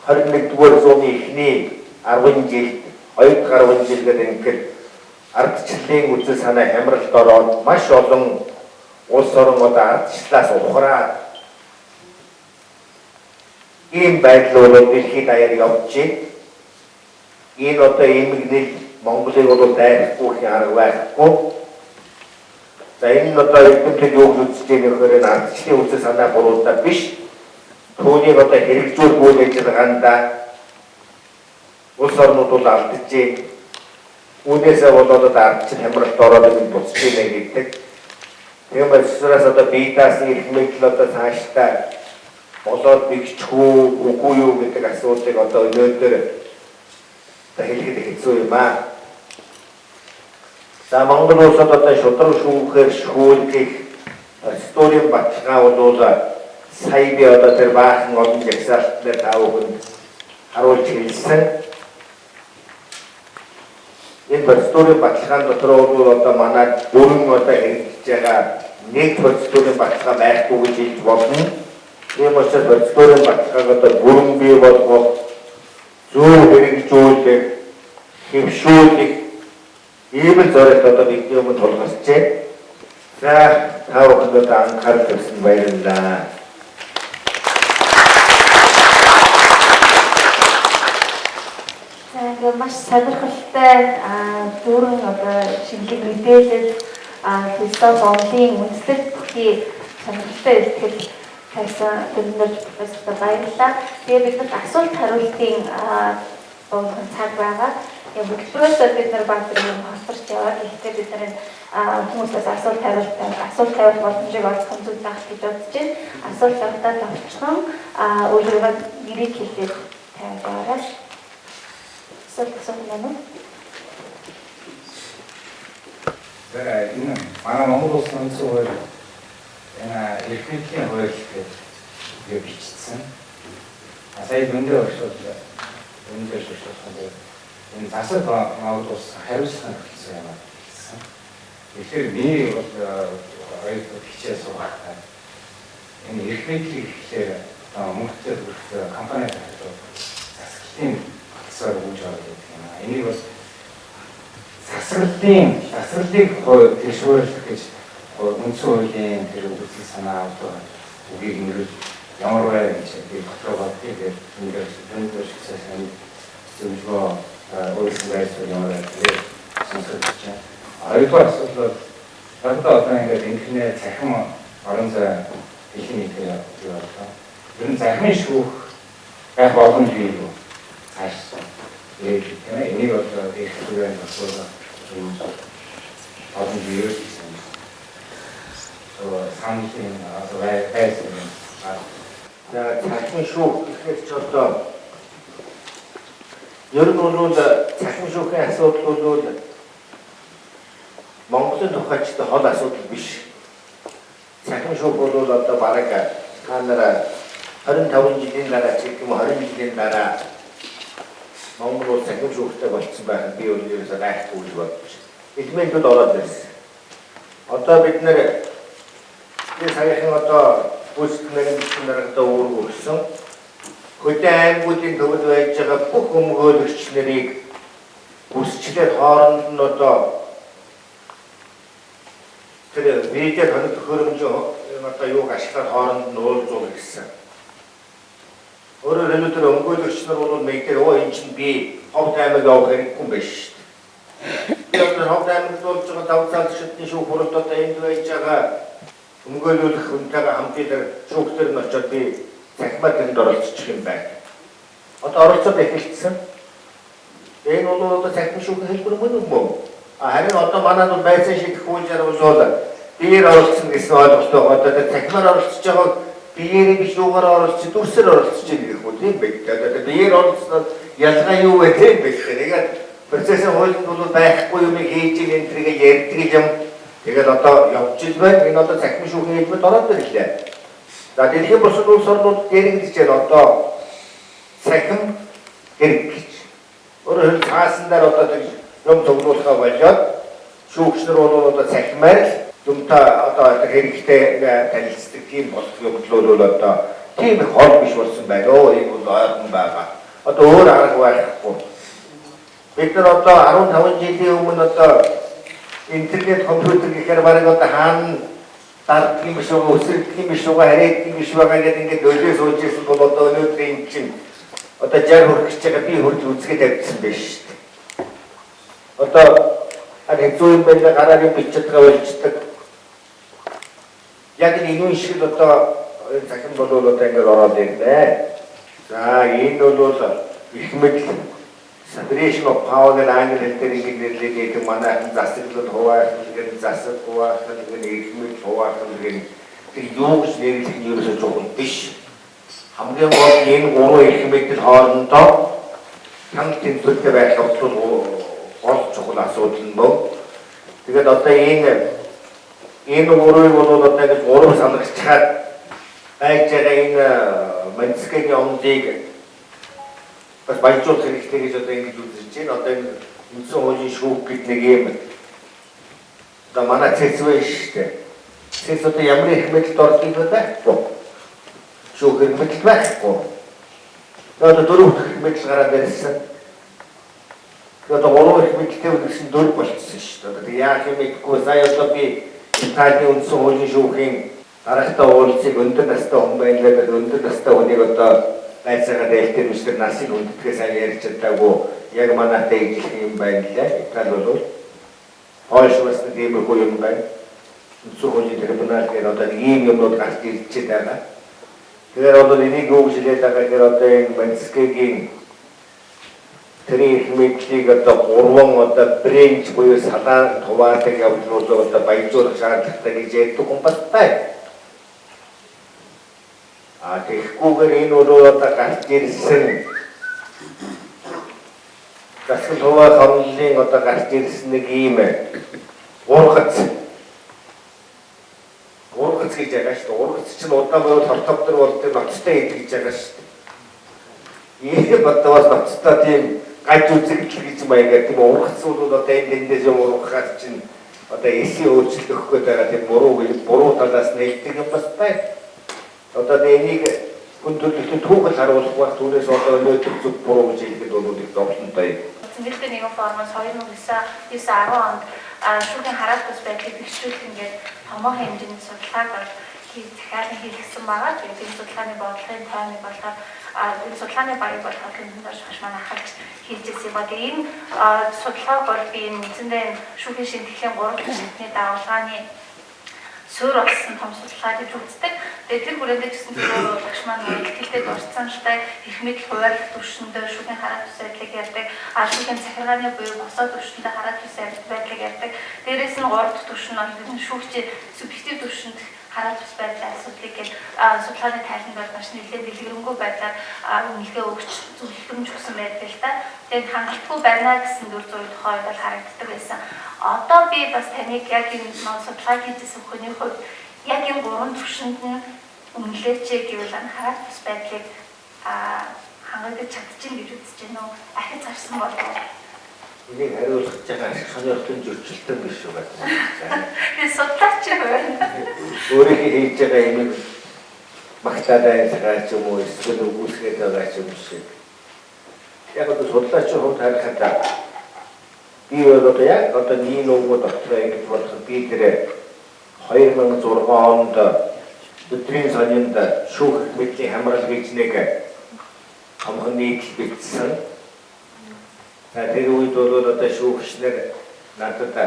21-р зууны эхний 10 жилд 2 гаруй жил гэдэг ингээд ардчлалын үзэл санаа хямралд ороод маш олон улс орн одоо ардчлалаас ухраад ийм байдал бол дэлхийд даяар явж байна. Энэ одоо эмгэнэл Монголыг бол дайрахгүй арга байхгүй. За энэ нь одоо эрдэмтэд юу гэж үзэж байгаа нөхөр энэ ардчлалын үзэл санаа буруудаа биш. Түүнийг одоо хэрэгжүүлэх ажиллагаанда улс орнууд бол алдчихжээ. Үүнээсээ болоод одоо ардчлал хямралд ороод энэ буцаж ийнэ гэдэг. Тийм учраас одоо бие даасан эрх мэдэл одоо цаашдаа болоод бигчгүй үгүй юу гэдэг асуудлыг одоо өнөөдөр хэлэхэд хэцүү юм аа. За Монгол улсад одоо шудраг шүүхээр шүүлгэх студийн баталгаа бол сая би одоо тэр баахан олон жагсаалтнаар таавахын харуулж хэлсэн. Энэ процедурын баталгаан дотор бол одоо манай бүрэн одоо хэрэгжиж байгаа нэг процедурын баталгаа байхгүй гэж хэлж болно. Тийм учраас процедурын баталгааг одоо бүрэн бий болгох, зөв хэрэгжүүлэх, хэвшүүлэх ийм л зорилт одоо бидний өмнө тулгарчээ. За та бүхэнд одоо анхаарал тавьсан баярлалаа. Маш сонирхолтой дүүрэн одоо шинэлэг мэдээлэл философи онлын үндэслэл бүхий сонирхолтой ихтгэл тавьсан төлөвлөж профессор баярлалаа. Тэгээ биднэрт асуулт хариултын цаг байгаа. Хөтөлбөрөөс бид нар багт юм хосторч яваад гэхдээ бид нар хүмүүсээс асуулт тавих боломжийг олох зүйл байх гэж бодож байна. Асуулт тавихтаа товчхон өөрийгөө нэрийг хэлээд тавиараа. Энэ манай Монгол улсын үндсэн хууль энэ эрх мэдлийн хууль гэж бичсэн. Сая дүндээ оршуулж энэ засаг Монгол улс хариуцлага гэсэн юм байна. Тэгэхээр миний бол хоёр хичээл суугаад энэ эрх мэдлийг тэгэхээр мөнгөтэй компани засгийн төсөөр үүж ороод байдаг юм. Энийг бол засварлыг тэшүүрлэх гэж үндсэн хуулийн тэр үзэл санаа үгийг ингээд ямар вэ гэж би бодлоо тэгээд ингээд өндөр шигссэн зөвлөгөө өөрсдөө байсан юм аа тэгээд сонсож байна. Хоёрдугаар асуудал бол одоо ингээд интернет захим орон зай дэлхийн нийтээр явуулсан. Ер нь захимын шүүх байх боломжгүй юу? Хаашаа. Энийг бол их зүгээр асуудал юм. Боломжгүй юу гэсэн. Самтын байсан. За захимын шүүх гэхээр ч одоо ер нь бол захимын шүүхийн асуудал бол Монголын тухайчтай хол асуудал биш. Захимын шүүх бол одоо бараг та нараа 25 жилийн дараа ч юм уу 20 жилийн дараа Монгол улс захимын шүүхтэй болцсон байх нь би өөрөөсөө гайхахгүй гэж бодож байна. Элементүүд ороод ирсэн. Одоо бид нэр саяхан одоо үүсгэнээр нартай өөргөрсөн хөдөө аймагуудын төвд байж байгаа бүх өмгөөлөгч нарыг үсчлээд хооронд нь одоо тэр видео хоног хөрөмжөө одоо юуг ашиглаад хооронд нь уулзуул гэсэн. Өөрөөр хэлбэл тэр өмгөөлөгч нар бол мэдээ энэ чинь би ховд аймаг явах хэрэггүй юм биш шүү дээ. Тэр ховд аймагт болж байгаа давуу тал шатны шүүх хуралд одоо энд байж байгаа өмгөөлөх хүнтэйгээ хамтдаа тэр шүүхтэр нь очоод би захимаар тэнд оролцчих юм байна. Одоо оролцоод эхэлсэн. Энэ бол одоо захим шүүхийн хэлбэр мөн юм уу? Харин одоо манайд бол байцаа шийдэх үйл явдал бол биеэр оролцсон гэсэн ойлголттой одоо захимаар оролцож байгаа биеэр биш юугаар оролцож дүрсээр оролцож байгаа гэх үү тийм бэ? Одоо биеэр оролцоод ялгаа юу вэ тийм бэ? Тэгээд процессын хуулинд бол байхгүй юм хийж ийн энэ тэрийг ярьдаг юм. Тэгээд одоо явж ил байна. Энэ одоо захимын шүүхийн хэлбэрт ороод ирлээ. За дэлхийн бусад улс орнууд дээрэгдэж байна одоо захим хэрэг гэж. Өөрөөр хэлбэл цаасан дээр одоо юм тоглуулахаа болоод шүүгчнэр бол одоо захимаар юмтай одоо хэрэгтэй танилцдаг тийм бодлого бол одоо тийм их хол биш болсон байна. Энэ бол ойрхон байгаа. Одоо өөр арга байхгүй. Бид нар одоо 15 жилийн өмнө одоо интернет компьютер гэхээр бараг одоо хаана дард юм биш үү, өсөлт юм биш үү, хараад юм биш үү гэдэг ингээд өлөө сууж ирсэн бол одоо өнөөдрийн чинь одоо 60 хүрэх гэж байгаа би хурд үзгээд тавьсан биш шүү дээ. Одоо хэцүү юм байна гараар юм бичиж байгаа болждаг. Яг энэ шиг одоо захин бол одоо ингээд ороод ирнэ. За энэ бол их мэдл separation of power and англи хэл дээр ингээд нэрлэдэг манай засаглал хуваалцах гэдэг засаг хуваалцах гэдэг их мэдл хуваалцах гэдэг юу гэж нэрлэх нь ерөөсөө чухал биш. Хамгийн гол энэ гурван их мэдл хоорондоо хамт тэнцвэртэй байх явдал гол чухал асуудал нь бо. Тэгээд одоо энэ гурвыг бол одоо ингэж гурав санагчаад байж байгаа энэ Монскгийн онцыг бас баяжуулах хэрэгтэй гэж одоо ингэж үзэж байна. Одоо энэ үндсэн хуулийн шүүх гэдэг нэг юм одоо манай цэцвэ шүү дээ. Цэц одоо ямар их мэдэлд ордог байхгүй. Шүүх мэдэл байхгүй. Одоо дөрөв мэдэл гараад ирсэн. Одоо гурван их мэдэлтэй үлдсэн дөрөв болчихсон шүү дээ. Яг юм гэдэггүй сая одоо би Италийн үндсэн хуулийн шүүхийн дараахтаа уулзыг өндөр настай хүн байна гэдэг өндөр настай хүнийг одоо байцаагаа дэлгэр мистер насыг хүндэтгээс сайн ярьж чадаагүй яг манайтай ижилхэн юм байна лээ. Итали бол Польш бас нэг юм юм байна. Үндсэн хуулийн трибунал дээр одоо нэг ийм юмнууд гарч ирж байгаа. Тэгэхээр одоо энийг юу гэж хэлээд байгаа гэхээр одоо энэ Монскгийн тэрийг мэдлийг одоо гурван одоо брэнч буюу салаан хуваадаг явдлууд одоо баяжуулах шаардлагатай гэж ярьдаг юм байна. Тэгэхгүйгээр энэ бол одоо гарч ирсэн засаг хуваа хамлын одоо гарч ирсэн нэг ийм ургац гэж байгаа шүү дээ. Ургац чинь удаан байвал хортовдор бол тэр ноцтой идэх гэж байгаа шүү дээ. Ийм бодвол ноцтой тийм гаж үзэгдэл гэж маягаар тийм ургац бол одоо эндээс юм ургахад чинь одоо эсийн өөрчлөлт өгөх гээд байгаа тийм буруу талаас нэгдэг юм бас байна. Одоо энийг хүн төрөлхтөн түүхэл харуулах байх түүнээс одоо өнөөдөр зүг буруу гэж хэлэхэд бол их зовлонтой. Цэнгэлтэй нэгэн формоос 2009-10 онд шүүхийн хараалт бус байдлыг бэхжүүлэх ингээд томоохон хэмжээний судалгааг бол захиалан хийлгэсэн байгаа. Тэгээд энэ судалгааны бодлогын таймыг болохоор энэ судалгааны баяр болгох юм доош маань ахалж хийж ирсэн ба. Тэгээд энэ судалгааг бол би энэ үндсэндээ шүүхийн шинтгэлийн 3 төсөлтний дагуулгааны суурь болсон том судалгаа гэж үздэг. Тэгээд тэр хүрээндээ гэсэн тэр багш маань ихтэй дурдсантай их мэдл хуваарлах түвшиндээ шүүхийн хараалт бус байдлыг ярьдаг. Шүүхийн захиргааны буюу босоод түвшиндээ хараалт бус байдлыг ярьдаг. Дээрээс нь 3 дахь түвшин бол шүүгчийн субъектив түвшинд хараалт бус байдлын асуудлыг гээд судалгааны тайланд бол маш нэлээд дэлгэрэнгүй байдлаар үнэлгээ өгч зөвлөмж өгсөн байдаг л да. Тэгээд хангалтгүй байна гэсэн дүр зургийн тухай бол харагддаг байсан. Одоо би бас таныг яг энэ судалгаа хийжсэн хүний хувьд яг энэ 3 түвшинд нь үнэлээч гэвэл хараалт бус байдлыг хангагдаж чадчихна гэж үзэж байна уу? Ахиц гарсан болов уу? Энийг хариулах байгаа ашиг сонирхолтой зөрчилтөн биш үү байна. Би судлаач байна. Өөрийнхөө хийж байгаа юм магтаад байгаа ч юм уу эсвэл үгүйсгээд байгаа ч юм шиг. Яг одоо судлаач хувьд харахад би одоо яг одоо нэг нөгөө дотроо ингэж бодох би тэр 2006 онд өдрийн сонинд шүүх мэдлийн хамрал гэж нэг томхон нийтлэл бичсэн. Тэр үед бол одоо шүүгчнэр надад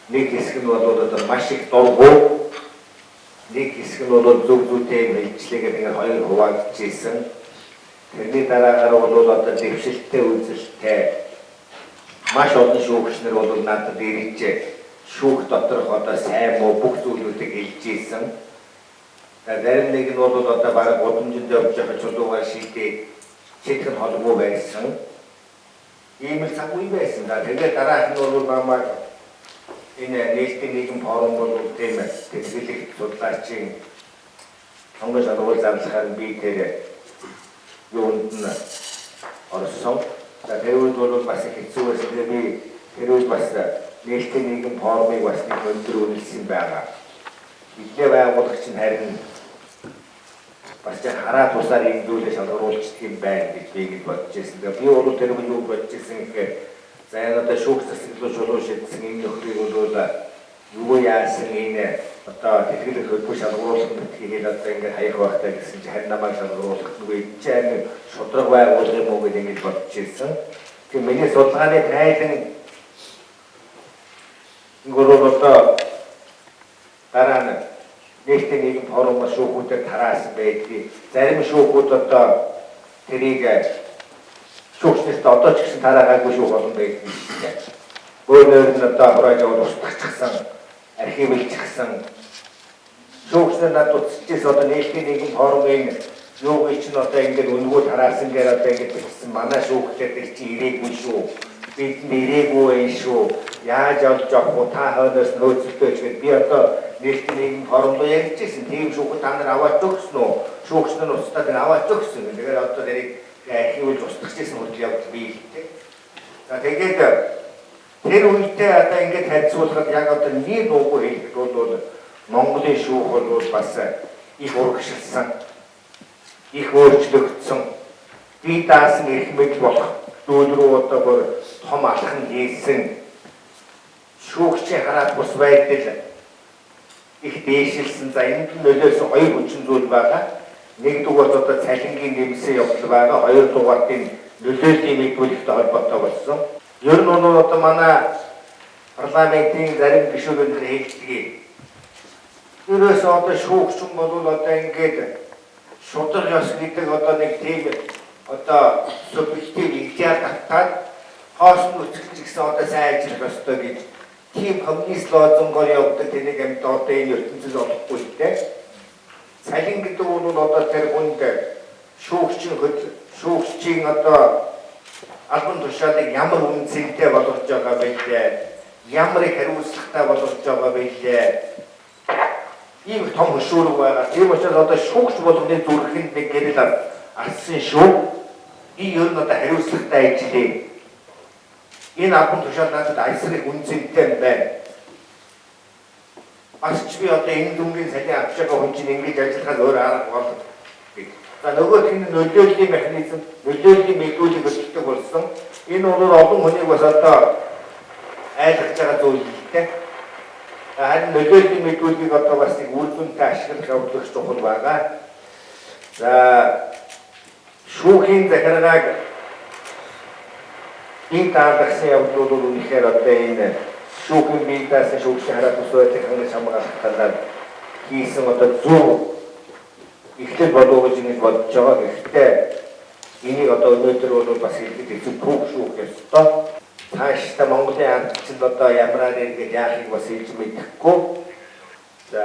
нэг хэсэг нь бол одоо маш их дургу, нэг хэсэг нь бол зөв зүйтэй хэлжлэгээд ингээд хоёр хуваагдчихсэн. Тэрний дараагаар бол одоо дэвшилттэй үйлчлэлтэй маш олон шүүгчнэр бол надад ирж шүүх доторх одоо сайн муу бүх зүйлүүдийг хэлж ийсэн. Зарим нэг нь бол одоо бараг гудамжинд явж байгаа чулуугаар шийдээ читгэн холбоо байсан. Ийм л цаг үе байсан. Тэгээд дараах нь бол намайг энэ нийтийн нийгэм форум бол тийм тэтгэлэг судлаачийн сонгож авах зарлахаар би тэр юунд нь орсон. Тэр үед бол бас хэцүү байсан. Би тэр үед бас нийтийн нийгэм форумыг бас нэг өндөр үнэлсэн байгаа. Бидний байгуулагч нь харин бас хараа тусаар энэ зүйлээ шалгаруулчих юм байна гэж би ингэж бодож байсан. Би бол тэр үед юу бодож байсан гэхээр за энэ одоо шүүх засаглал шулуу шийдсэн энэ нөхрийг бол юу яасан энэ одоо тэтгэлэг хөлбөр шалгаруулах гэдгийг одоо ингэ хаях байхтай гэсэн чинь харин намайг шалгаруулах нүгэ чинь шудраг байгуулах юм уу гэж ингэж бодож байсан. Тэгэхээр миний судалгааны тайлан гурав одоо дараа нь нийтийн нийгэм форумаар шүүхүүдэд тараасан байдгийг зарим шүүхүүд одоо тэрийг шүүгчнэрт одоо ч гэсэн тараагаагүй шүүх олон байдаг юм шиг. Өөрөөр нь одоо хурааж устгахсан, архивлчихсан шүүгчнэр над утасчээс одоо нийтийн нийгэм форумын юу гэж нь одоо ингээд өнгөө тараасан дээр одоо ингээд бичсэн манай шүүгчдэр чи ирээгүй шүү. Бид нэрээгүй байх шүү. Яаж олж авах уу та хойноос нөөцөлтөөч гэд би одоо нийтийн нийгэм форумд ярьжсэн тийм шүүхэд та нар аваад өгсөн үү? Шүүгчнэр устдаад аваад өгсөн. Тэгэхээр одоо тэрийг архивлж устгахжсэн хүртэл явж би хэлдэг. За тэгээд тэр үедээ одоо ингээд харьцуулахад яг одоо нэг нууггүй хэлэх бол Монголын шүүх бол бас их урагшилсан, их өөрчлөгдсөн. Би даасан эрх мэдэл болох зүйл рүү одоо бүр том алхам хийсэн. Шүүгчийн хараалт бус байдал их дээшилсэн. За энд нь нөлөөсөн хоёр хүчин зүйл байгаа. Нэгдүгээр одоо цалингийн нэмсэн явдал байгаа. Хоёрдугаар нь нөлөөллийн мэдүүлэгтэй холбоотой болсон. Ер нь одоо манай парламентын зарим гишүүнүүд хэлдэг. Ерөөсөө одоо шүүгчэн бол одоо ингээд шудраг ёс гэдэг одоо нэг тийм одоо субъектив идеал татаад хоос нь үсгэж гисэн одоо сайн ажиллах ёстой гэж тийм коммунист лозунгоор явдаг тэнийг амьд одоо энэ ертөнцид олохгүй дээ. Цалин гэдэг нь одоо тэр хүнд шүүгчийн одоо албан тушаалыг ямар үнцэнтэй болгож байгаа байлээ, ямар их хариуцлагатай болгож байгаа байлээ. Ийм том хөшөөрөг байгаа. Тийм учраас одоо шүүгч болгоны зүрхэнд нэг гэрэл арсан шүү. Би ер нь одоо хариуцлагатай ажиллая. Энэ албан тушаал надад айсрыг үнцэнтэй байна. Бас ч би одоо энэ дүнгийн салын авч байгаа хүн чинь ингэж ажиллахад өөр арга бол За нөгөөх нь нөлөөллийн механизм, нөлөөллийн мэдүүлэг өсөлтөг болсон. Энэ бол олон хүнийг бас одоо айлгаж байгаа зүйл дээ. Харин нөлөөллийн мэдүүлгийг одоо бас нэг үр дүнтэй ашиглах явдлах чухал байгаа. За шүүхийн захиргааг энэ таалагдсан явдлууд бол үнэхээр одоо энэ шүүхийн бие даасан шүүхийн хараа төсөөлөх хангалттай хамгаалах талаар хийсэн одоо зөв ихтэй болов гэж ингэж бодож байгаа. Гэхдээ энийг одоо өнөөдөр бол бас хэлэхэд хэцүү түүх шүү гэж байна. Цаашдаа Монголын ардчил одоо ямар нэгэн яахыг бас хэлж мэдэхгүй. За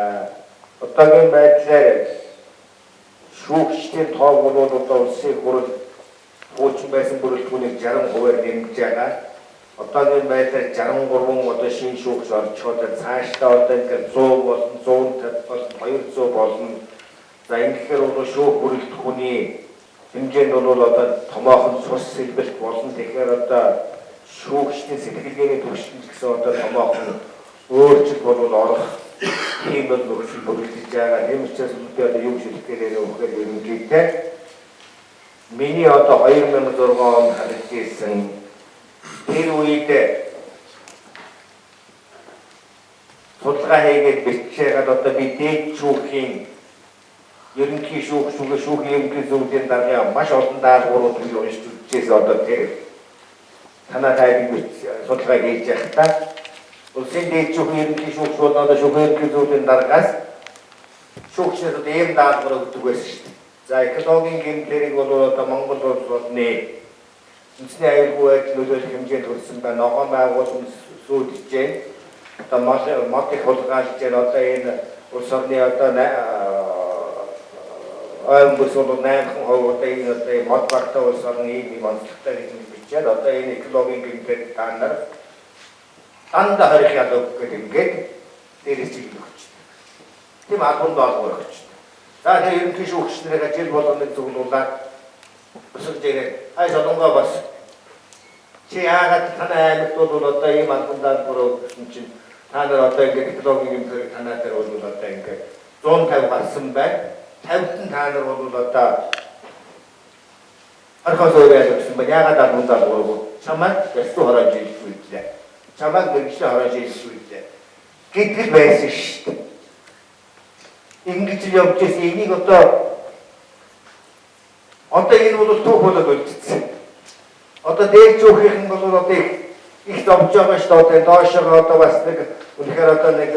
одоогийн байдлаар шүүгчдийн тоог бол одоо улсын хурал хуучин байсан бүрэлдэхүүнийг 60%-аар нэмж байгаа. Одоогийн байдлаар 63 одоо шинэ шүүгч орчход цаашдаа одоо ингээд 100 болон 150 болон 200 болно. За ингэхээр бол шүүх бүрэлдэхүүний хэмжээнд бол одоо томоохон цус сэлбэлт болно. Тэгэхээр одоо шүүгчдийн сэтгэлгээний түвшинд гэсэн одоо томоохон өөрчлөлт бол орох юм бол нөхцөл бүрдэж байгаа. Тийм учраас би одоо юу хэлэх гээгээ өгөхөөр ерөнхийдөө миний одоо 2006 онд харж ирсэн тэр үед судалгаа хийгээд бичээгээд одоо би дээд шүүхийн ерөнхий шүүхийн ерөнхий зөвлөлийн даргын маш олон даалгаврууд би уншиж үзчихээс одоо тэр танаа тайван судалгаа хийж байхдаа улсын дээд шүүхийн ерөнхий шүүгч бол одоо шүүхийн ерөнхий зөвлөлийн даргаас шүүгчнээс одоо ийм даалгавар өгдөг байсан шүү дээ. За экологийн гэмтлэрийг бол одоо Монгол улс болны үндэсний аюулгүй байдал нөлөөлөх хэмжээнд хүрсэн байна. Ногоон байгууллагын сүйтгэж одоо мод их хулгайлж одоо энэ улс орны одоо аймагс бол 8% одоо энэ одоо мод багтаа улс орны ийм онцлогтой гэж бичээд одоо энэ экологийн гэмтлэр та нар дандаа харих яд өгөх гэдэг ингээд дээрээс чиглэл өгч. Тийм албан даалгавар өгч. За тэр ерөнхий шүүгчнэрээ жил болгоныг зөвлүүлээд өсөж ирээд ай солонгоо бас чи яагаад танай аймагт бол одоо ийм албан даалгавар өгсөн чинь та нар одоо ингээд экологийн гэмтлэр танаа дээр бол одоо ингээд 150 гарсан байна. 50-д та нар бол одоо архаас өөрөө өгсөн байна. Яагаад албан даалгавар чамайг ястуу хороож ирсэн үү? Чамайг мэрэгчлээ хороож ирсэн үү? Гэтэл байсан шүү дээ. Ингэж явж ирсэн энийг одоо энэ бол түүх болоод үлдсэн. Одоо дээд шүүхийн бол одоо их зовж байгаа шүү дээ. Доошоо одоо бас нэг үнэхээр одоо нэг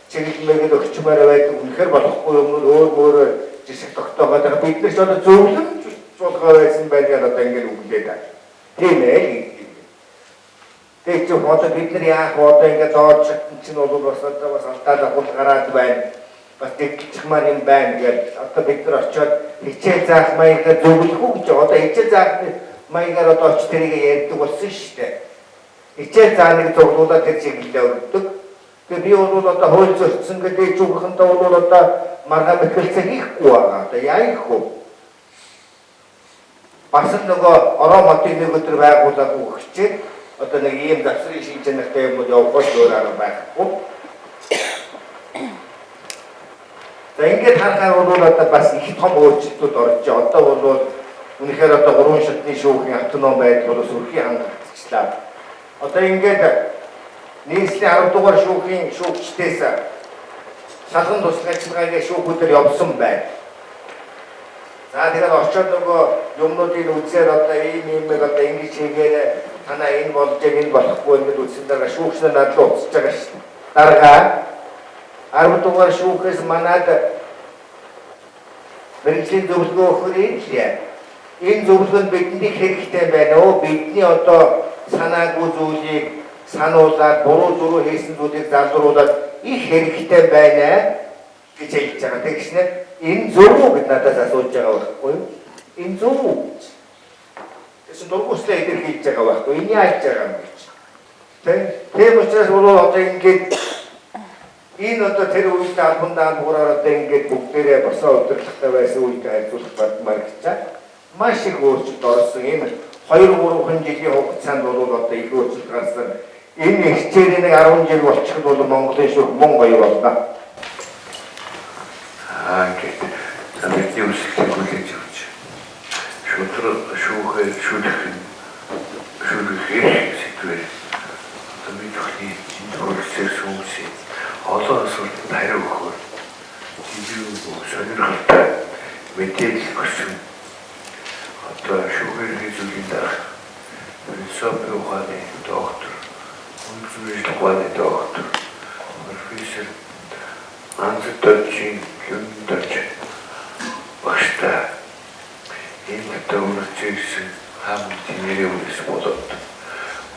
чиглэлмэгэд өгчмээр байдаг. Үнэхээр болохгүй юмнууд өөр жишг тогтоогоод байгаа. Бид нар ч одоо зөвлөмж суулгаа байсан байгаад одоо ингэж үглээд байна. Тийм ээ. Тэгж одоо бид нар яах вэ? Одоо ингэ доод чинь бол бас одоо бас алдаад авах гараад байна. Бас тэгчихмаар юм байна гэж одоо бид нар очиод хичээл заах маягаар зөвлөх үү гэж одоо хичээл заах маягаар одоо оч тэрийг ярьдаг болсон шүү дээ. Хичээл зааныг зөвлүүлээд тэр чиглэлээ өргөдөг. Тэгээ би бол одоо хууль зөрчсөн гэдэг зүгхэндээ бол одоо маргаан бэлтгэл хийхгүй байгаа. Одоо яах вэ? Бас нөгөө ороо модыг нэг өдөр байгуулаад өгчээд одоо нэг ийм завсрын шинж чанартай юмуд явуулж өөр арга байхгүй. За ингээд харахаар бол одоо бас их том өөрчлөлтүүд орж байгаа. Одоо бол үнэхээр одоо 3 шатны шүүхийн автоном байдал бол сүрхий хангалтчлаа. Одоо ингээд нийслэлийн 10 дугаар шүүхийн шүүгчдээс шалган туслах ажиллагаагийн шүүхүүдээр явсан байна. За тэгээд очоод нөгөө юмнуудыг үзээд одоо ийм одоо ингэж хийгээд танаа энэ болж энэ болохгүй гэдэг үсэн дараа шүүгчнэр надлаа уцаж байгаа шүү дээ. Дарга 10 дугаар шүүхээс манад мэргэжлийн зөвлөгөө өгөх хэрэглээ. Энэ зөвлөгөөнд бидний хэрэгтэй байна уу? Бидний одоо санаагүй зүйлийг сануулаад буруу зуруу хийсэн зүйлийг залруулаад их хэрэгтэй байна гэж хэлж байгаа. Тэгснэ энэ зөв үү гэж надаас асууж байгаа байхгүй юу? Энэ зөв үү? Тэс дургуслаа илэрхийлж байгаа байхгүй юу? Энэ яаж байгаа юм гэж. Тийм учраас одоо ингээд энэ одоо тэр үед албан даалгавраар одоо ингээд бүгдээрээ босоо удирдлагатай байсан үедээ харьцуулах бадмаар гэж маш их өөрчлөлт орсон. Энэ 2-3 жилийн хугацаанд бол одоо их өөрчлөлт гарсан. Энэ хичээлийн нэг 10 жил болчиход бол Монголын шүүх мөн гоё болно. Ингээд бидний үсгэлийг хүлээж авч шүүхээр шүүхээр сэтгэвэр одоо бид бүхний энд хөрөлцөөс хүмүүсийн олон асуултанд хариу өгөхөөр сонирхолтой мэдээлэл өгсөн одоо шүүхээр хийжүүлэн дарах философи ухааны доктор, үндэсний ухааны доктор, профессор Анзаточин Юндаж багштай энэ төвөрчсэн хамтын нэрээс болоод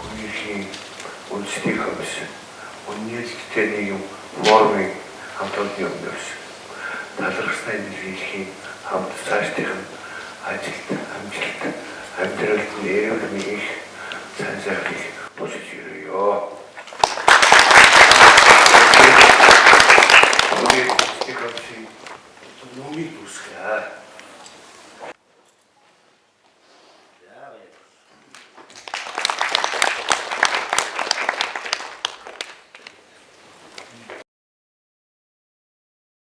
үнийхээ үндэсний комисс үнэлттэй нэг формыг хамтдаа өгсөн. Талархсны нэрхийн хамт цаашдын ажилд амжилт амьдралд нэрвэрний их сайн сайхныг